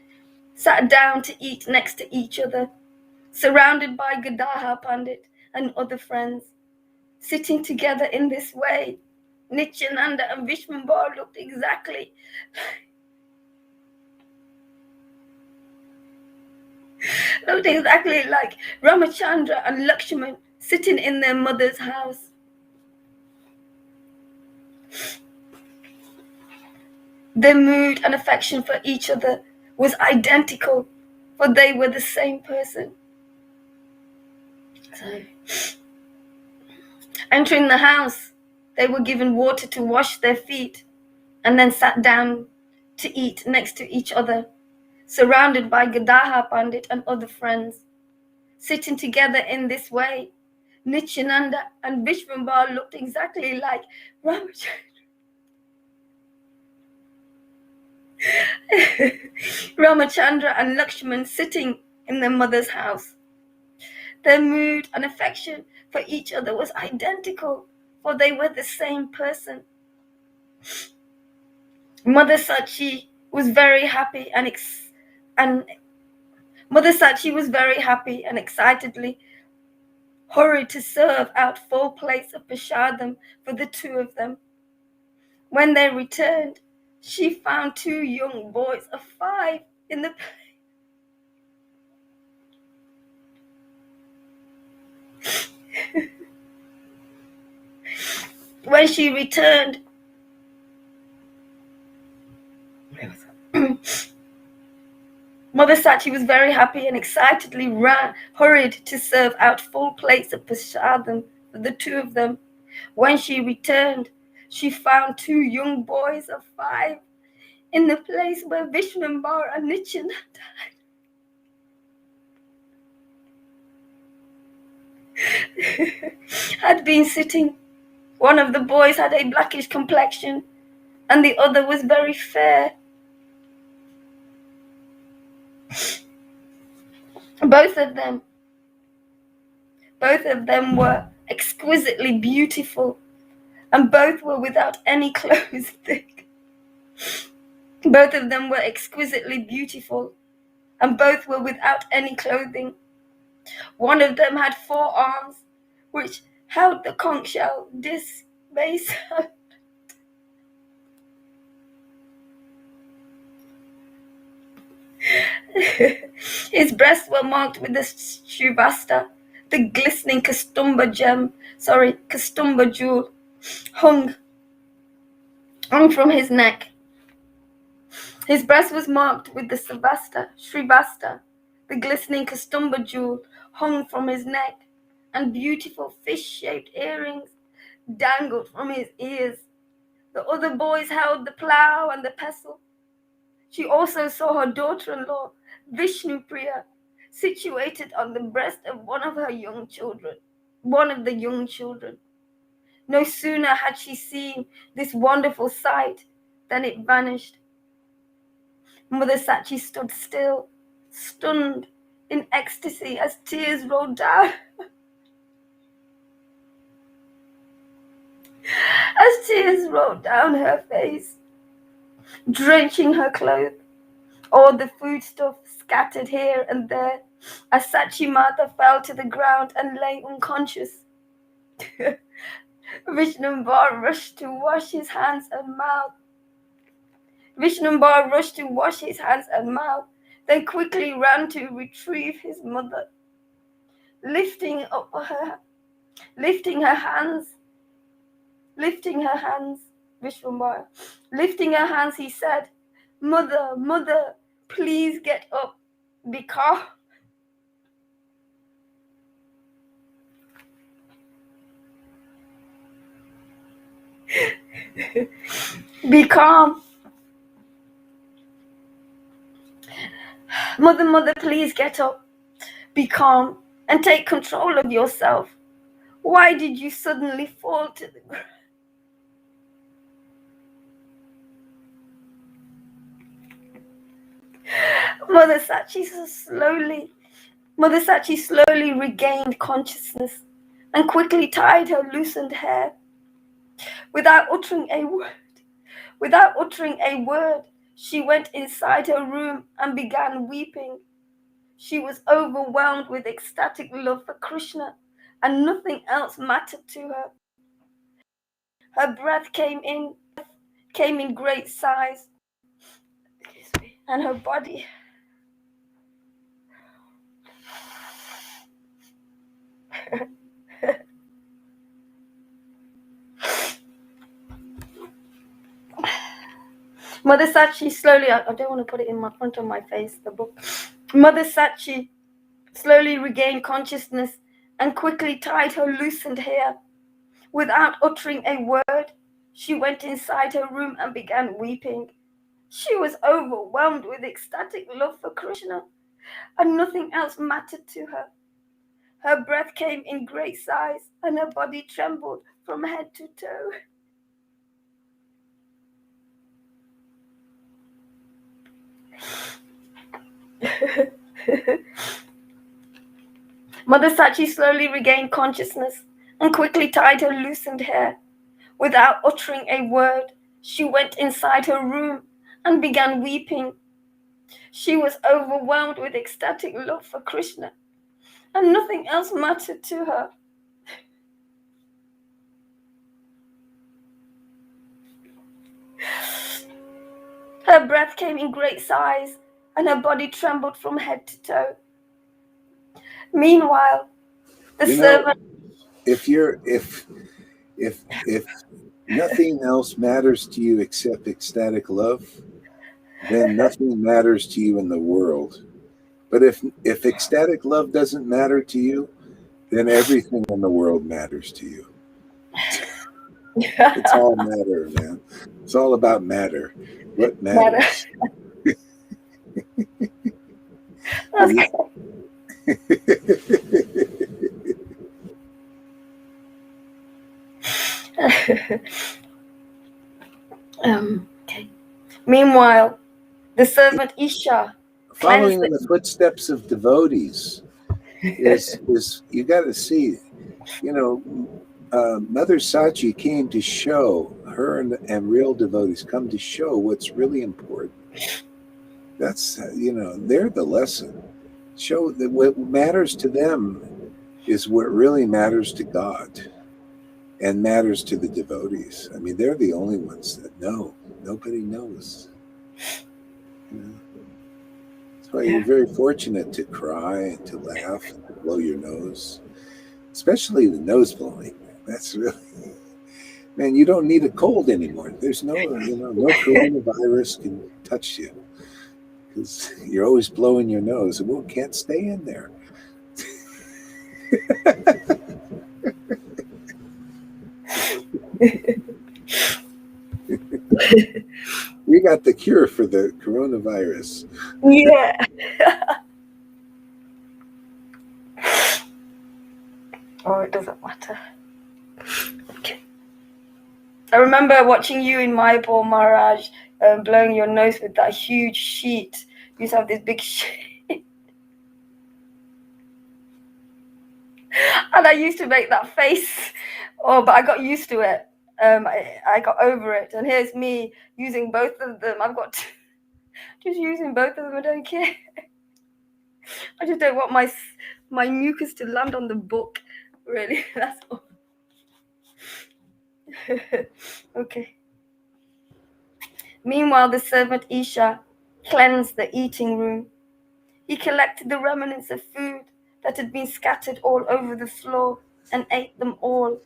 eat next to each other, surrounded by Gadaha Pandit and other friends. Sitting together in this way, Nityananda and Vishwambara looked exactly like Ramachandra and Lakshman sitting in their mother's house. Their mood and affection for each other was identical, for they were the same person. So, entering the house, they were given water to wash their feet and then sat down to eat next to each other, surrounded by Gadaha Pandit and other friends. Sitting together in this way, Nityananda and Vishwambara looked exactly like Ramachandra. Ramachandra and Lakshman sitting in their mother's house. Their mood and affection for each other was identical, for they were the same person. Mother Sachi was very happy and Mother Sachi was very happy and excitedly hurried to serve out 4 plates of prashadam for the 2 of them. When they returned, she found 2 young boys of 5 in the When she returned, Mother Sachi was very happy and excitedly hurried to serve out 4 plates of prashadam for the 2 of them. When she returned, she found 2 young boys of 5 in the place where Vishnumbar and Nichan had been sitting. One of the boys had a blackish complexion and the other was very fair. Both of them were exquisitely beautiful, and both were without any clothing. Both of them were exquisitely beautiful, and both were without any clothing. One of them had 4 arms, which held the conch shell disc base. His breasts were marked with the Shrivasta, the glistening Kastumba jewel, hung from his neck. His breast was marked with the Shrivasta, the glistening Kastumba jewel, hung from his neck, and beautiful fish-shaped earrings dangled from his ears. The other boys held the plough and the pestle. She also saw her daughter-in-law, Vishnupriya, situated on the breast of one of the young children. No sooner had she seen this wonderful sight than it vanished. Mother Sachi stood still, stunned in ecstasy as tears rolled down. As tears rolled down her face, drenching her clothes. All the foodstuff scattered here and there as Sachi Mata fell to the ground and lay unconscious. Vishnumbar rushed to wash his hands and mouth. Then quickly ran to retrieve his mother. Lifting her hands, Vishwambar, lifting her hands, he said, Mother, please get up, be calm. Be calm. Mother, please get up, be calm, and take control of yourself. Why did you suddenly fall to the ground? Mother Sachi slowly regained consciousness and quickly tied her loosened hair. Without uttering a word, she went inside her room and began weeping. She was overwhelmed with ecstatic love for Krishna, and nothing else mattered to her. Her breath came in great sighs, and her body Mother Sachi slowly, I don't want to put it in front of my face, the book. Mother Sachi slowly regained consciousness and quickly tied her loosened hair. Without uttering a word, she went inside her room and began weeping. She was overwhelmed with ecstatic love for Krishna, and nothing else mattered to her. Her breath came in great sighs, and her body trembled from head to toe. Mother Sachi slowly regained consciousness and quickly tied her loosened hair. Without uttering a word, she went inside her room and began weeping. She was overwhelmed with ecstatic love for Krishna, and nothing else mattered to her. Her breath came in great sighs, and her body trembled from head to toe. Meanwhile, the You know, servant. if nothing else matters to you except ecstatic love, then nothing matters to you in the world. But if ecstatic love doesn't matter to you, then everything in the world matters to you. It's all matter, man. It's all about matter. What matters? Okay. Okay. Meanwhile, the servant Isha Following in cleansed the footsteps of devotees is you got to see, you know, Mother Sachi came to show her and real devotees come to show what's really important. That's they're the lesson. Show that what matters to them is what really matters to God and matters to the devotees. I mean, they're the only ones that know. Nobody knows. You know? That's why you're very fortunate to cry and to laugh and to blow your nose, especially the nose blowing. That's really, man, you don't need a cold anymore. There's no coronavirus can touch you because you're always blowing your nose. It can't stay in there. We got the cure for the coronavirus. Yeah. Oh, it doesn't matter. Okay. I remember watching you in Mayapur, Maharaj, blowing your nose with that huge sheet. You used to have this big sheet. And I used to make that face. Oh, but I got used to it. I got over it. And here's me using both of them. I've got just using both of them. I don't care. I just don't want my mucus to land on the book. Really, that's all. Okay. Meanwhile, the servant Isha cleansed the eating room. He collected the remnants of food that had been scattered all over the floor and ate them all.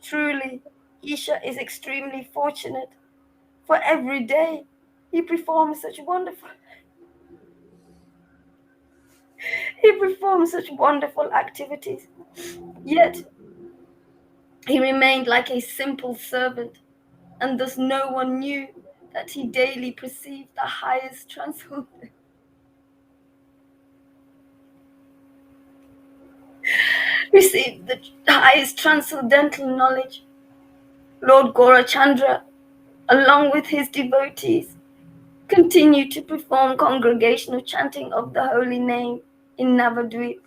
Truly, Isha is extremely fortunate, for every day he performs such wonderful activities. Yet he remained like a simple servant, and thus no one knew that he daily perceived the highest received the highest transcendental knowledge. Lord Gaurachandra, along with his devotees, continued to perform congregational chanting of the holy name in Navadvip.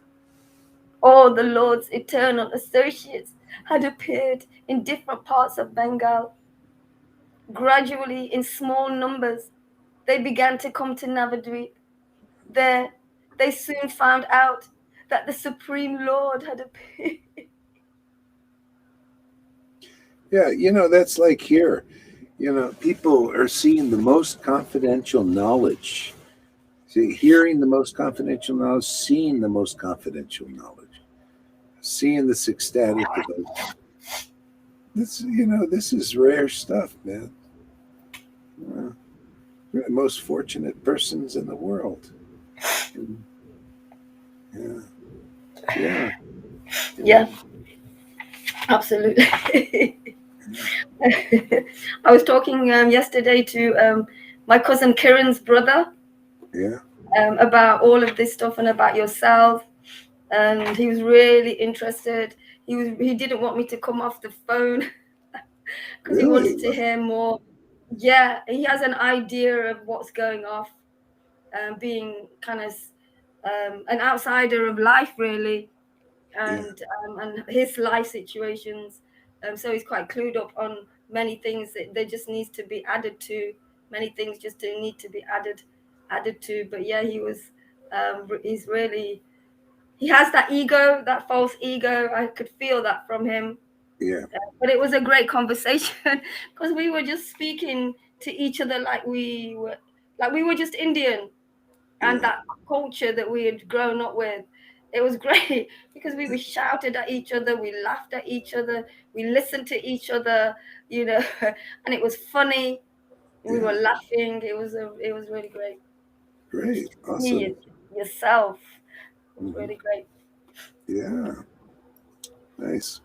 All the Lord's eternal associates had appeared in different parts of Bengal. Gradually, in small numbers, they began to come to Navadvip. There, they soon found out that the Supreme Lord had appeared. Yeah, that's like here. People are seeing the most confidential knowledge. See, hearing the most confidential knowledge, seeing the most confidential knowledge, seeing this ecstatic devotion. This is rare stuff, man. We're the most fortunate persons in the world. Yeah, absolutely. I was talking yesterday to my cousin Kiran's brother. Yeah. About all of this stuff and about yourself, and he was really interested. He didn't want me to come off the phone because he wanted to hear more. Yeah, he has an idea of what's going off, being kind of an outsider of life, really, and his life situations. So he's quite clued up on many things that there just needs to be added to. Many things just need to be added. added to. But yeah, he's really, he has that ego, that false ego. I could feel that from him. Yeah. But it was a great conversation because we were just speaking to each other like we were just Indian, and Yeah. that culture that we had grown up with. It was great because we shouted at each other, we laughed at each other, we listened to each other, you know, and it was funny. We were Yeah. laughing. It was really great. Great. Be Awesome. yourself. It was Mhm. really great. Yeah. Nice.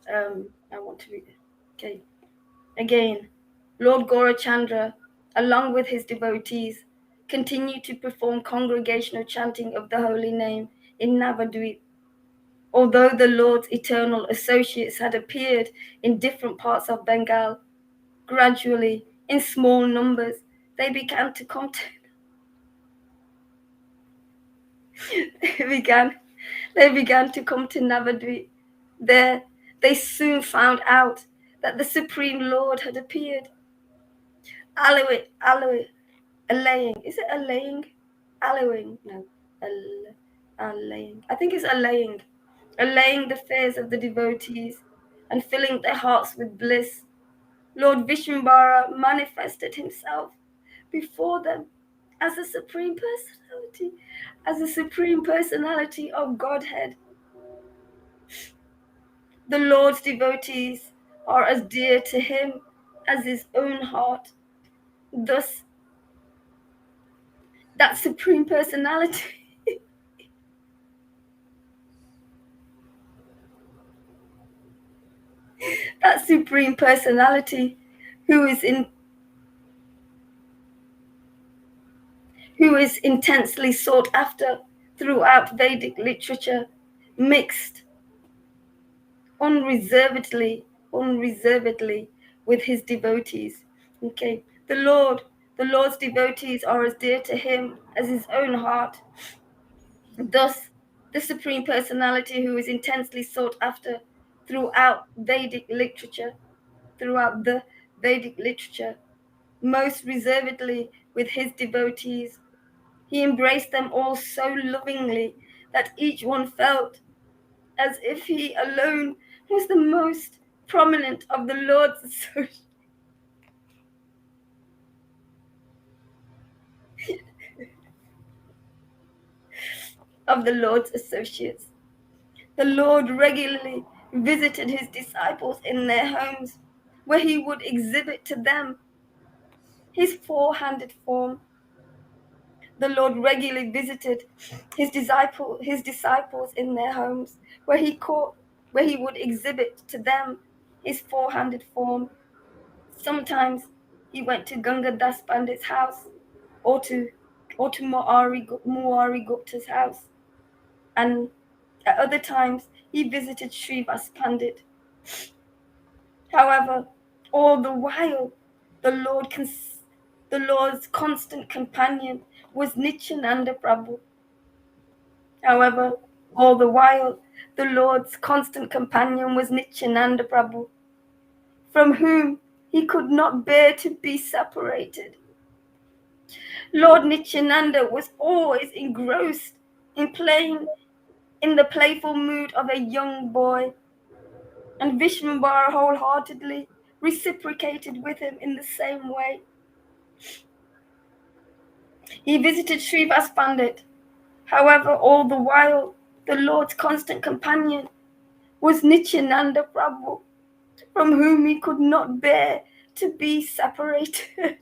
I want to read. Okay. Again, Lord Gaurachandra, along with his devotees, continued to perform congregational chanting of the holy name in Navadvip. Although the Lord's eternal associates had appeared in different parts of Bengal, gradually, in small numbers, they began to come to they began to come to Navadvip. There, they soon found out that the Supreme Lord had appeared. Allaying. Is it allaying? Allowing? No. Allaying. I think it's allaying. Allaying the fears of the devotees and filling their hearts with bliss. Lord Vishnumbara manifested himself before them as a supreme personality of Godhead. The Lord's devotees are as dear to him as his own heart. Thus, that supreme personality that supreme personality who is intensely sought after throughout Vedic literature, mixed unreservedly with his devotees. Okay, the Lord's devotees are as dear to him as his own heart. Thus, the supreme personality who is intensely sought after throughout the Vedic literature, most reservedly with his devotees. He embraced them all so lovingly that each one felt as if he alone was the most prominent of the Lord's associates. The Lord regularly visited his disciples in their homes, where he would exhibit to them his four-handed form. The Lord regularly visited his disciples in their homes, where he would exhibit to them his four-handed form. Sometimes he went to Ganga Das Pandit's house, or to Muari Gupta's house, and at other times he visited Srivas Pandit. However, all the while, the Lord's constant companion was Nityananda Prabhu. However, all the while, the Lord's constant companion was Nityananda Prabhu, from whom he could not bear to be separated. Lord Nityananda was always engrossed in playing in the playful mood of a young boy, and Vishnumbara wholeheartedly reciprocated with him in the same way. He visited Srivas Pandit. However, all the while, the Lord's constant companion was Nityananda Prabhu, from whom he could not bear to be separated.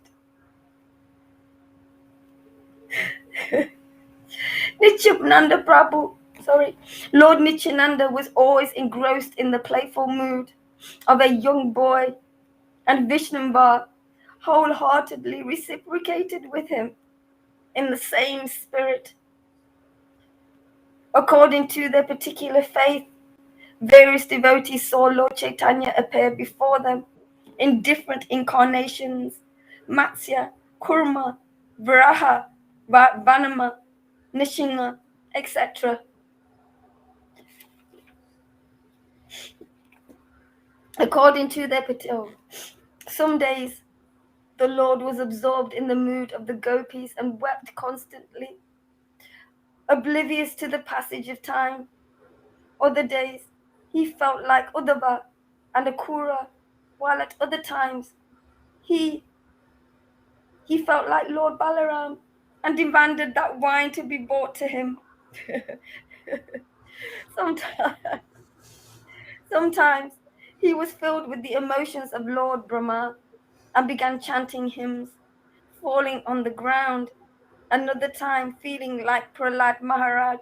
Lord Nityananda was always engrossed in the playful mood of a young boy, and Vishnumbara wholeheartedly reciprocated with him in the same spirit. According to their particular faith, various devotees saw Lord Chaitanya appear before them in different incarnations: Matsya, Kurma, Varaha, Vanama, Nishinga, etc. According to their some days The Lord was absorbed in the mood of the gopis and wept constantly, oblivious to the passage of time. Other days, he felt like Uddhava and Akura, while at other times, he felt like Lord Balaram and demanded that wine to be brought to him. Sometimes, sometimes he was filled with the emotions of Lord Brahma and began chanting hymns, falling on the ground. Another time, feeling like Prahlad Maharaj,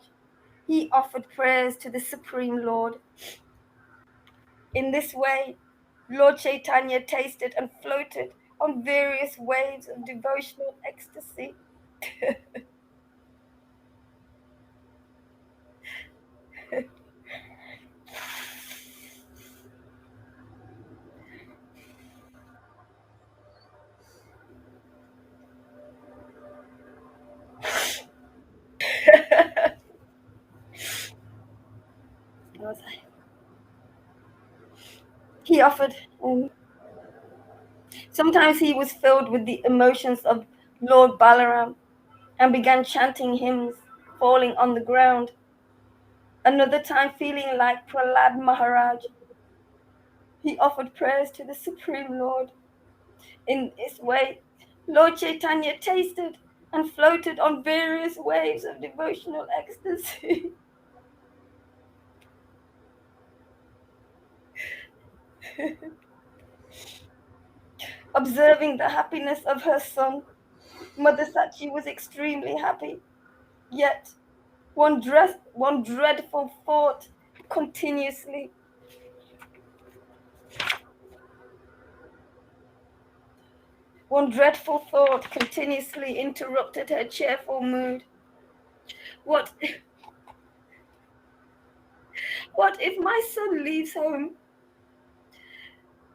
he offered prayers to the Supreme Lord. In this way, Lord Chaitanya tasted and floated on various waves of devotional ecstasy. He offered, sometimes he was filled with the emotions of Lord Balaram and began chanting hymns, falling on the ground. Another time, feeling like Prahlad Maharaj, he offered prayers to the Supreme Lord. In this way, Lord Chaitanya tasted and floated on various waves of devotional ecstasy. Observing the happiness of her son, Mother Sachi was extremely happy. Yet, one dreadful thought continuously interrupted her cheerful mood. What if my son leaves home?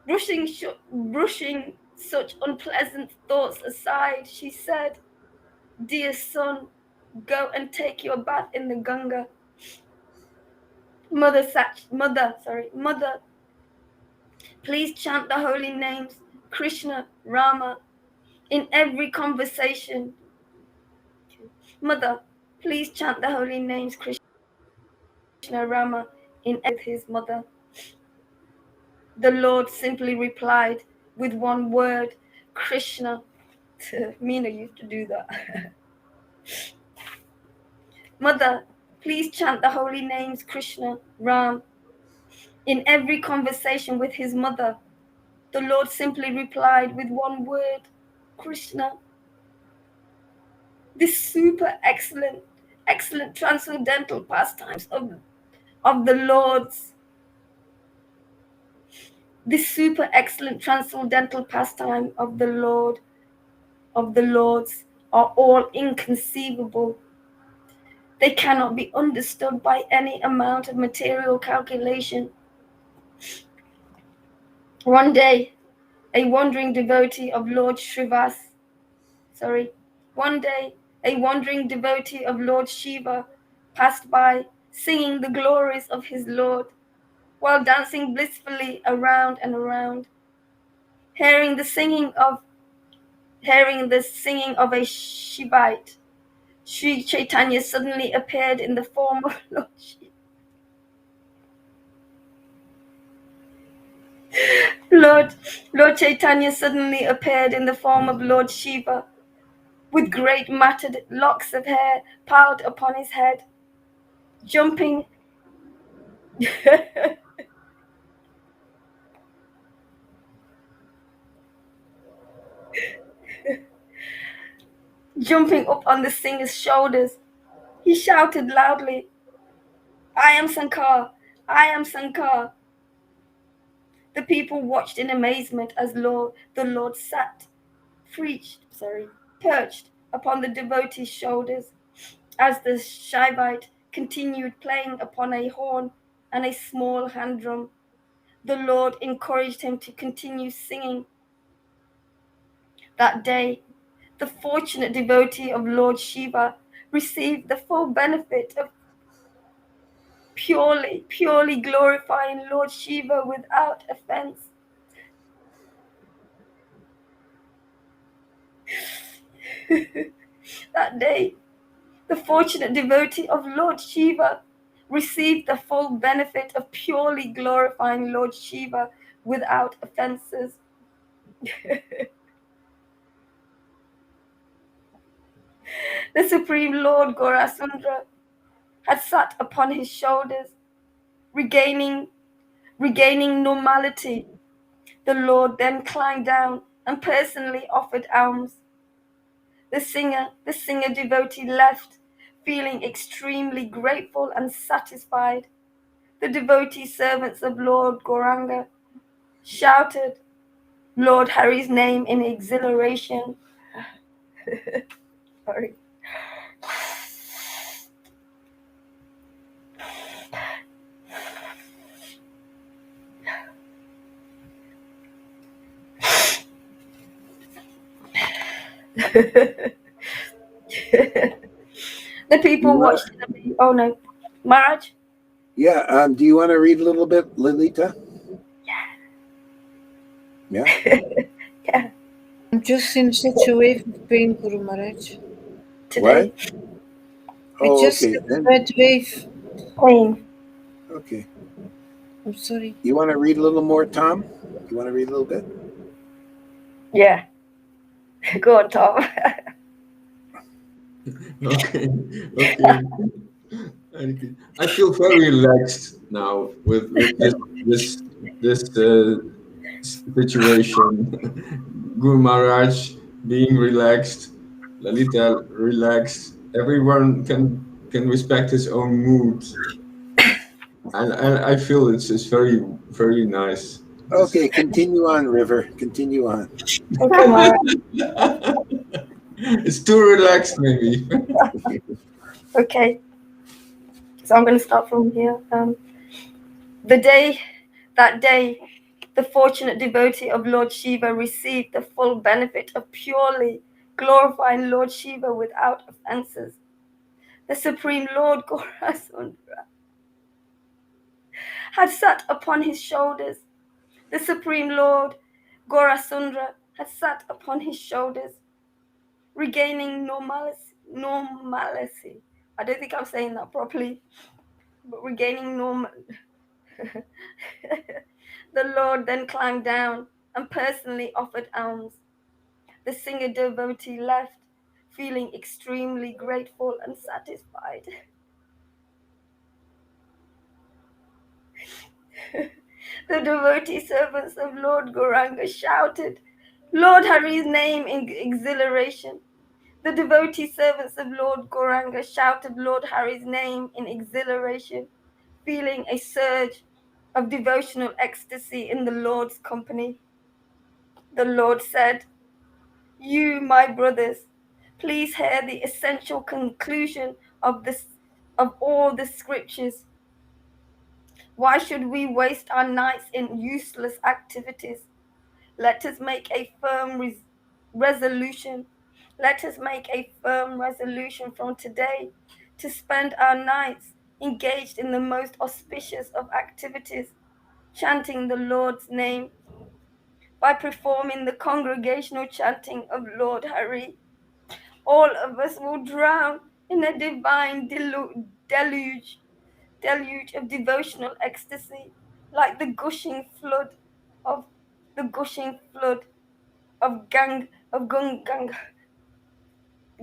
Brushing such unpleasant thoughts aside, she said, "Dear son, go and take your bath in the Ganga." Mother, please chant the holy names Krishna, Rama in every conversation. Mother, please chant the holy names Krishna, Rama in with his mother. The Lord simply replied with one word, Krishna. Meena used to do that. Mother, please chant the holy names Krishna, Ram. In every conversation with his mother, the Lord simply replied with one word, Krishna. This super excellent transcendental pastimes of the Lord's, this super excellent transcendental pastime of the Lord's are all inconceivable. They cannot be understood by any amount of material calculation. One day, a wandering devotee of Lord Shiva passed by, singing the glories of his Lord, while dancing blissfully around and around. Hearing the singing of a Shivite, Sri Chaitanya suddenly appeared in the form of Lord Shiva. Lord Chaitanya suddenly appeared in the form of Lord Shiva, with great matted locks of hair piled upon his head, jumping jumping up on the singer's shoulders. He shouted loudly, "I am Sankar! I am Sankar!" The people watched in amazement as the Lord sat, perched upon the devotee's shoulders, as the Shaivite continued playing upon a horn and a small hand drum. The Lord encouraged him to continue singing. That day, the fortunate devotee of Lord Shiva received the full benefit of purely glorifying Lord Shiva without offense. That day, the fortunate devotee of Lord Shiva received the full benefit of purely glorifying Lord Shiva without offenses. The Supreme Lord Gaurasundra had sat upon his shoulders, regaining normality. The Lord then climbed down and personally offered alms. The singer devotee left, feeling extremely grateful and satisfied. The devotee servants of Lord Gauranga shouted Lord Hari's name in exhilaration. Sorry. The people watched the. Oh no, Maharaj. Yeah. Do you want to read a little bit, Lilita? Yeah. Yeah. I'm just in such a wave of pain, Guru Maharaj. Today. I Oh, just okay. had a Then bad wave. Pain. okay. I'm sorry. You want to read a little more, Tom? You want to read a little bit? Yeah. Go on, Tom. Okay. I feel very relaxed now with this situation. Guru Maharaj being relaxed, Lalita relaxed. Everyone can respect his own mood, and I feel it's very nice. Okay. Continue on, River. Continue on. Okay, Maharaj. It's too relaxed, maybe. Okay. So I'm going to start from here. That day, the fortunate devotee of Lord Shiva received the full benefit of purely glorifying Lord Shiva without offenses. The Supreme Lord Gaurasundra had sat upon his shoulders. The Supreme Lord Gaurasundra had sat upon his shoulders, regaining normalcy. I don't think I'm saying that properly, but regaining normal. The Lord then climbed down and personally offered alms. The singer devotee left, feeling extremely grateful and satisfied. The devotee servants of Lord Gauranga shouted Lord Hari's name in exhilaration. The devotee servants of Lord Gauranga shouted Lord Hari's name in exhilaration, feeling a surge of devotional ecstasy in the Lord's company. The Lord said, "You, my brothers, please hear the essential conclusion of all the scriptures. Why should we waste our nights in useless activities? Let us make a firm resolution. Let us make a firm resolution from today to spend our nights engaged in the most auspicious of activities, chanting the Lord's name. By performing the congregational chanting of Lord Hari, all of us will drown in a divine deluge of devotional ecstasy, like the gushing flood of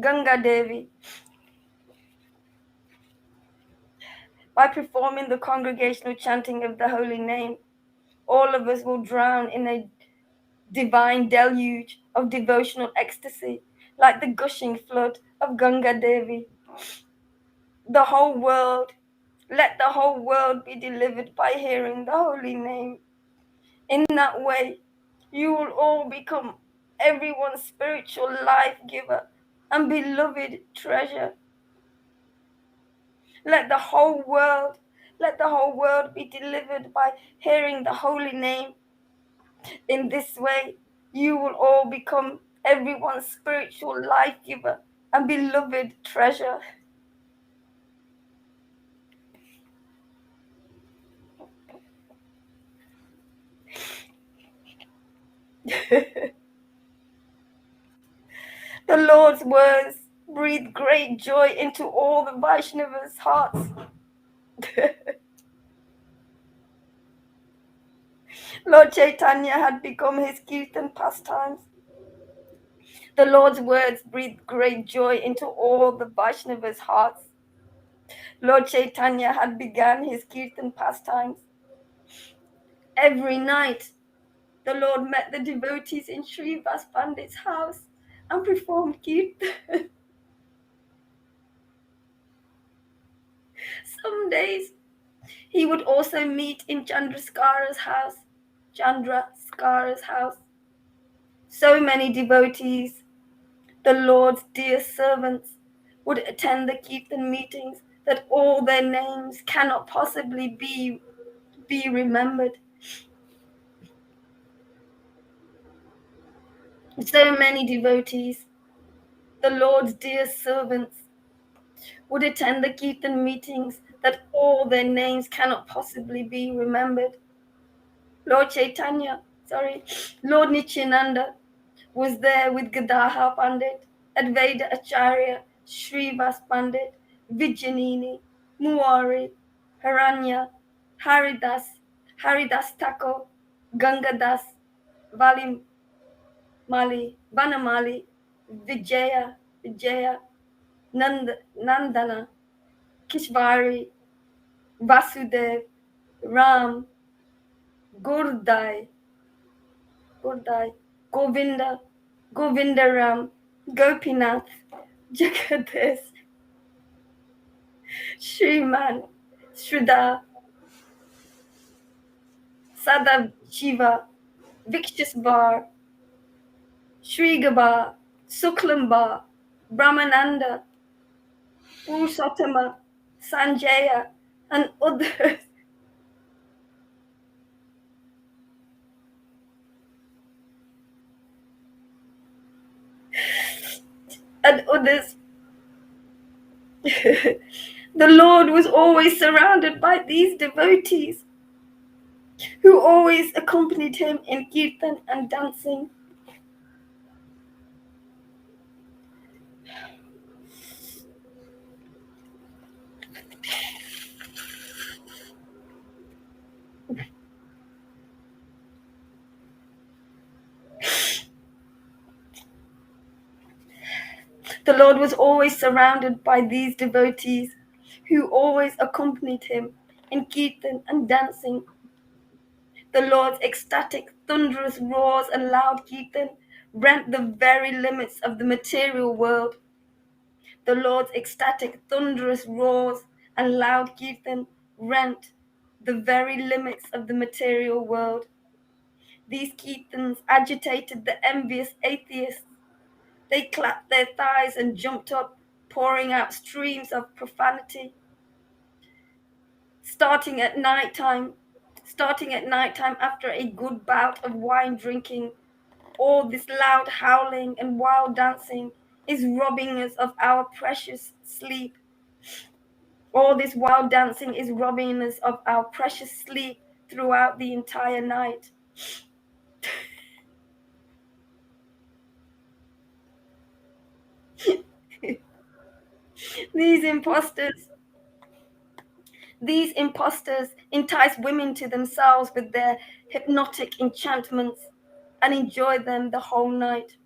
Ganga Devi. By performing the congregational chanting of the holy name, all of us will drown in a divine deluge of devotional ecstasy, like the gushing flood of Ganga Devi. The whole world, let the whole world be delivered by hearing the holy name. In that way, you will all become everyone's spiritual life giver and beloved treasure. Let the whole world be delivered by hearing the holy name. In this way, you will all become everyone's spiritual life giver and beloved treasure. The Lord's words breathed great joy into all the Vaishnavas' hearts. Lord Chaitanya had become his kirtan pastimes. The Lord's words breathed great joy into all the Vaishnavas' hearts. Lord Chaitanya had begun his kirtan pastimes. Every night, the Lord met the devotees in Srivas Pandit's house and performed kirtan. Some days, he would also meet in Chandraskara's house. So many devotees, the Lord's dear servants, would attend the kirtan meetings that all their names cannot possibly be remembered. So many devotees, the Lord's dear servants, would attend the kirtan meetings that all their names cannot possibly be remembered. Lord Nityananda was there with Gadadhar Pandit, Advaita Acharya, Srivas Pandit, Vijayanini, Muari, Haranya, Haridas Thakur, Gangadas, Vanamali, Vijaya, Nandana, Kishvari, Vasudev, Ram, Gurdai, Govinda, Govindaram, Gopinath, Jagadish, Shriman, Shraddha, Sadav Shiva, Vikshasvar, Srigaba, Suklamba, Brahmananda, Purushottama, Sanjaya, and others. And others. The Lord was always surrounded by these devotees who always accompanied him in kirtan and dancing. The Lord was always surrounded by these devotees who always accompanied him in kirtan and dancing. The Lord's ecstatic, thunderous roars and loud kirtan rent the very limits of the material world. The Lord's ecstatic, thunderous roars and loud kirtan rent the very limits of the material world. These kirtans agitated the envious atheists. They clapped their thighs and jumped up, pouring out streams of profanity. Starting at night time after a good bout of wine drinking, all this loud howling and wild dancing is robbing us of our precious sleep. All this wild dancing is robbing us of our precious sleep throughout the entire night. These imposters entice women to themselves with their hypnotic enchantments and enjoy them the whole night.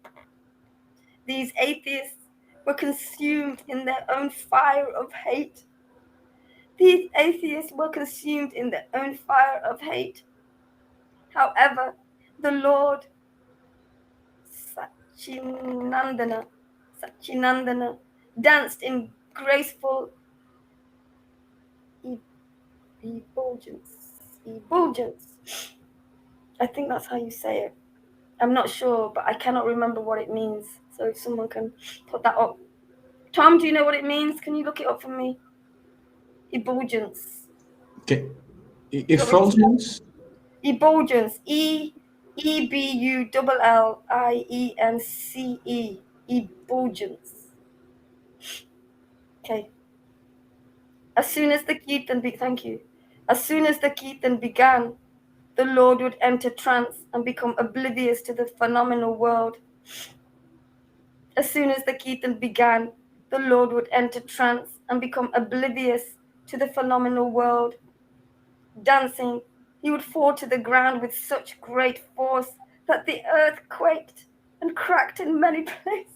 These atheists were consumed in their own fire of hate. However, the Lord Sachinandana danced in graceful effulgence. I think that's how you say it. I'm not sure, but I cannot remember what it means. So if someone can put that up. Tom, do you know what it means? Can you look it up for me? Effulgence. Okay. Effulgence? Effulgence. Ebullience. Effulgence. Okay. As soon as the kirtan began, the Lord would enter trance and become oblivious to the phenomenal world. As soon as the Kirtan began, the Lord would enter trance and become oblivious to the phenomenal world. Dancing, he would fall to the ground with such great force that the earth quaked and cracked in many places.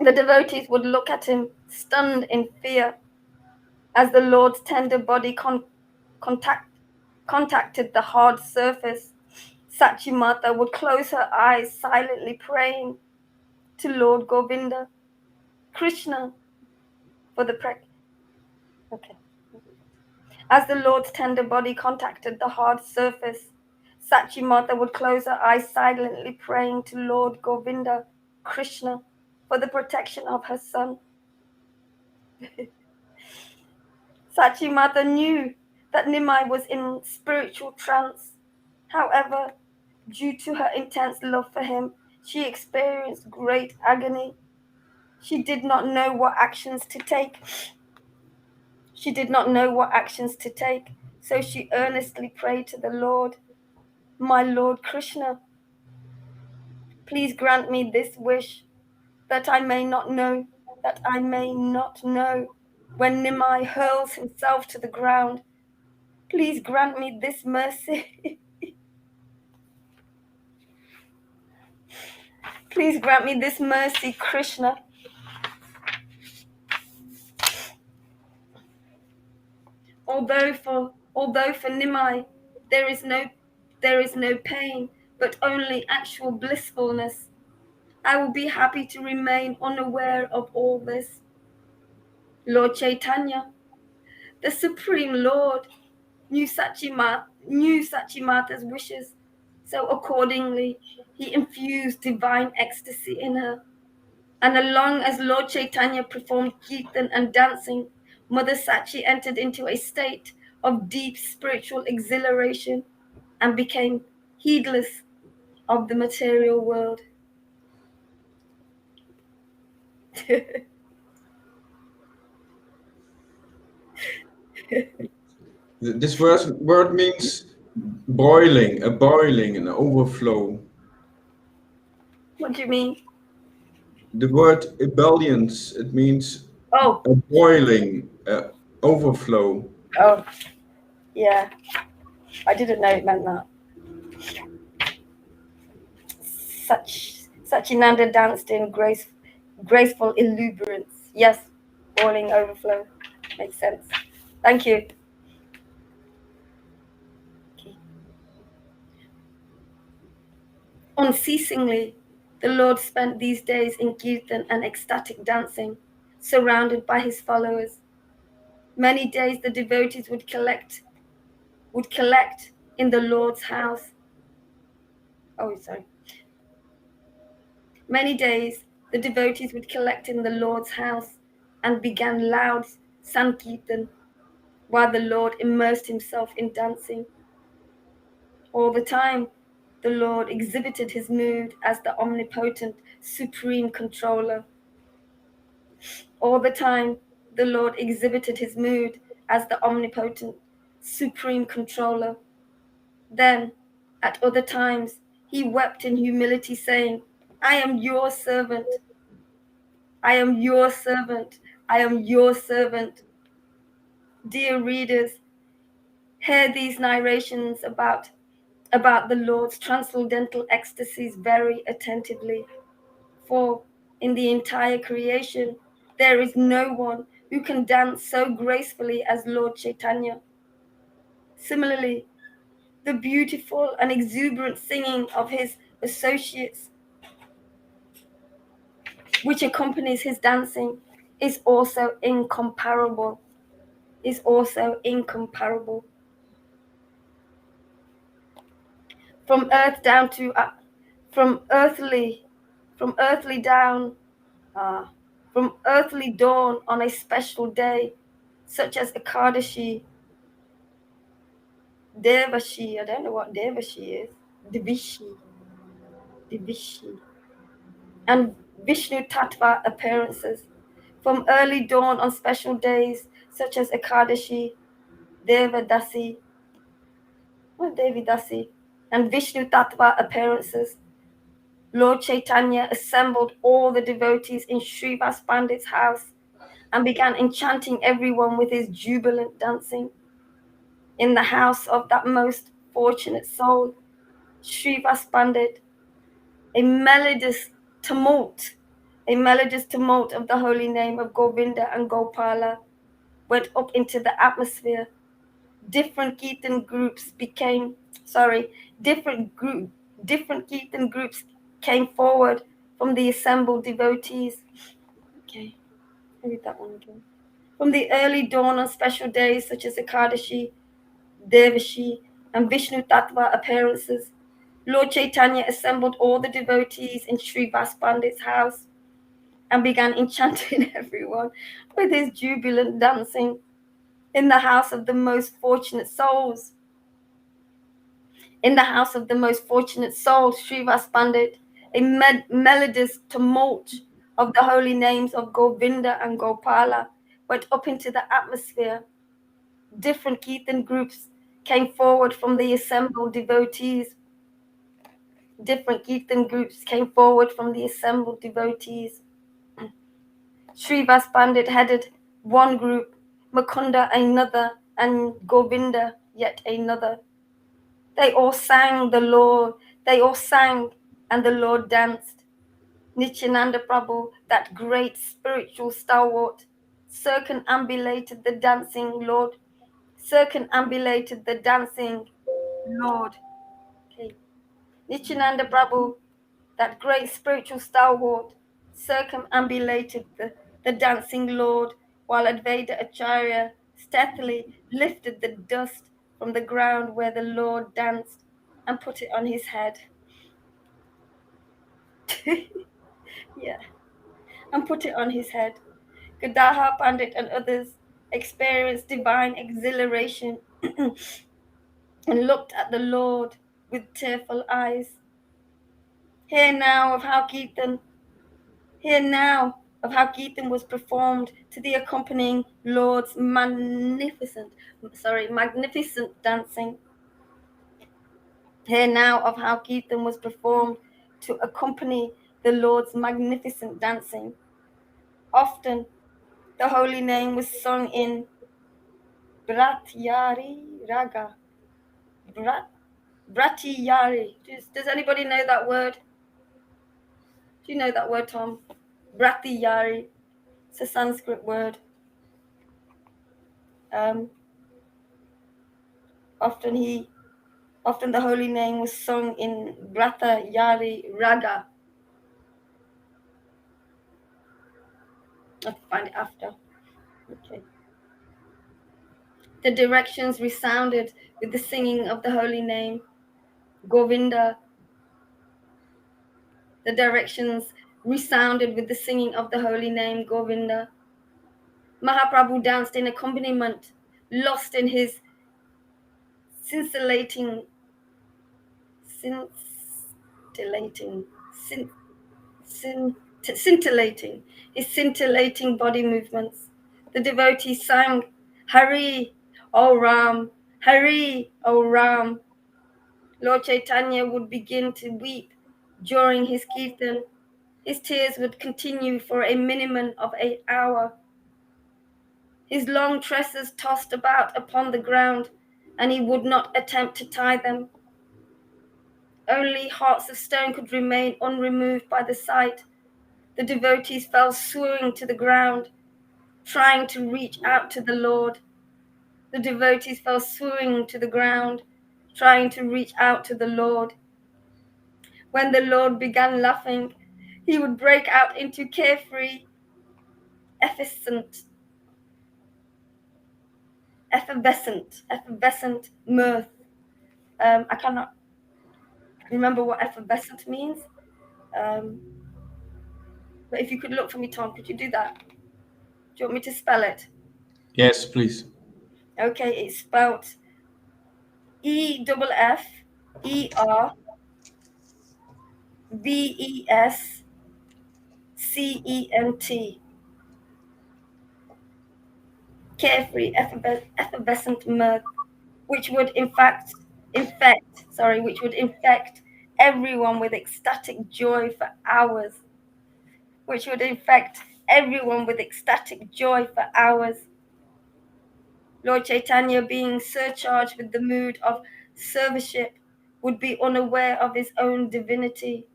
The devotees would look at him, stunned in fear, as the Lord's tender body contacted the hard surface. Sachi Mata would close her eyes, silently praying to Lord Govinda, Krishna, for the okay. As the Lord's tender body contacted the hard surface, Sachi Mata would close her eyes, silently praying to Lord Govinda, Krishna, for the protection of her son. Sachi Mata knew that Nimai was in spiritual trance. However, due to her intense love for him, she experienced great agony. She did not know what actions to take. So she earnestly prayed to the Lord, "My Lord Krishna, please grant me this wish, that I may not know when Nimai hurls himself to the ground. Please grant me this mercy." Please grant me this mercy, Krishna. Although for Nimai there is no pain, but only actual blissfulness, I will be happy to remain unaware of all this. Lord Chaitanya, the Supreme Lord, knew Sachimata's wishes, so accordingly he infused divine ecstasy in her. And along as Lord Chaitanya performed kirtan and dancing, Mother Sachi entered into a state of deep spiritual exhilaration and became heedless of the material world. This word means boiling, an overflow. What do you mean? The word ebullience, it means Oh, a boiling, overflow. oh, yeah. I didn't know it meant that. Sachinanda danced in graceful exuberance. Yes, boiling overflow. Makes sense. Thank you. Okay. Unceasingly, the Lord spent these days in kirtan and ecstatic dancing, surrounded by his followers. Many days the devotees would collect in the Lord's house. Oh, sorry. Many days the devotees would collect in the Lord's house and began loud sankirtan while the Lord immersed himself in dancing. All the time, the Lord exhibited his mood as the omnipotent, supreme controller. All the time, the Lord exhibited his mood as the omnipotent, supreme controller. Then, at other times, he wept in humility, saying, "I am your servant. I am your servant. I am your servant." Dear readers, hear these narrations about the Lord's transcendental ecstasies very attentively. For in the entire creation, there is no one who can dance so gracefully as Lord Chaitanya. Similarly, the beautiful and exuberant singing of his associates, which accompanies his dancing, is also incomparable. From earth down to from earthly down from earthly dawn on a special day, such as Ekadashi, Devashi, I don't know what Devashi is, Divishi, and Vishnu Tattva appearances. From early dawn on special days such as Ekadashi, Devadasi, Devidasi, and Vishnu Tattva appearances, Lord Chaitanya assembled all the devotees in Srivas Pandit's house and began enchanting everyone with his jubilant dancing. In the house of that most fortunate soul, Srivas Pandit, a melodious tumult of the holy name of Govinda and Gopala went up into the atmosphere. Different Kirtan groups came forward from the assembled devotees. Okay, I'll read that one again. From the early dawn on special days such as Ekadashi, Devashi, and Vishnu Tattva appearances, Lord Chaitanya assembled all the devotees in Srivas Pandit's house and began enchanting everyone with his jubilant dancing. In the house of the most fortunate souls, Srivas Pandit, a melodious tumult of the holy names of Govinda and Gopala went up into the atmosphere. Different Kirtan groups came forward from the assembled devotees. Srivas Pandit headed one group, Mukunda another, and Govinda yet another. They all sang, and the Lord danced. Nityananda Prabhu, that great spiritual stalwart, circumambulated the dancing Lord. Okay. Nityananda Prabhu, that great spiritual stalwart, circumambulated the dancing Lord, while Advaita Acharya stealthily lifted the dust from the ground where the Lord danced and put it on his head. Yeah, and put it on his head. Gadaha Pandit and others experienced divine exhilaration and looked at the Lord with tearful eyes. Hear now of how Kirtan was performed to the accompanying Lord's magnificent dancing. Hear now of how Kirtan was performed to accompany the Lord's magnificent dancing. Often, the holy name was sung in Bratyari Raga. Bratyari. Does anybody know that word? Do you know that word, Tom? Bratyari. It's a Sanskrit word. Often the holy name was sung in Bratyari Raga. I'll find it after. Okay. The directions resounded with the singing of the holy name, Govinda. The directions resounded with the singing of the holy name, Govinda. Mahaprabhu danced in accompaniment, lost in his scintillating body movements. The devotees sang, Hari, O Ram, Hari, O Ram. Lord Chaitanya would begin to weep during his kirtan. His tears would continue for a minimum of an hour. His long tresses tossed about upon the ground, and he would not attempt to tie them. Only hearts of stone could remain unremoved by the sight. The devotees fell swooning to the ground, trying to reach out to the Lord. The devotees fell swooning to the ground, trying to reach out to the Lord. When the Lord began laughing, he would break out into carefree, effervescent mirth. I cannot remember what effervescent means. But if you could look for me, Tom, could you do that? Do you want me to spell it? Yes, please. Okay, it's spelled EFFERVESCENT. carefree, effervescent mirth, which would infect everyone with ecstatic joy for hours. Which would infect everyone with ecstatic joy for hours. Lord Chaitanya, being surcharged with the mood of servitorship, would be unaware of his own divinity.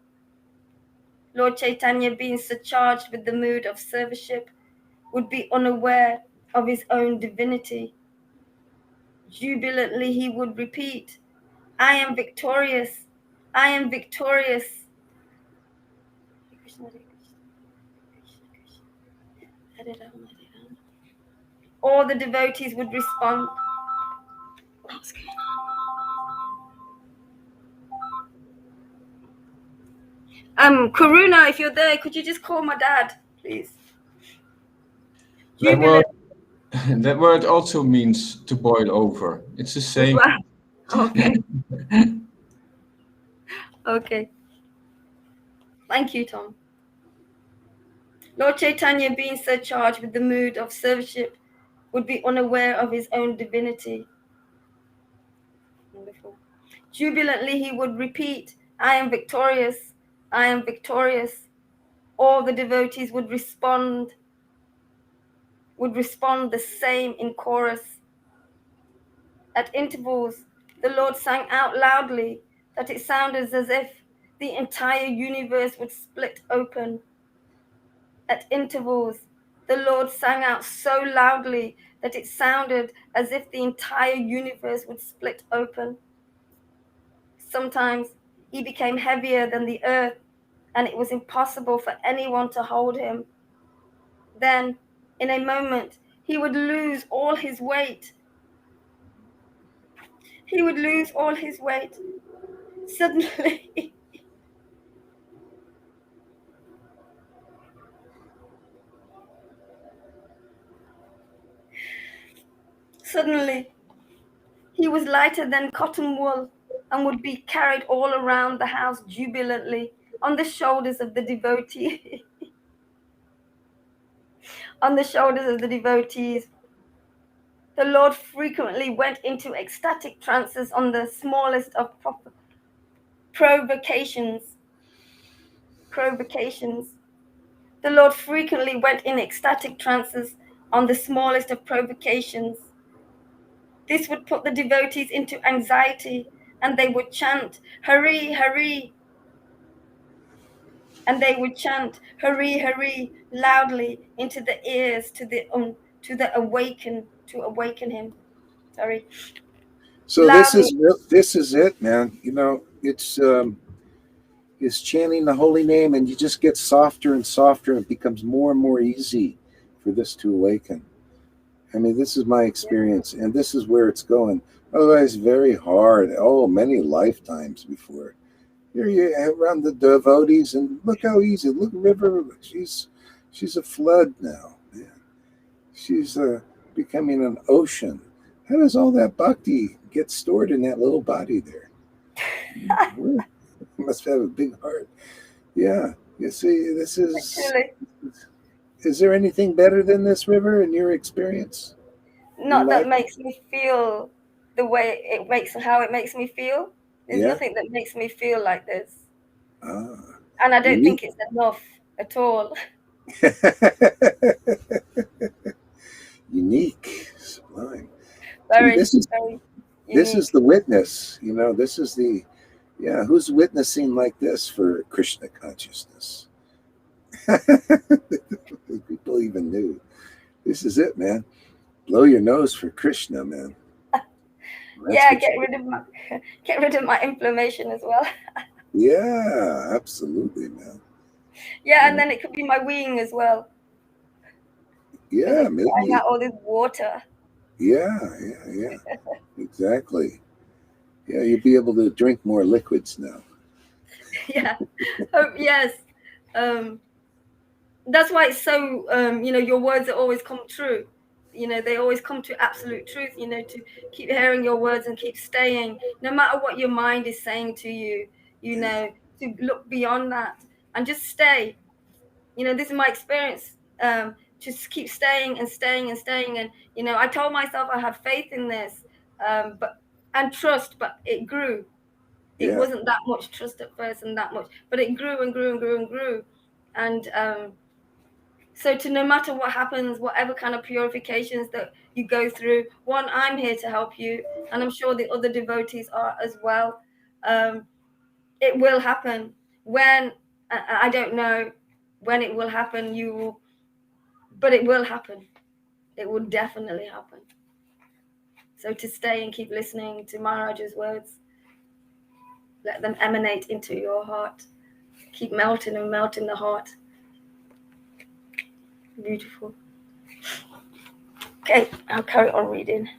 Lord Chaitanya, being surcharged with the mood of servitorship, would be unaware of his own divinity. Jubilantly he would repeat, I am victorious, I am victorious. All the devotees would respond. What's going on? Karuna, if you're there, could you just call my dad, please? That word, that word also means to boil over. It's the same. Okay. Okay. Thank you, Tom. Lord Chaitanya, being surcharged with the mood of servitorship, would be unaware of his own divinity. Wonderful. Jubilantly he would repeat, I am victorious, I am victorious. All the devotees would respond the same in chorus. At intervals, the Lord sang out loudly that it sounded as if the entire universe would split open. At intervals, the Lord sang out so loudly that it sounded as if the entire universe would split open. Sometimes he became heavier than the earth, and it was impossible for anyone to hold him. Then, in a moment, he would lose all his weight. He would lose all his weight. Suddenly, he was lighter than cotton wool and would be carried all around the house jubilantly on the shoulders of the devotee. On the shoulders of the devotees. The Lord frequently went into ecstatic trances on the smallest of provocations. The Lord frequently went in ecstatic trances on the smallest of provocations. This would put the devotees into anxiety, and they would chant, Hari, Hari. And they would chant, Hari, Hari, loudly into the ears to awaken him. Sorry. So this is it, man. You know, it's chanting the holy name, and you just get softer and softer, and it becomes more and more easy for this to awaken. I mean, this is my experience, and this is where it's going. Otherwise, very hard. Oh, many lifetimes before. Here you around the devotees, and look how easy. Look, River. She's a flood now. Man. She's becoming an ocean. How does all that bhakti get stored in that little body there? You must have a big heart. Yeah. You see, this is. Actually, Is there anything better than this, River, in your experience? not that makes me feel the way how it makes me feel. There's nothing that makes me feel like this. And I don't think it's enough at all. Unique, sublime. Very, this is the witness. You know, this is the who's witnessing like this for Krishna consciousness? People even knew. This is it, man. Blow your nose for Krishna, man. Get rid of my inflammation as well. Yeah, absolutely, man. Yeah, and then it could be my wing as well. Yeah, maybe. I got all this water. Yeah. Exactly. Yeah, you'll be able to drink more liquids now. Yeah. Yes. That's why it's so, your words always come true. You know, they always come to absolute truth, to keep hearing your words and keep staying, no matter what your mind is saying to you, to look beyond that and just stay. This is my experience. just keep staying and staying and staying. And I told myself I have faith in this, and trust, but it grew. It Yeah. wasn't that much trust at first and that much, but it grew and grew and grew and grew. And so no matter what happens, whatever kind of purifications that you go through, one, I'm here to help you, and I'm sure the other devotees are as well. It will happen. When, I don't know when it will happen, but it will happen. It will definitely happen. So to stay and keep listening to Maharaj's words, let them emanate into your heart. Keep melting and melting the heart. Beautiful. Okay, I'll carry on reading.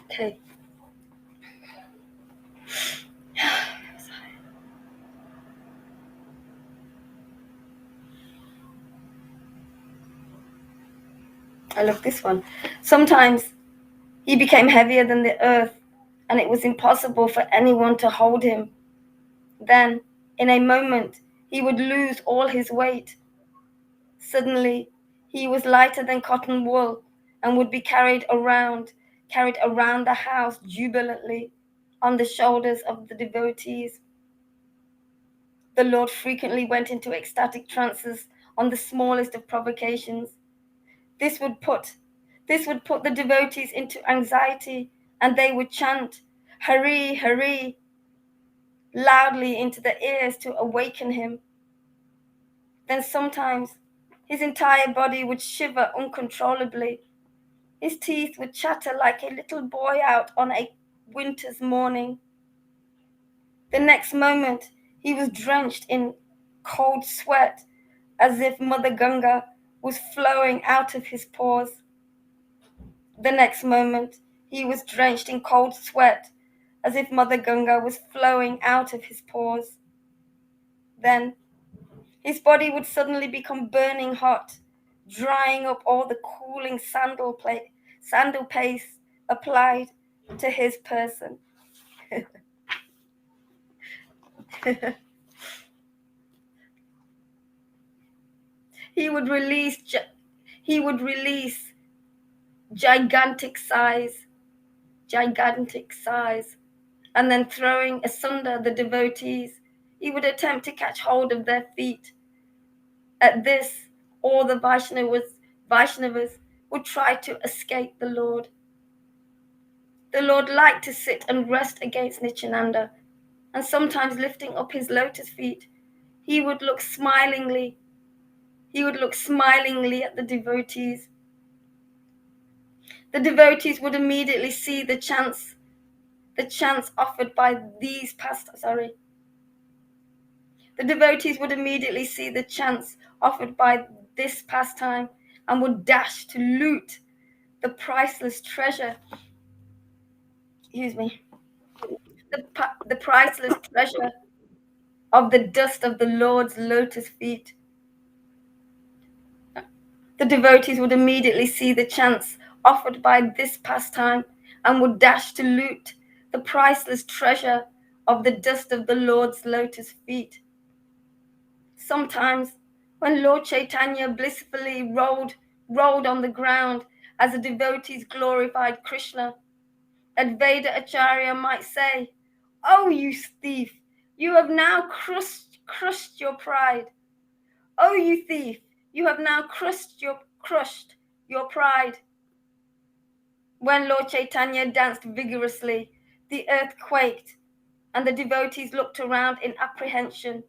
Okay. I love this one. Sometimes he became heavier than the earth, and it was impossible for anyone to hold him. Then, in a moment, he would lose all his weight. Suddenly, he was lighter than cotton wool and would be carried around the house jubilantly on the shoulders of the devotees. The Lord frequently went into ecstatic trances on the smallest of provocations. This would put the devotees into anxiety, and they would chant, "Hari, Hari," loudly into the ears to awaken him. Then sometimes his entire body would shiver uncontrollably. His teeth would chatter like a little boy out on a winter's morning. The next moment, he was drenched in cold sweat, as if Mother Ganga was flowing out of his pores. The next moment, he was drenched in cold sweat, as if Mother Ganga was flowing out of his pores. Then, his body would suddenly become burning hot, drying up all the cooling sandal paste applied to his person. He would release gigantic sighs, and then throwing asunder the devotees, he would attempt to catch hold of their feet. At this, all the Vaishnavas would try to escape the Lord. The Lord liked to sit and rest against Nityananda, and sometimes lifting up his lotus feet, he would look smilingly at the devotees. The devotees would immediately see the chants offered by these pastimes. The devotees would immediately see the chants offered by this pastime and would dash to loot the priceless treasure. The priceless treasure of the dust of the Lord's lotus feet. The devotees would immediately see the chants offered by this pastime and would dash to loot the priceless treasure of the dust of the Lord's lotus feet. Sometimes, when Lord Chaitanya blissfully rolled on the ground as the devotees glorified Krishna, Advaita Acharya might say, "Oh, you thief, you have now crushed your pride. Oh, you thief, you have now crushed your pride." When Lord Chaitanya danced vigorously, the earth quaked, and the devotees looked around in apprehension.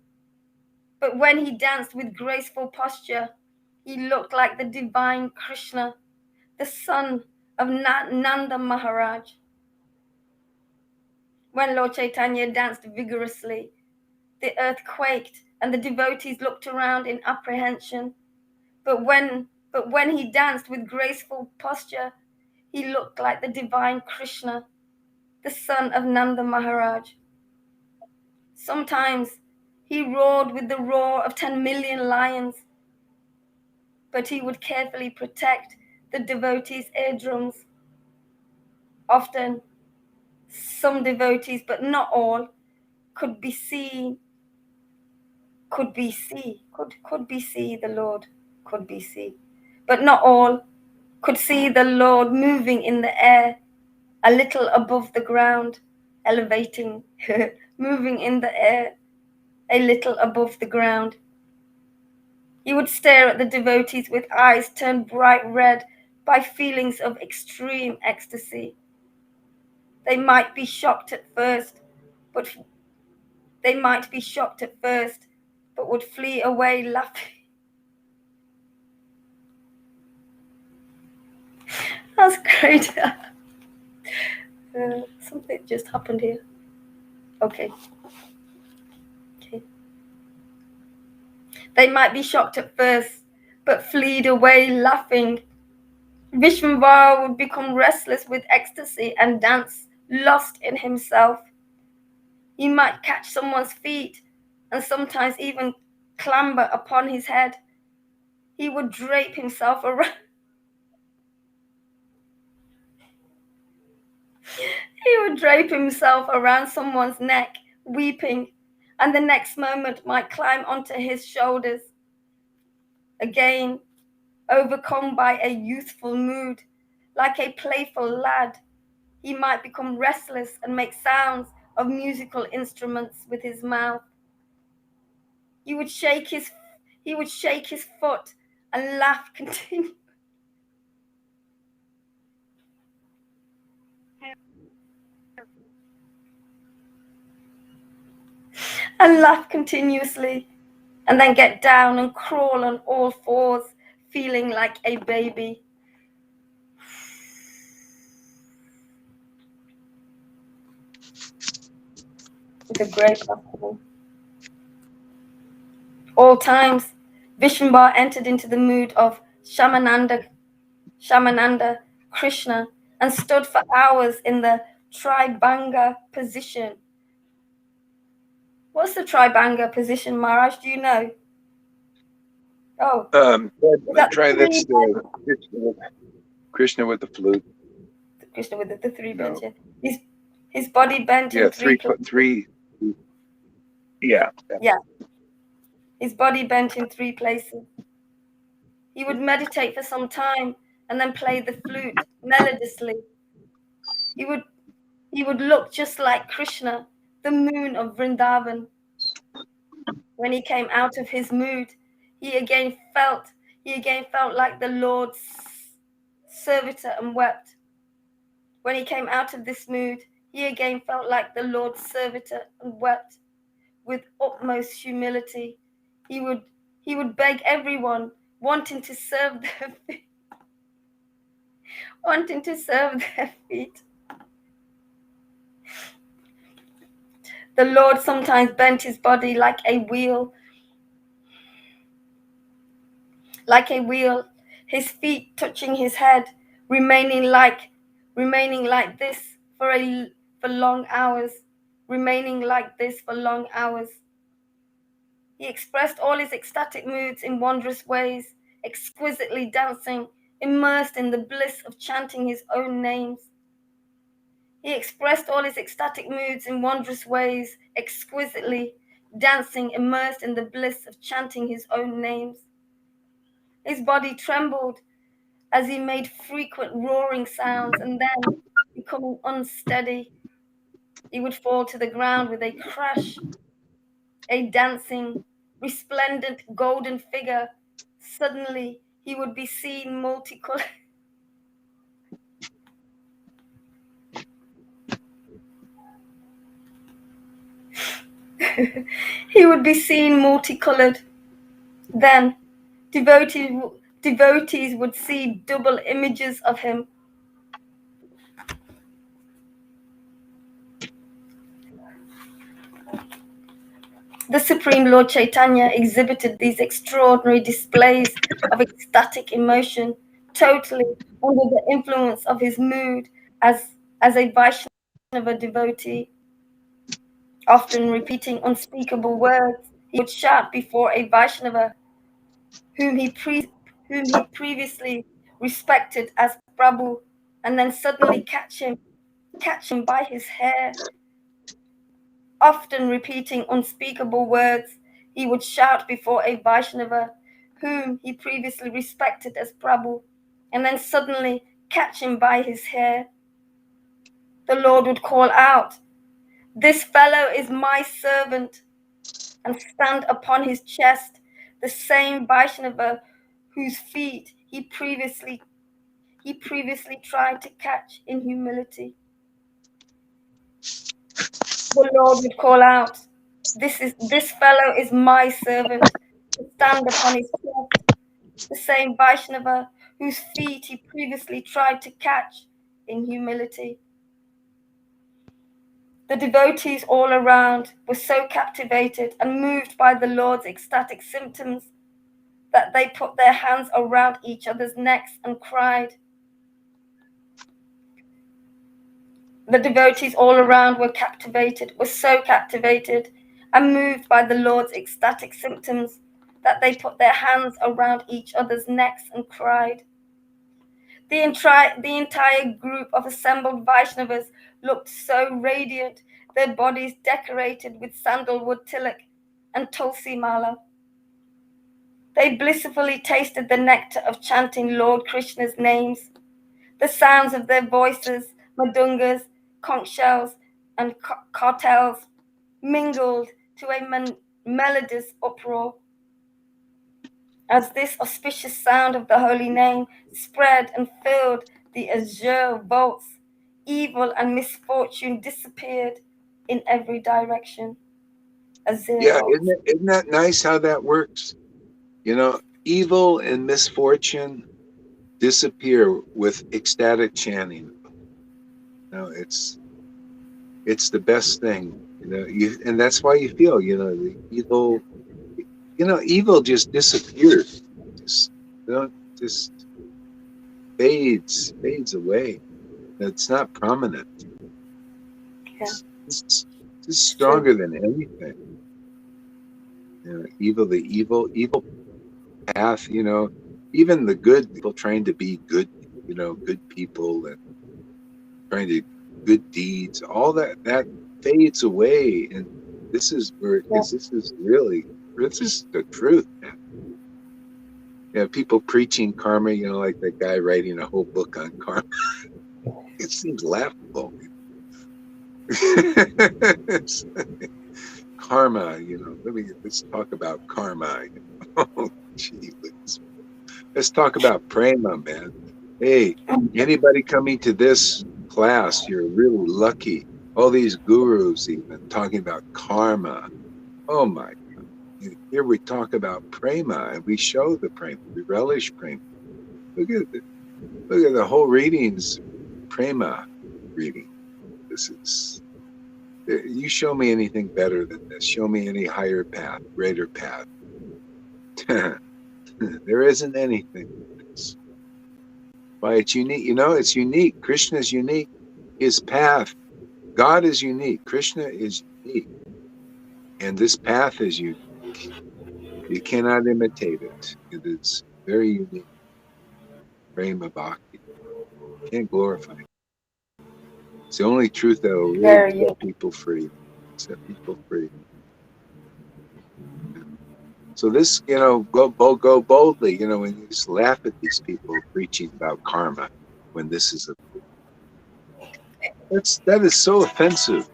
But when he danced with graceful posture, he looked like the divine Krishna, the son of Nanda Maharaj. When Lord Chaitanya danced vigorously, the earth quaked, and the devotees looked around in apprehension. But when he danced with graceful posture, he looked like the divine Krishna, the son of Nanda Maharaj. Sometimes he roared with the roar of 10 million lions, but he would carefully protect the devotees' eardrums. Often, some devotees, but not all, could be seen, the Lord could be seen. But not all could see the Lord moving in the air, a little above the ground, elevating, moving in the air, a little above the ground. He would stare at the devotees with eyes turned bright red by feelings of extreme ecstasy. They might be shocked at first, but would flee away laughing. That's great. Something just happened here. Okay. They might be shocked at first, but fleed away laughing. Vishwambar would become restless with ecstasy and dance, lost in himself. He might catch someone's feet and sometimes even clamber upon his head. He would drape himself around. He would drape himself around someone's neck, weeping, and the next moment might climb onto his shoulders. Again, overcome by a youthful mood, like a playful lad, he might become restless and make sounds of musical instruments with his mouth. He would shake his foot and laugh continuously. And then get down and crawl on all fours, feeling like a baby. It's a great festival. All times, Vishwambar entered into the mood of Shamananda Krishna and stood for hours in the Tribhanga position. What's the Tribhanga position, Maharaj? Do you know? Oh, try this. Krishna with the flute. Krishna with the three bends. Yeah. His body bent in three. Yeah. His body bent in three places. He would meditate for some time and then play the flute melodiously. He would look just like Krishna, the moon of Vrindavan. When he came out of his mood, he again felt like the Lord's servitor and wept. When he came out of this mood, he again felt like the Lord's servitor and wept. With utmost humility, he would beg everyone wanting to serve their feet. The Lord sometimes bent his body like a wheel, his feet touching his head, remaining like this for long hours. He expressed all his ecstatic moods in wondrous ways, exquisitely dancing, immersed in the bliss of chanting his own names. He expressed all his ecstatic moods in wondrous ways, exquisitely dancing, immersed in the bliss of chanting his own names. His body trembled as he made frequent roaring sounds, and then, becoming unsteady, he would fall to the ground with a crash. A dancing, resplendent golden figure. Suddenly, he would be seen multicolored. He would be seen multicolored. Then, devotees would see double images of him. The Supreme Lord Chaitanya exhibited these extraordinary displays of ecstatic emotion, totally under the influence of his mood as a Vaishnava devotee. Often repeating unspeakable words, he would shout before a Vaishnava whom he previously respected as Prabhu, and then suddenly catch him by his hair. Often repeating unspeakable words, he would shout before a Vaishnava whom he previously respected as Prabhu, and then suddenly catch him by his hair. The Lord would call out, "This fellow is my servant," and stand upon his chest the same Vaishnava whose feet he previously tried to catch in humility. The Lord would call out, this fellow is my servant," to stand upon his chest the same Vaishnava whose feet he previously tried to catch in humility. The devotees all around were so captivated and moved by the Lord's ecstatic symptoms that they put their hands around each other's necks and cried. The devotees all around were so captivated and moved by the Lord's ecstatic symptoms that they put their hands around each other's necks and cried. The entire group of assembled Vaishnavas looked so radiant, their bodies decorated with sandalwood tilak and tulsi mala. They blissfully tasted the nectar of chanting Lord Krishna's names. The sounds of their voices, madungas, conch shells, and kartals mingled to a melodious uproar. As this auspicious sound of the holy name spread and filled the azure vaults, evil and misfortune disappeared in every direction. Azure Yeah, vaults. isn't that nice how that works? You know, evil and misfortune disappear with ecstatic chanting. You know, it's the best thing. You know, and that's why you feel, you know, the evil. You know, evil just disappears. Just fades away. It's not prominent. Yeah. It's stronger than anything. You know, the evil path, you know, even the good people trying to be good, you know, good people and trying to good deeds, all that fades away. And this is where this is the truth, man. You know, people preaching karma, you know, like that guy writing a whole book on karma. It seems laughable. Karma, you know, let's talk about karma. You know? Oh, gee, let's talk about prema, man. Hey, anybody coming to this class, you're really lucky. All these gurus even talking about karma. Oh my God. Here we talk about prema and we show the prema. We relish prema. Look at the whole readings, prema reading. This is, you show me anything better than this. Show me any higher path, greater path. There isn't anything. Why it's unique. You know, it's unique. Krishna is unique. His path, God is unique. Krishna is unique. And this path is unique. You cannot imitate it. It is very unique. Prema Bhakti. You can't glorify it. It's the only truth that will really set people free. Set people free. So this, you know, go boldly, you know, when you just laugh at these people preaching about karma, when this is that is so offensive.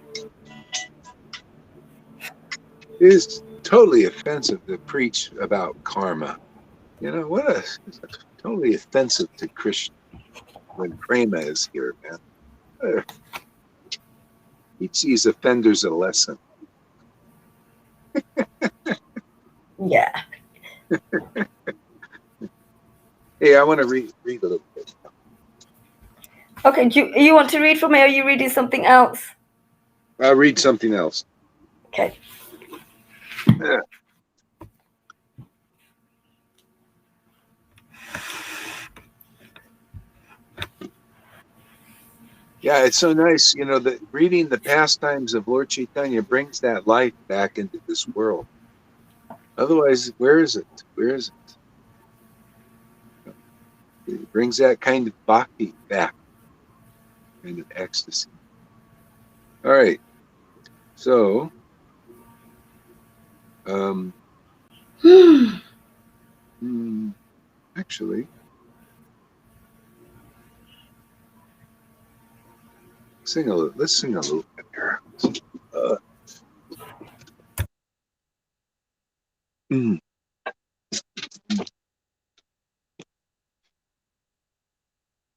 It is totally offensive to preach about karma. You know, it's totally offensive to Krishna when prema is here, man. Teach these offenders a lesson. Yeah. Hey, I want to read a little bit. Okay, do you want to read for me, or are you reading something else? I'll read something else. Okay. Yeah, it's so nice, you know, that reading the pastimes of Lord Chaitanya brings that life back into this world. Otherwise, where is it? Where is it? It brings that kind of bhakti back, kind of ecstasy. All right, so Actually, let's sing a little bit here.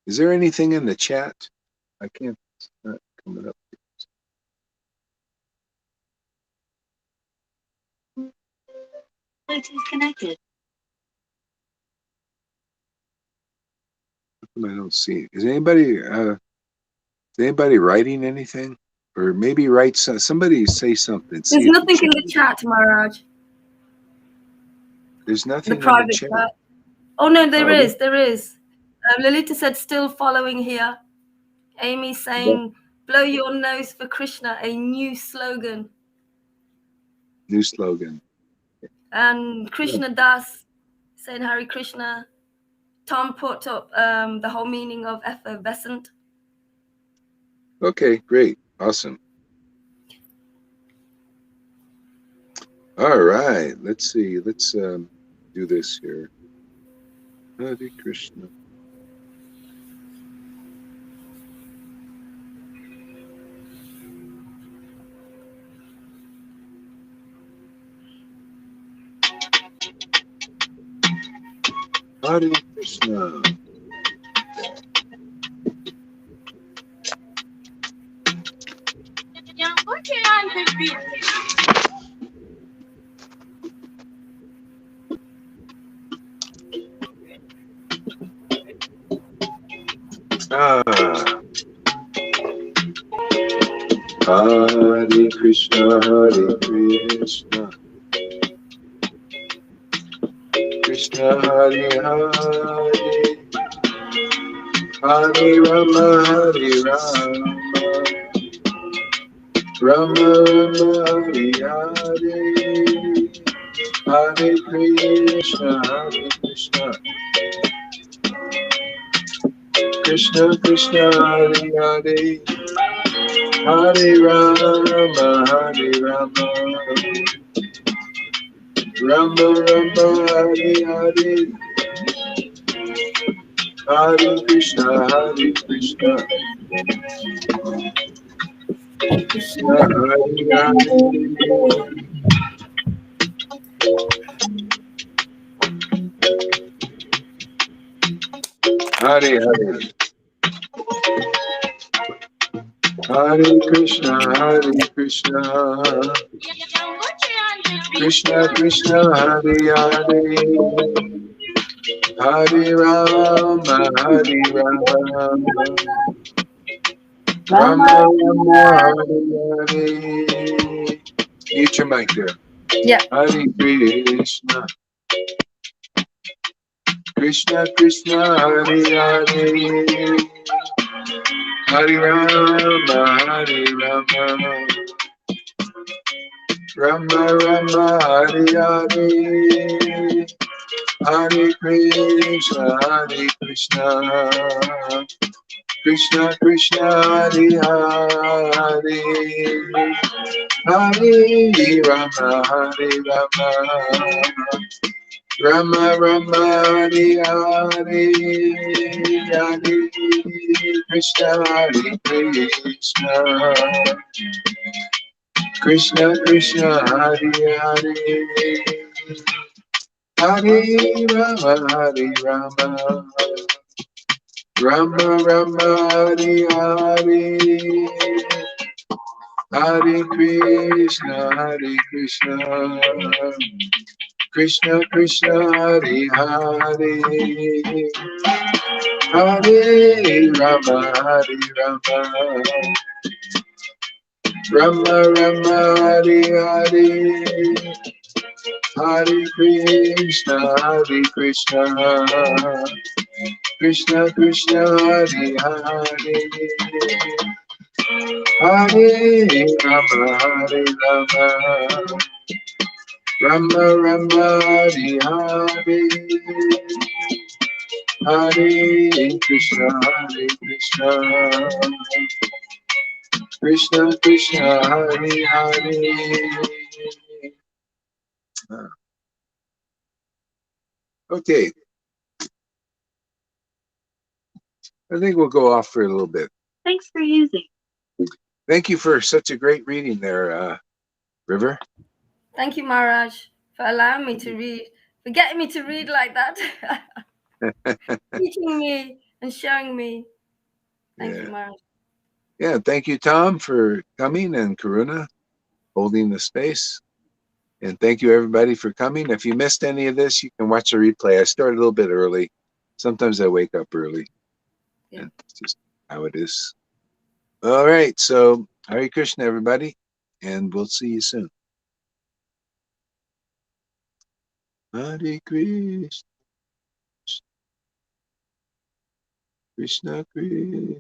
Is there anything in the chat? I can't. It's not coming up. Bluetooth connected. I don't see. Is anybody writing anything, or maybe write somebody say something? There's nothing in the chat, Maharaj. There's nothing The private in the chat. chat. Oh no, there is. There is. Lolita said, "Still following here." Amy saying, "Blow your nose for Krishna," a new slogan. New slogan. And Krishna Das saying Hare Krishna. Tom put up the whole meaning of effervescent. Okay, great, awesome. All right, let's see. Let's do this here. Hare Krishna. Hare Krishna. Hare Krishna, Hare Krishna, Krishna Hare Hare, Hare Rama, Hare Rama, Rama Rama, Hare Hare, Hare Krishna, Hare Krishna, Krishna Krishna, Hare Hare, Hare Rama, Hare Rama, Rama Rama, Hare Hare, Hare Krishna, Hare Krishna, Krishna Hare Hare, Hare Hare, Hare Krishna, Hare Krishna, Krishna Krishna, Hare Hare, Hare Rama, Hare Rama, Rama Rama, Hare Hare. Mute your mic there. Yeah. Hare Krishna, Krishna Krishna, Hare Hare, Hare Rama, Hare Rama, Rama Rama, Hare Hare, Hare Krishna, Hare Krishna, Krishna Krishna, Hare Hare, Hare Rama, Hare Rama, Rama Rama, Hare Hare, Hare Krishna, Hare Krishna, Krishna Krishna, Hare Hare, Hare Rama, Hare Rama, Rama Rama, Hare Hare, Hare Krishna, Hare Krishna, Krishna Krishna, Hare Hare, Hare Rama, Hare Rama, Rama Rama, Hare Hare, Hare Krishna, Hare Krishna, Krishna Krishna, Hare Hare, Hare Rama, Hare Rama, Rama Rama, Hare Hare, Hare Krishna, Hare Krishna, Krishna Krishna, Hare Hare. Okay. I think we'll go off for a little bit. Thanks for using. Thank you for such a great reading there, River. Thank you, Maharaj, for allowing me to read, for getting me to read like that, teaching me and showing me. Thank you, Maharaj. Yeah, thank you, Tom, for coming, and Karuna holding the space. And thank you, everybody, for coming. If you missed any of this, you can watch the replay. I started a little bit early. Sometimes I wake up early. Yeah. And it's just how it is. All right. So, Hare Krishna, everybody. And we'll see you soon. Hare Krishna. Krishna Krishna.